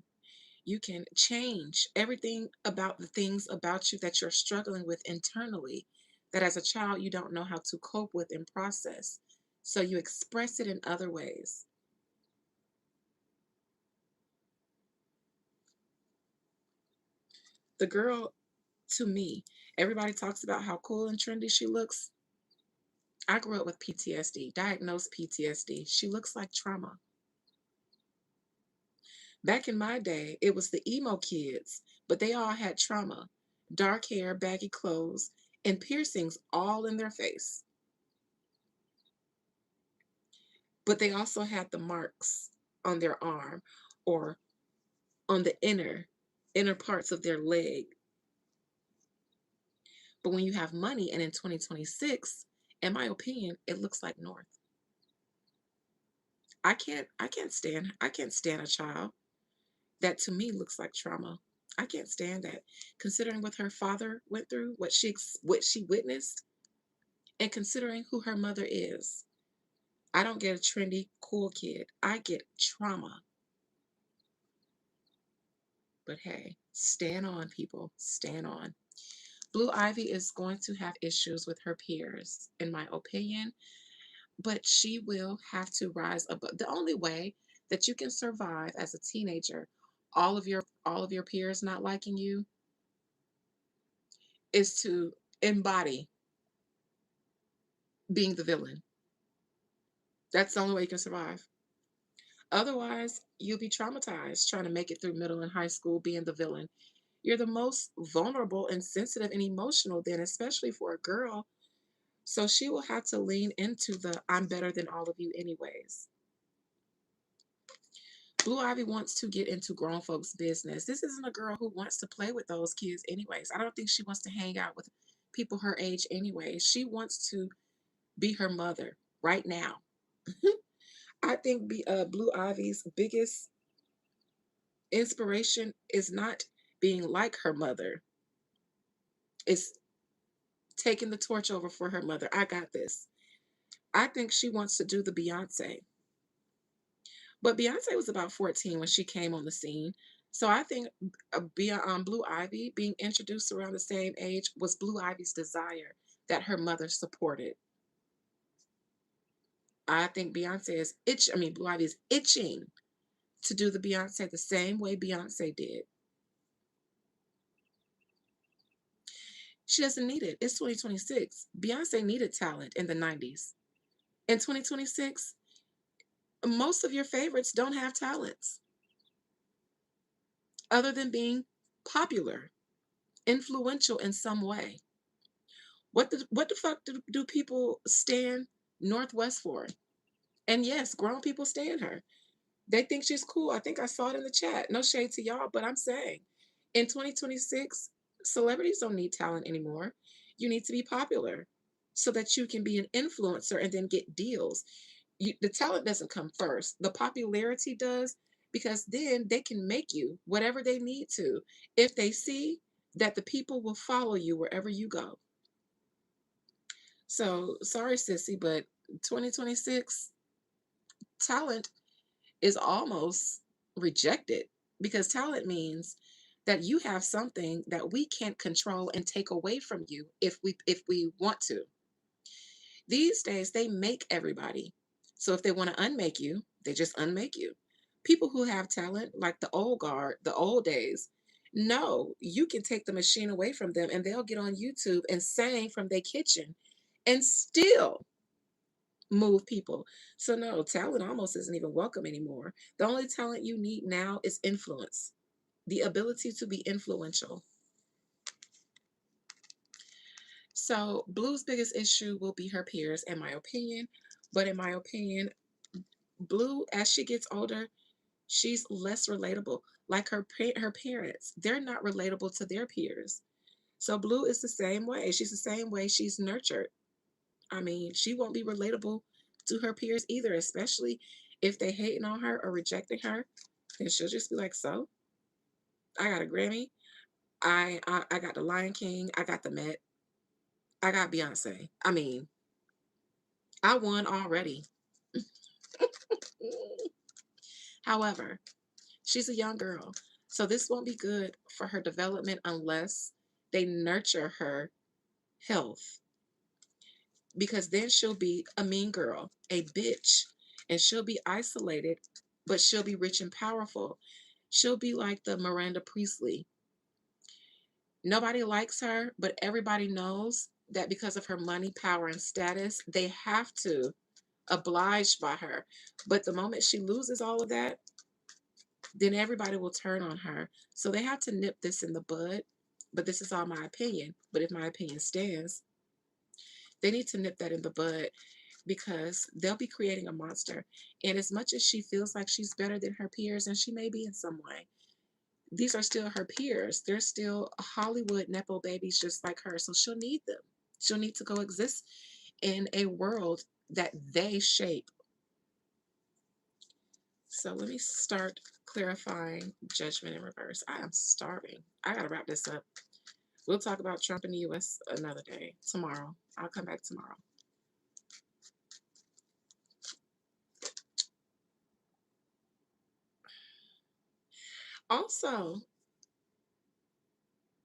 You can change everything about the things about you that you're struggling with internally that as a child you don't know how to cope with and process. So you express it in other ways. The girl, to me, everybody talks about how cool and trendy she looks. I grew up with PTSD, diagnosed PTSD. She looks like trauma. Back in my day, it was the emo kids, but they all had trauma, dark hair, baggy clothes, and piercings all in their face. But they also had the marks on their arm or on the inner parts of their leg. But when you have money and in 2026, in my opinion, it looks like North. I can't stand a child that to me looks like trauma. I can't stand that. Considering what her father went through, what she witnessed, and considering who her mother is. I don't get a trendy, cool kid. I get trauma. But hey, stand on, people. Stand on. Blue Ivy is going to have issues with her peers, in my opinion, but she will have to rise above. The only way that you can survive as a teenager, all of your peers not liking you, is to embody being the villain. That's the only way you can survive. Otherwise, you'll be traumatized trying to make it through middle and high school being the villain. You're the most vulnerable and sensitive and emotional then, especially for a girl. So she will have to lean into the I'm better than all of you, anyways. Blue Ivy wants to get into grown folks' business. This isn't a girl who wants to play with those kids, anyways. I don't think she wants to hang out with people her age, anyways. She wants to be her mother right now. I think Blue Ivy's biggest inspiration is not being like her mother, it's taking the torch over for her mother. I got this. I think she wants to do the Beyonce. But Beyonce was about 14 when she came on the scene. So I think Blue Ivy being introduced around the same age was Blue Ivy's desire that her mother supported. I think Blue Ivy is itching to do the Beyonce the same way Beyonce did. She doesn't need it. It's 2026. Beyonce needed talent in the 90s. In 2026, most of your favorites don't have talents other than being popular, influential in some way. What the fuck do people stand Northwest for? And yes, grown people stand her. They think she's cool. I think I saw it in the chat. No shade to y'all, but I'm saying in 2026, celebrities don't need talent anymore. You need to be popular so that you can be an influencer and then get deals. The talent doesn't come first. The popularity does, because then they can make you whatever they need to if they see that the people will follow you wherever you go. So sorry, sissy, but 2026 talent is almost rejected, because talent means that you have something that we can't control and take away from you if we want to. These days they make everybody. So if they want to unmake you, they just unmake you. People who have talent, like the old guard, the old days, no, you can take the machine away from them and they'll get on YouTube and sing from their kitchen and still move people. So no, talent almost isn't even welcome anymore. The only talent you need now is influence, the ability to be influential. So Blue's biggest issue will be her peers, in my opinion. But in my opinion, Blue, as she gets older, she's less relatable. Like her parents, they're not relatable to their peers. So Blue is the same way. She's the same way she's nurtured. I mean, she won't be relatable to her peers either, especially if they hating on her or rejecting her. Then she'll just be like, "So, I got a Grammy. I got the Lion King. I got the Met. I got Beyonce. I mean, I won already." However, she's a young girl, so this won't be good for her development unless they nurture her health, because then she'll be a mean girl, a bitch, and she'll be isolated, but she'll be rich and powerful. She'll be like the Miranda Priestley. Nobody likes her, but everybody knows that because of her money, power, and status, they have to oblige by her. But the moment she loses all of that, then everybody will turn on her. So they have to nip this in the bud. But this is all my opinion. But if my opinion stands, they need to nip that in the bud because they'll be creating a monster. And as much as she feels like she's better than her peers, and she may be in some way, these are still her peers. They're still Hollywood Nepo babies just like her. So she'll need them. She'll need to coexist in a world that they shape. So let me start clarifying judgment in reverse. I am starving. I got to wrap this up. We'll talk about Trump in the US another day, tomorrow. I'll come back tomorrow. Also,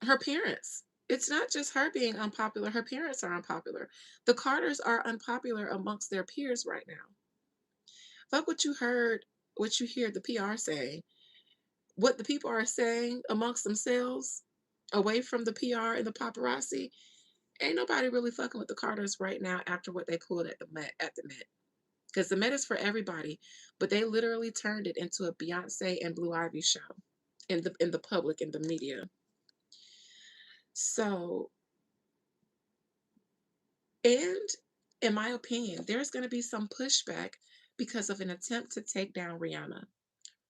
her parents. It's not just her being unpopular, her parents are unpopular. The Carters are unpopular amongst their peers right now. Fuck what you heard, what you hear the PR saying. What the people are saying amongst themselves, away from the PR and the paparazzi, ain't nobody really fucking with the Carters right now after what they pulled at the Met. Because the Met is for everybody, but they literally turned it into a Beyonce and Blue Ivy show in the public, in the media. So, and in my opinion, there's going to be some pushback because of an attempt to take down Rihanna.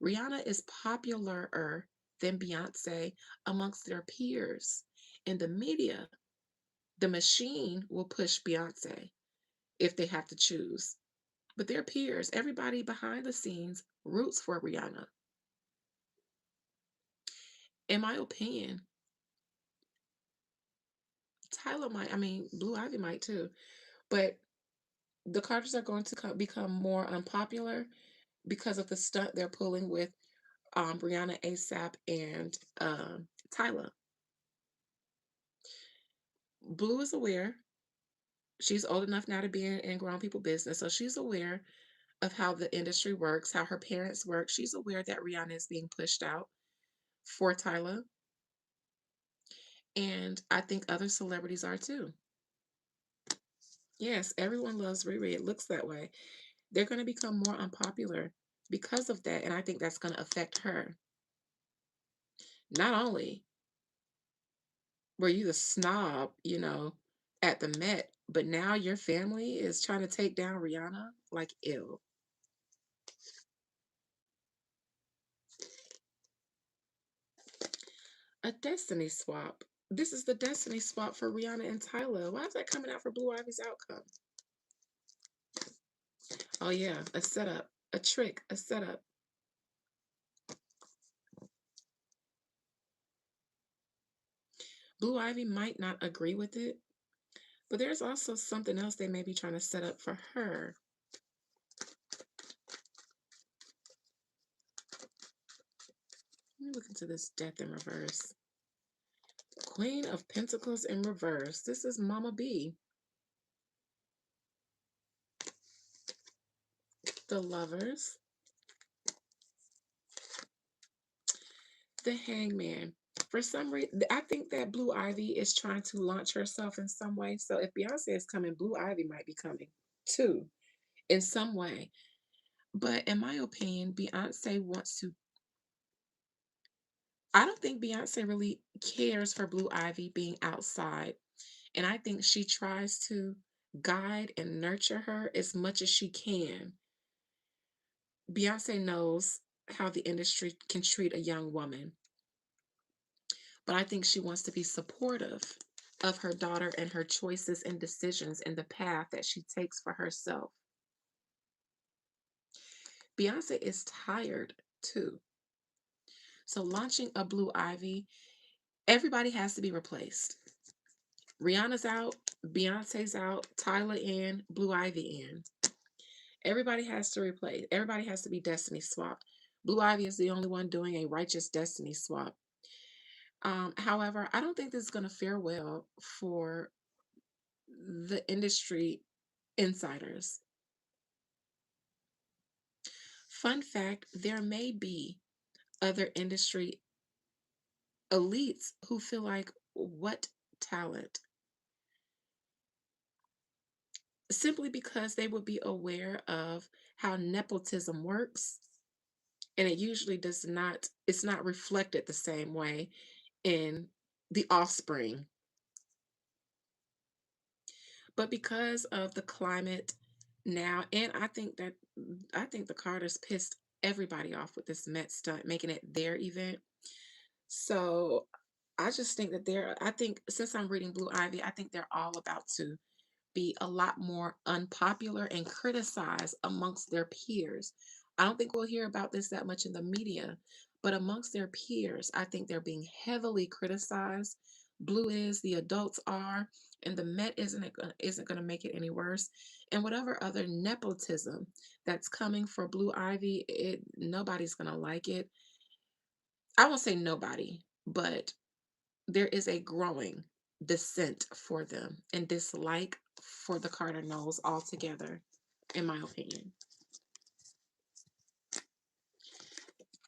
Rihanna is popularer than Beyonce amongst their peers. In the media, the machine will push Beyonce if they have to choose. But their peers, everybody behind the scenes, roots for Rihanna. In my opinion, Tyla might, I mean, Blue Ivy might too. But the Carters are going to become more unpopular because of the stunt they're pulling with Rihanna ASAP and Tyla. Blue is aware. She's old enough now to be in grown people business. So she's aware of how the industry works, how her parents work. She's aware that Rihanna is being pushed out for Tyla. And I think other celebrities are too. Yes, everyone loves Riri. It looks that way. They're going to become more unpopular because of that. And I think that's going to affect her. Not only were you the snob, at the Met, but now your family is trying to take down Rihanna? Like, ew. A destiny swap. This is the destiny swap for Rihanna and Tyla. Why is that coming out for Blue Ivy's outcome? Oh, yeah, a setup, a trick, a setup. Blue Ivy might not agree with it, but there's also something else they may be trying to set up for her. Let me look into this death in reverse. Queen of Pentacles in reverse. This is Mama B. The Lovers. The Hangman. For some reason, I think that Blue Ivy is trying to launch herself in some way. So if Beyonce is coming, Blue Ivy might be coming too, in some way. But in my opinion, Beyonce wants to. I don't think Beyonce really cares for Blue Ivy being outside. And I think she tries to guide and nurture her as much as she can. Beyonce knows how the industry can treat a young woman, but I think she wants to be supportive of her daughter and her choices and decisions and the path that she takes for herself. Beyonce is tired too. So launching a Blue Ivy, everybody has to be replaced. Rihanna's out, Beyonce's out, Tyla in, Blue Ivy in. Everybody has to replace. Everybody has to be destiny swapped. Blue Ivy is the only one doing a righteous destiny swap. However, I don't think this is going to fare well for the industry insiders. Fun fact, there may be other industry elites who feel like what talent? Simply because they would be aware of how nepotism works, and it usually does not, it's not reflected the same way in the offspring. But because of the climate now, and I think the Carters pissed everybody off with this Met stunt, making it their event. So I just think that I think since I'm reading Blue Ivy, I think they're all about to be a lot more unpopular and criticized amongst their peers. I don't think we'll hear about this that much in the media, but amongst their peers, I think they're being heavily criticized. Blue is, the adults are, and the Met isn't going to make it any worse. And whatever other nepotism that's coming for Blue Ivy, nobody's going to like it. I won't say nobody, but there is a growing dissent for them and dislike for the Carter Knowles altogether, in my opinion.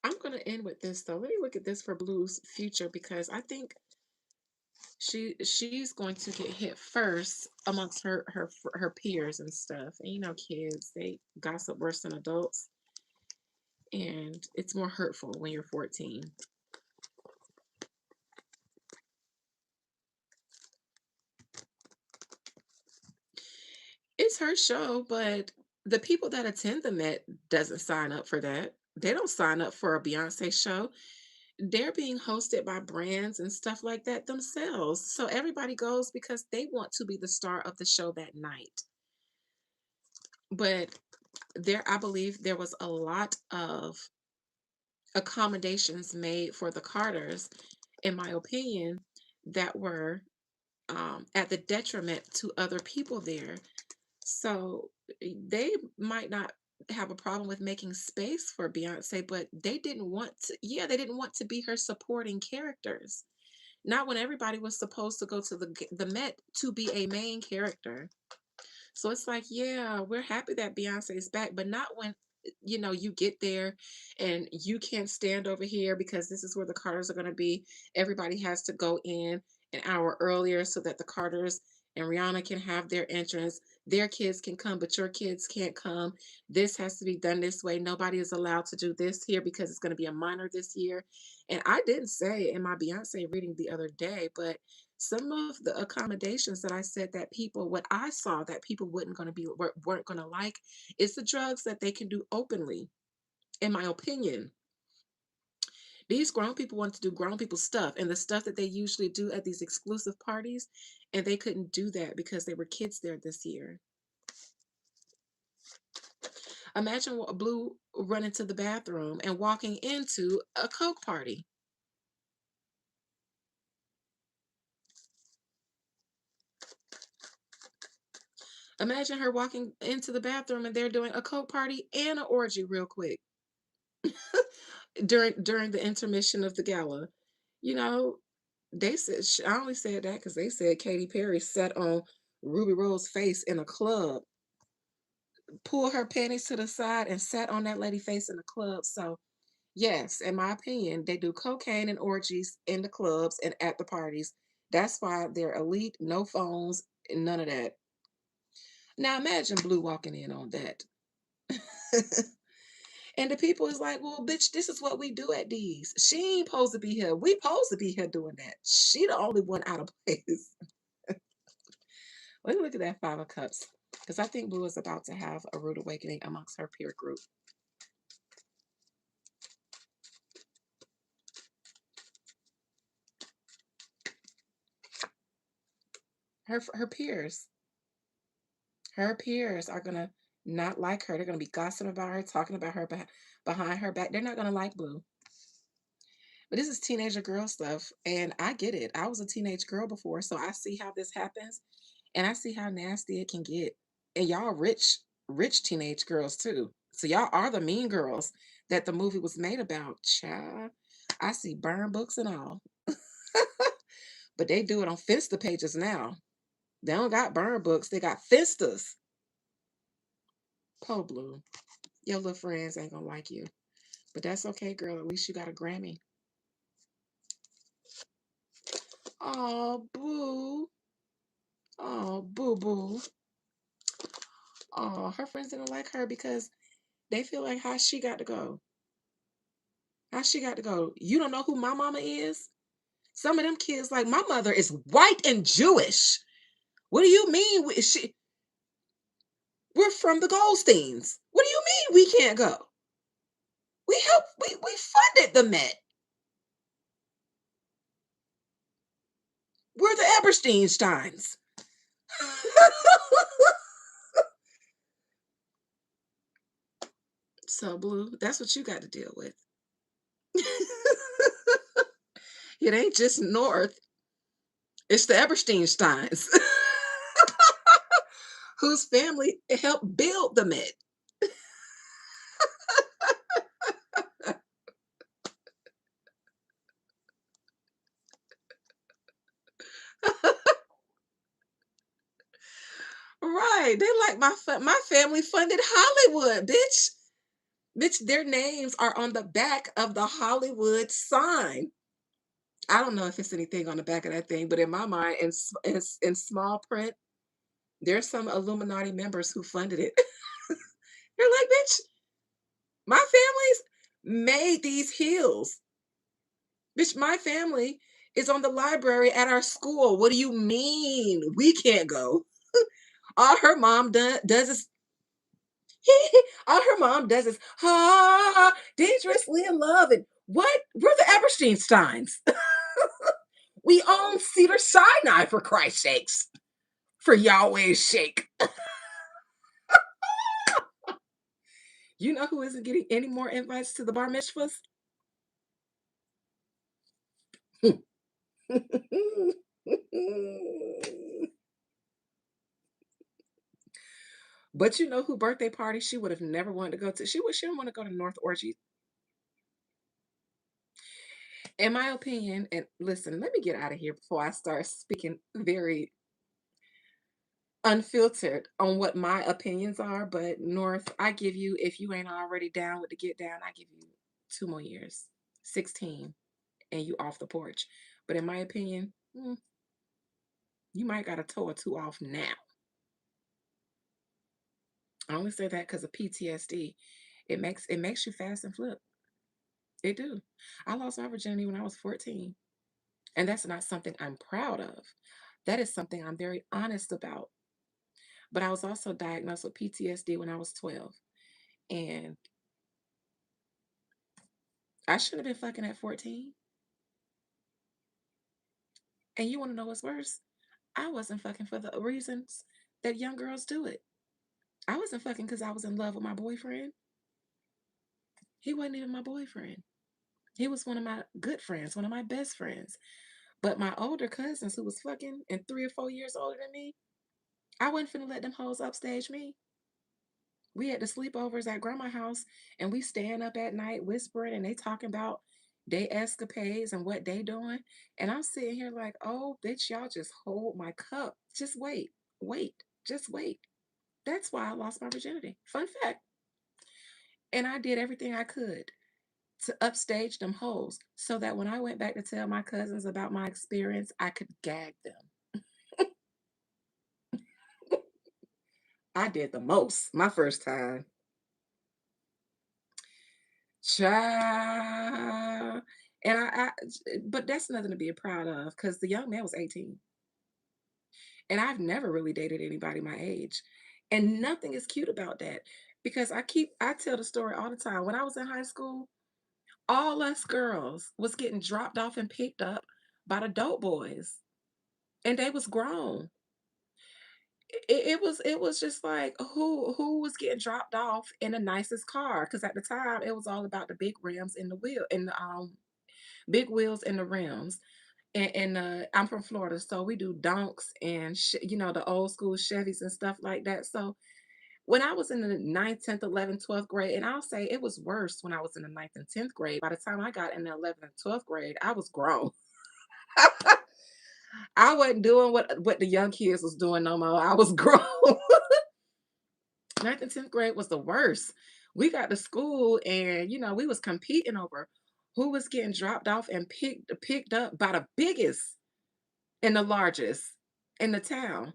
I'm going to end with this though. Let me look at this for Blue's future because I think she's going to get hit first amongst her peers and stuff. And you know, kids, they gossip worse than adults, and it's more hurtful when you're 14. It's her show, but the people that attend the Met doesn't sign up for that. They don't sign up for a Beyonce show. They're being hosted by brands and stuff like that themselves. So everybody goes because they want to be the star of the show that night. But I believe there was a lot of accommodations made for the Carters, in my opinion, that were at the detriment to other people there. So they might not have a problem with making space for Beyonce, but they didn't want to, yeah, they didn't want to be her supporting characters. Not when everybody was supposed to go to the Met to be a main character. So it's like, yeah, we're happy that Beyonce is back, but not when you know you get there and you can't stand over here because this is where the Carters are going to be. Everybody has to go in an hour earlier so that the Carters and Rihanna can have their entrance. Their kids can come, but your kids can't come. This has to be done this way. Nobody is allowed to do this here because it's going to be a minor this year. And I didn't say in my Beyonce reading the other day, but some of the accommodations that I said that people, what I saw that people weren't going to like, is the drugs that they can do openly. In my opinion, these grown people want to do grown people stuff, and the stuff that they usually do at these exclusive parties, and they couldn't do that because there were kids there this year. Imagine Blue running to the bathroom and walking into a Coke party. Imagine her walking into the bathroom and they're doing a Coke party and an orgy real quick during the intermission of the gala. You know, they said I only said that because they said Katy Perry sat on Ruby Rose's face in a club, pulled her panties to the side, and sat on that lady face in the club. So yes, in my opinion, they do cocaine and orgies in the clubs and at the parties. That's why they're elite, no phones, and none of that. Now imagine Blue walking in on that. And the people is like, well, bitch, this is what we do at these. She ain't supposed to be here. We supposed to be here doing that. She the only one out of place. Let's look at that Five of Cups. Because I think Blue is about to have a rude awakening amongst her peer group. Her peers. Her peers are gonna not like her. They're gonna be gossiping about her, talking about her behind her back. They're not gonna like Blue. But this is teenager girl stuff, and I get it. I was a teenage girl before, so I see how this happens, and I see how nasty it can get. And y'all rich teenage girls too. So y'all are the mean girls that the movie was made about. Child, I see burn books and all. But they do it on Finsta pages now. They don't got burn books, they got Finstas. Po Blue. Your little friends ain't gonna like you. But that's okay, girl. At least you got a Grammy. Oh, boo. Oh, boo boo. Oh, her friends didn't like her because they feel like how she got to go. How she got to go. You don't know who my mama is? Some of them kids like my mother is white and Jewish. What do you mean? We're from the Goldsteins. What do you mean we can't go? We helped. We funded the Met. We're the Ebersteinsteins. So Blue, that's what you got to deal with. It ain't just North. It's the Ebersteinsteins, whose family helped build the Met. Right? They like my family funded Hollywood, bitch. Bitch, their names are on the back of the Hollywood sign. I don't know if it's anything on the back of that thing, but in my mind, in small print, there's some Illuminati members who funded it. They're like, bitch, my family's made these hills. Bitch, my family is on the library at our school. What do you mean we can't go? All her mom does is all her mom does is dangerously in love and what? We're the Ebersteinsteins. We own Cedar Sinai for Christ's sakes. For Yahweh's sake. You know who isn't getting any more invites to the bar mitzvahs? But you know who birthday party she would have never wanted to go to? She didn't want to go to North Orgy. In my opinion, and listen, let me get out of here before I start speaking very unfiltered on what my opinions are. But North, I give you, if you ain't already down with the get down, I give you 2 more years, 16, and you off the porch. But in my opinion, you might got a toe or two off now. I only say that because of PTSD. It makes you fast and flip. It do. I lost my virginity when I was 14. And that's not something I'm proud of. That is something I'm very honest about. But I was also diagnosed with PTSD when I was 12. And I shouldn't have been fucking at 14. And you want to know what's worse? I wasn't fucking for the reasons that young girls do it. I wasn't fucking because I was in love with my boyfriend. He wasn't even my boyfriend. He was one of my good friends, one of my best friends. But my older cousins who was fucking and 3 or 4 years older than me, I wasn't finna let them hoes upstage me. We had the sleepovers at grandma's house and we staying up at night whispering and they talking about they escapades and what they doing. And I'm sitting here like, oh bitch, y'all just hold my cup. Just wait. Wait. Just wait. That's why I lost my virginity. Fun fact. And I did everything I could to upstage them hoes so that when I went back to tell my cousins about my experience, I could gag them. I did the most my first time. Child. And but that's nothing to be proud of because the young man was 18. And I've never really dated anybody my age. And nothing is cute about that because I tell the story all the time. When I was in high school, all us girls was getting dropped off and picked up by the dope boys. And they was grown. It was just like who was getting dropped off in the nicest car because at the time it was all about the big rims and the wheel and the big wheels and the rims. And I'm from Florida, so we do donks and the old school Chevys and stuff like that. So when I was in the ninth, 10th, 11th, 12th grade, and I'll say it was worse when I was in the ninth and 10th grade. By the time I got in the 11th and 12th grade, I was grown. I wasn't doing what the young kids was doing no more. I was grown. Ninth and 10th grade was the worst. We got to school and we was competing over who was getting dropped off and picked up by the biggest. and the largest in the town.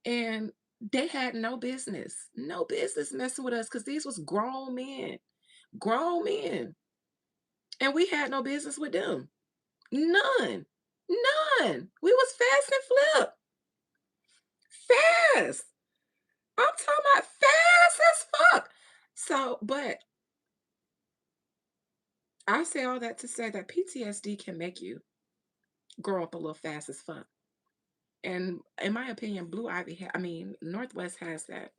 And they had no business messing with us because these was grown men. And we had no business with them. None. None. We was fast and flip. Fast. I'm talking about fast as fuck. So, but I say all that to say that PTSD can make you grow up a little fast as fuck. And in my opinion, Blue Ivy, I mean, Northwest has that.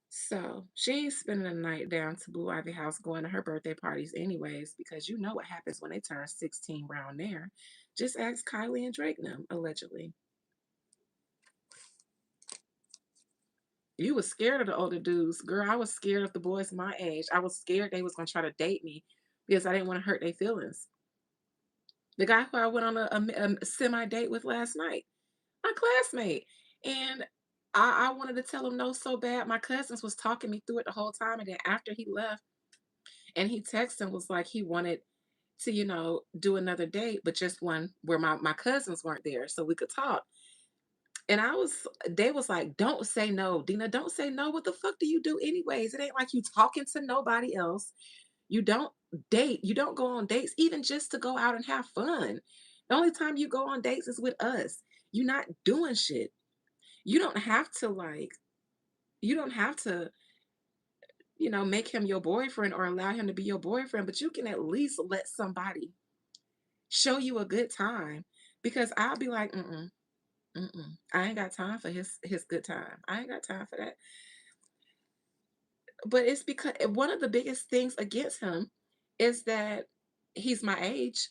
So she ain't spending the night down to Blue Ivy House going to her birthday parties anyways, because you know what happens when they turn 16 round there. Just ask Kylie and Drake them, allegedly. You was scared of the older dudes. Girl, I was scared of the boys my age. I was scared they was gonna try to date me because I didn't want to hurt their feelings. The guy who I went on a semi date with last night, my classmate. And I wanted to tell him no so bad. My cousins was talking me through it the whole time. And then after he left and he texted and was like he wanted to, do another date, but just one where my cousins weren't there so we could talk. And they was like, don't say no, Dina, don't say no. What the fuck do you do anyways? It ain't like you talking to nobody else. You don't date. You don't go on dates, even just to go out and have fun. The only time you go on dates is with us. You're not doing shit. You don't have to you don't have to, make him your boyfriend or allow him to be your boyfriend, but you can at least let somebody show you a good time. Because I'll be like, I ain't got time for his good time. I ain't got time for that. But it's because one of the biggest things against him is that he's my age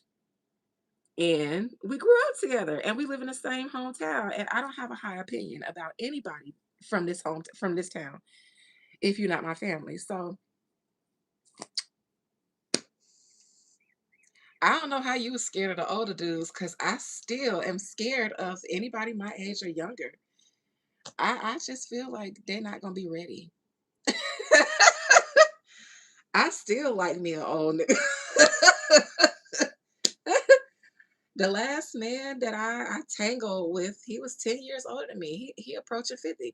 and we grew up together and we live in the same hometown. And I don't have a high opinion about anybody from this town if you're not my family. So I don't know how you was scared of the older dudes because I still am scared of anybody my age or younger. I just feel like they're not gonna be ready. I still like me an old nigga. The last man that I tangled with, he was 10 years older than me. He approaching 50.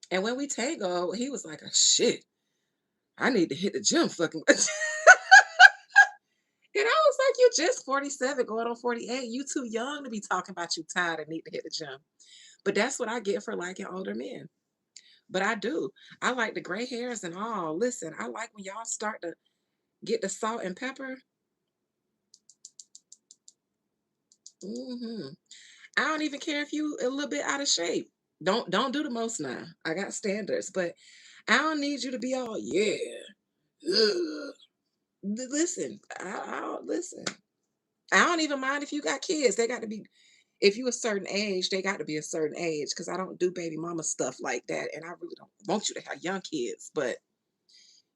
And when we tangled, he was like, oh, shit, I need to hit the gym fucking. And I was like, you're just 47, going on 48. You too young to be talking about you tired and need to hit the gym. But that's what I get for liking older men. But I do. I like the gray hairs and all. Listen, I like when y'all start to get the salt and pepper. hmm I don't even care if you a little bit out of shape. Don't do the most now. I got standards, but I don't need you to be all yeah. Ugh. Listen, I don't listen. I don't even mind if you got kids. They got to be if you a certain age, they got to be a certain age because I don't do baby mama stuff like that, and I really don't want you to have young kids. But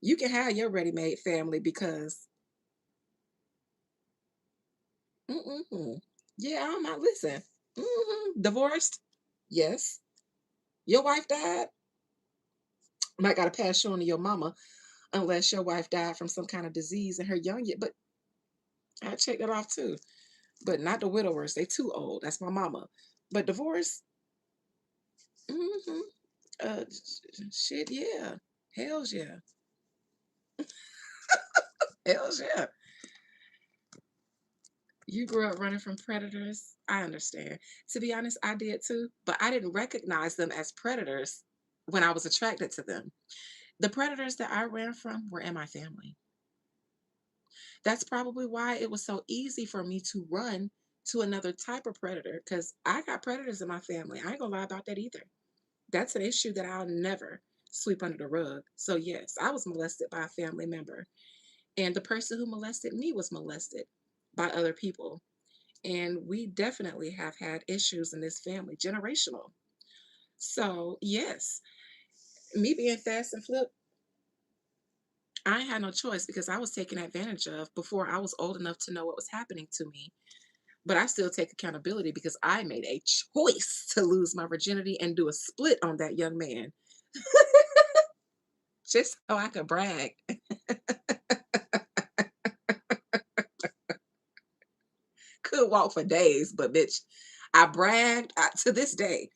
you can have your ready-made family because yeah, I'm not listen. Divorced? Yes. Your wife died? Might gotta pass you on to your mama unless your wife died from some kind of disease in her young year. But I check that off too. But not the widowers. They too old. That's my mama. But divorce? hmm shit, yeah. Hells yeah. Hells yeah. You grew up running from predators. I understand. To be honest, I did too, but I didn't recognize them as predators when I was attracted to them. The predators that I ran from were in my family. That's probably why it was so easy for me to run to another type of predator because I got predators in my family. I ain't gonna lie about that either. That's an issue that I'll never sweep under the rug. So, yes, I was molested by a family member, and the person who molested me was molested by other people. And we definitely have had issues in this family, generational. So, yes, me being fast and flip, I had no choice because I was taken advantage of before I was old enough to know what was happening to me. But I still take accountability because I made a choice to lose my virginity and do a split on that young man just so I could brag. Could walk for days, but bitch, I bragged to this day.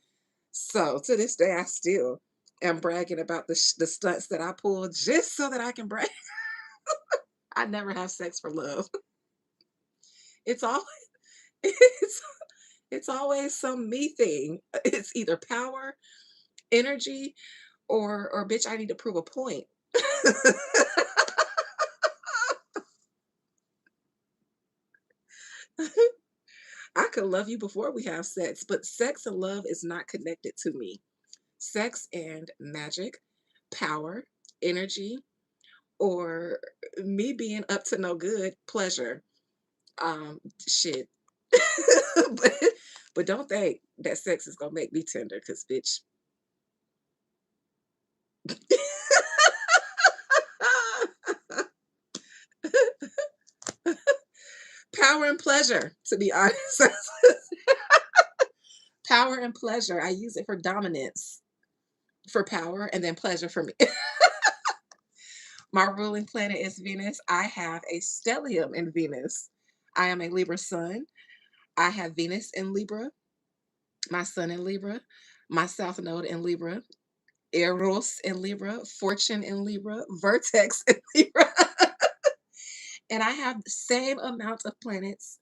So to this day, I still am bragging about the stunts that I pulled just so that I can brag. I never have sex for love. It's always it's it's always some me thing. It's either power, energy, or bitch, I need to prove a point. I could love you before we have sex, but sex and love is not connected to me. Sex and magic, power, energy, or me being up to no good, pleasure. Shit. but, but don't think that sex is gonna make me tender, cause bitch. Power and pleasure, to be honest. Power and pleasure. I use it for dominance, for power, and then pleasure for me. My ruling planet is Venus. I have a stellium in Venus. I am a Libra sun. I have Venus in Libra, my sun in Libra, my south node in Libra, Eros in Libra, Fortune in Libra, Vertex in Libra. And I have the same amount of planets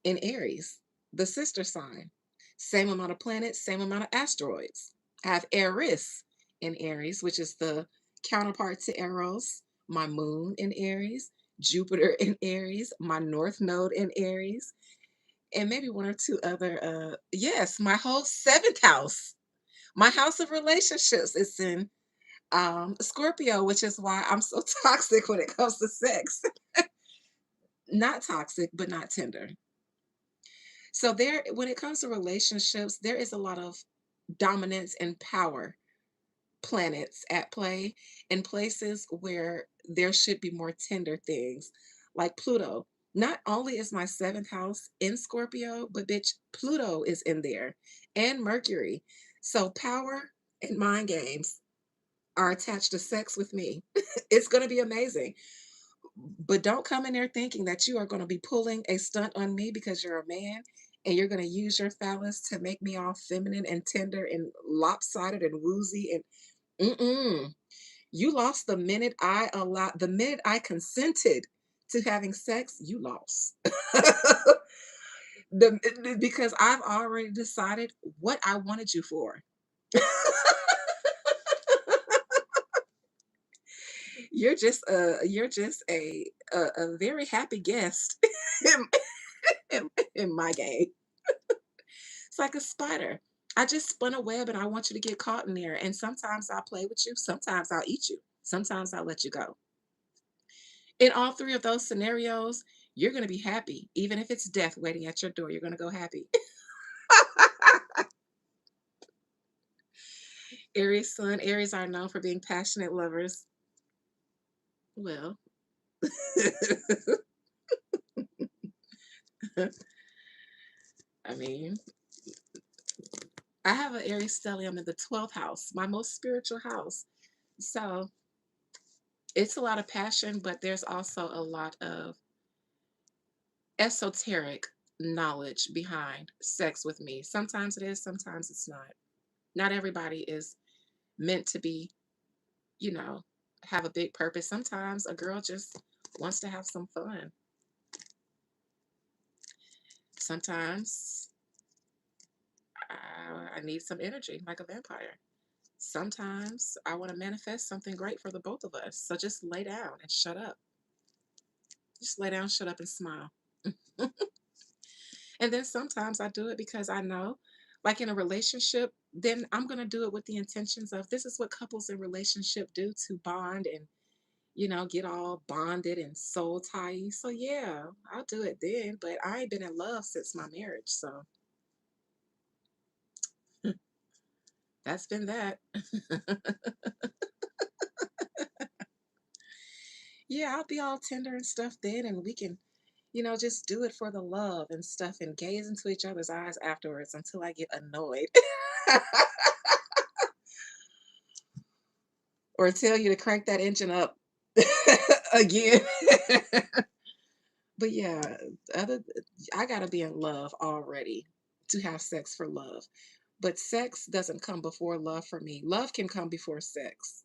in Aries, the sister sign. Same amount of planets, same amount of asteroids. I have Eris in Aries, which is the counterpart to Eros, my moon in Aries, Jupiter in Aries, my north node in Aries, and maybe one or two other yes, my whole seventh house. My house of relationships is in Scorpio, which is why I'm so toxic when it comes to sex. Not toxic, but not tender. So there, when it comes to relationships, there is a lot of dominance and power planets at play in places where there should be more tender things, like Pluto. Not only is my seventh house in Scorpio, but bitch, Pluto is in there and Mercury. So power and mind games are attached to sex with me. It's going to be amazing. But don't come in there thinking that you are going to be pulling a stunt on me because you're a man and you're going to use your phallus to make me all feminine and tender and lopsided and woozy and mm-mm. You lost the minute I consented to having sex, you lost. Because I've already decided what I wanted you for. You're just a very happy guest in, in my game. It's like a spider. I just spun a web and I want you to get caught in there. And sometimes I'll play with you, sometimes I'll eat you, sometimes I'll let you go. In all three of those scenarios, you're going to be happy. Even if it's death waiting at your door, you're going to go happy. Aries sun, Aries are known for being passionate lovers. Well, I mean, I have an Aries stellium in the 12th house, my most spiritual house. So it's a lot of passion, but there's also a lot of esoteric knowledge behind sex with me. Sometimes it is, sometimes it's not. Not everybody is meant to be, you know, have a big purpose. Sometimes a girl just wants to have some fun. Sometimes I need some energy like a vampire. Sometimes I want to manifest something great for the both of us. So just lay down and shut up. Just lay down, shut up, and smile. And then sometimes I do it because I know, like in a relationship, then I'm going to do it with the intentions of this is what couples in relationship do to bond and, get all bonded and soul tie. So yeah, I'll do it then, but I ain't been in love since my marriage. So that's been that. Yeah, I'll be all tender and stuff then, and we can, just do it for the love and stuff and gaze into each other's eyes afterwards until I get annoyed. Or tell you to crank that engine up again. But yeah, other I gotta be in love already to have sex for love. But sex doesn't come before love for me. Love can come before sex.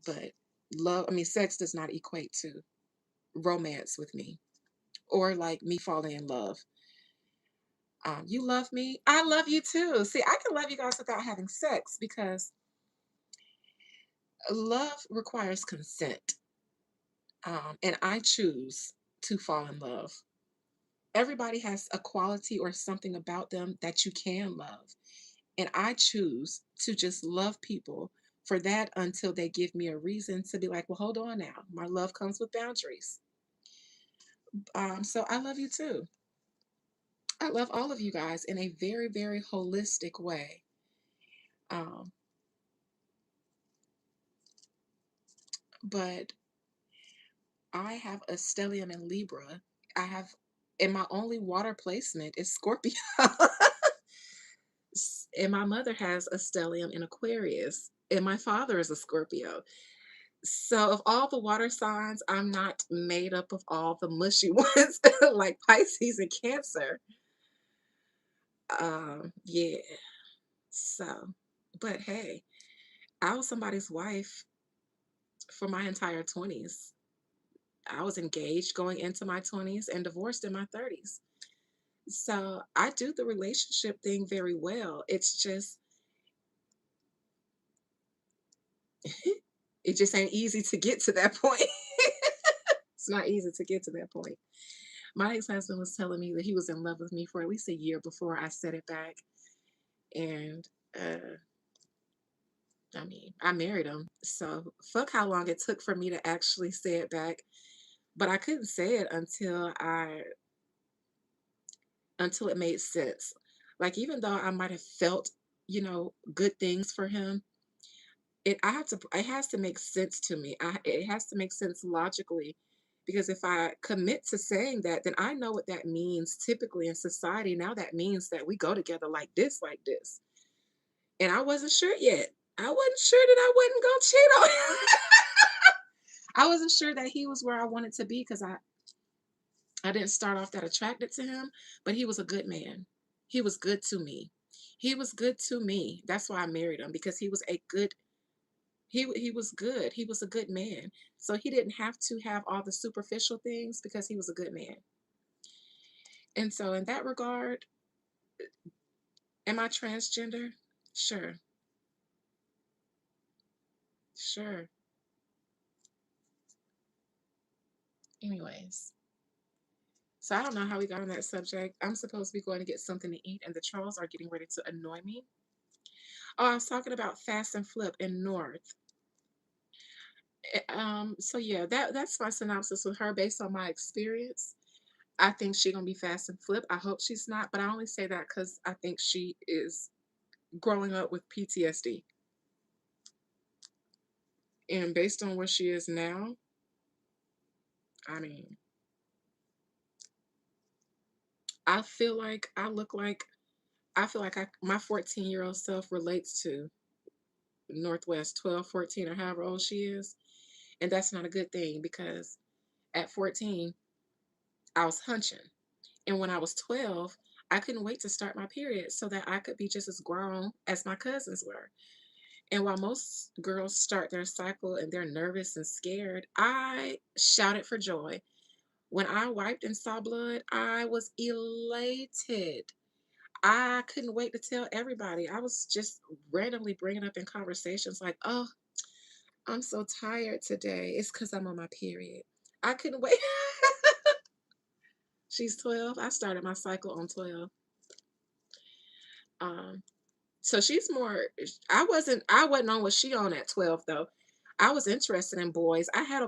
But love, I mean, sex does not equate to romance with me or like me falling in love. You love me, I love you too. See, I can love you guys without having sex because love requires consent. And I choose to fall in love. Everybody has a quality or something about them that you can love. And I choose to just love people for that until they give me a reason to be like, well, hold on now. My love comes with boundaries. So I love you too. I love all of you guys in a very, very holistic way. Um, but I have a stellium in Libra. I have, and my only water placement is Scorpio. And my mother has a stellium in Aquarius, and my father is a Scorpio. So, of all the water signs, I'm not made up of all the mushy ones like Pisces and Cancer. Yeah. So, but hey, I was somebody's wife for my entire 20s. I was engaged going into my 20s and divorced in my 30s. So, I do the relationship thing very well. It's just, it just ain't easy to get to that point. It's not easy to get to that point. My ex-husband was telling me that he was in love with me for at least a year before I set it back. And I mean, I married him. So fuck how long it took for me to actually say it back. But I couldn't say it until it made sense. Like even though I might have felt, good things for him, it has to make sense to me. It has to make sense logically. Because if I commit to saying that, then I know what that means typically in society. Now that means that we go together like this, like this. And I wasn't sure yet. I wasn't sure that I wasn't gonna cheat on him. I wasn't sure that he was where I wanted to be because I didn't start off that attracted to him, but he was a good man. He was good to me. He was good to me. That's why I married him because he was good. He was a good man. So he didn't have to have all the superficial things because he was a good man. And so in that regard, am I transgender? Sure. Sure. Anyways. So I don't know how we got on that subject. I'm supposed to be going to get something to eat, and the trolls are getting ready to annoy me. Oh, I was talking about fast and flip in North. So yeah, that's my synopsis with her based on my experience. I think she's gonna be fast and flip. I hope she's not, but I only say that because I think she is growing up with PTSD. And based on where she is now, I mean, I feel like I feel like my 14-year-old self relates to Northwest 12, 14, or however old she is. And that's not a good thing because at 14, I was hunching. And when I was 12, I couldn't wait to start my period so that I could be just as grown as my cousins were. And while most girls start their cycle and they're nervous and scared, I shouted for joy. When I wiped and saw blood, I was elated. I couldn't wait to tell everybody. I was just randomly bringing up in conversations like, oh, I'm so tired today. It's because I'm on my period. I couldn't wait. She's 12. I started my cycle on 12. Um, so she's more I wasn't on what she on at 12 though. I was interested in boys. I had a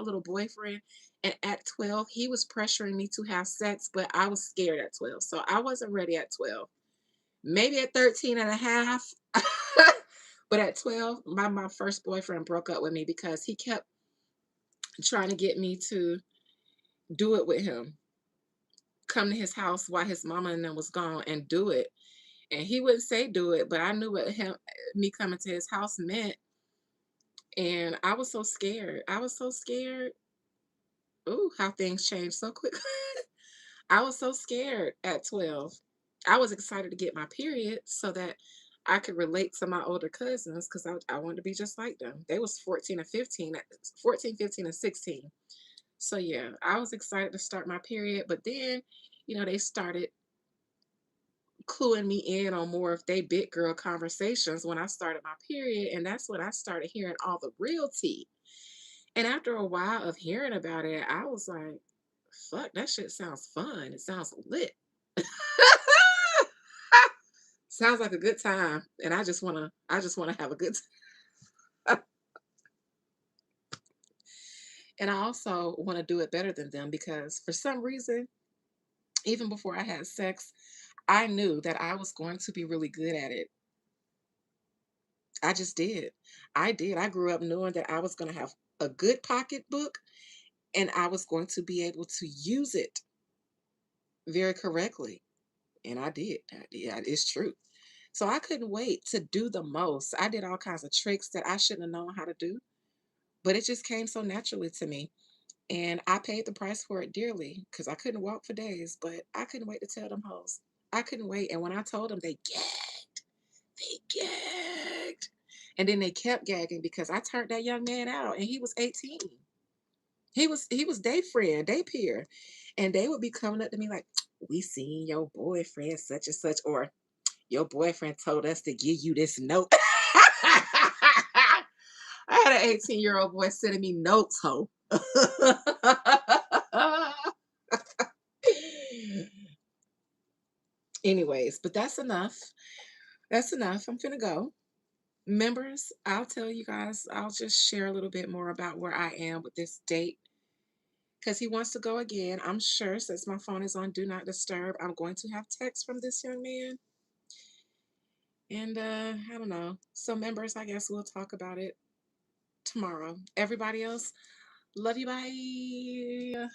little boyfriend, and at 12 he was pressuring me to have sex, but I was scared at 12. So I wasn't ready at 12. Maybe at 13 and a half. But at 12, my first boyfriend broke up with me because he kept trying to get me to do it with him. Come to his house while his mama and them was gone and do it. And he wouldn't say do it, but I knew what me coming to his house meant. And I was so scared. I was so scared. Ooh, how things change so quick. I was so scared at 12. I was excited to get my period so that I could relate to my older cousins because I wanted to be just like them. They was 14 and 15, 14, 15, and 16. So yeah, I was excited to start my period, but then, they started cluing me in on more of they big girl conversations when I started my period, and that's when I started hearing all the real tea. And after a while of hearing about it, I was like, fuck, that shit sounds fun. It sounds lit. Sounds like a good time. And I just wanna have a good time. And I also want to do it better than them because for some reason, even before I had sex, I knew that I was going to be really good at it. I just did. I did. I grew up knowing that I was going to have a good pocketbook and I was going to be able to use it very correctly. And I did. It's true. So I couldn't wait to do the most. I did all kinds of tricks that I shouldn't have known how to do, but it just came so naturally to me. And I paid the price for it dearly because I couldn't walk for days, but I couldn't wait to tell them hoes. I couldn't wait. And when I told them, they gagged. And then they kept gagging because I turned that young man out and he was 18. He was their friend, their peer. And they would be coming up to me like, we seen your boyfriend such and such, or your boyfriend told us to give you this note. I had an 18-year-old boy sending me notes, ho. Anyways, but that's enough. That's enough. I'm finna go. Members, I'll tell you guys, I'll just share a little bit more about where I am with this date because he wants to go again. I'm sure since my phone is on Do Not Disturb, I'm going to have text from this young man. And I don't know. So, members, I guess we'll talk about it tomorrow. Everybody else, love you. Bye.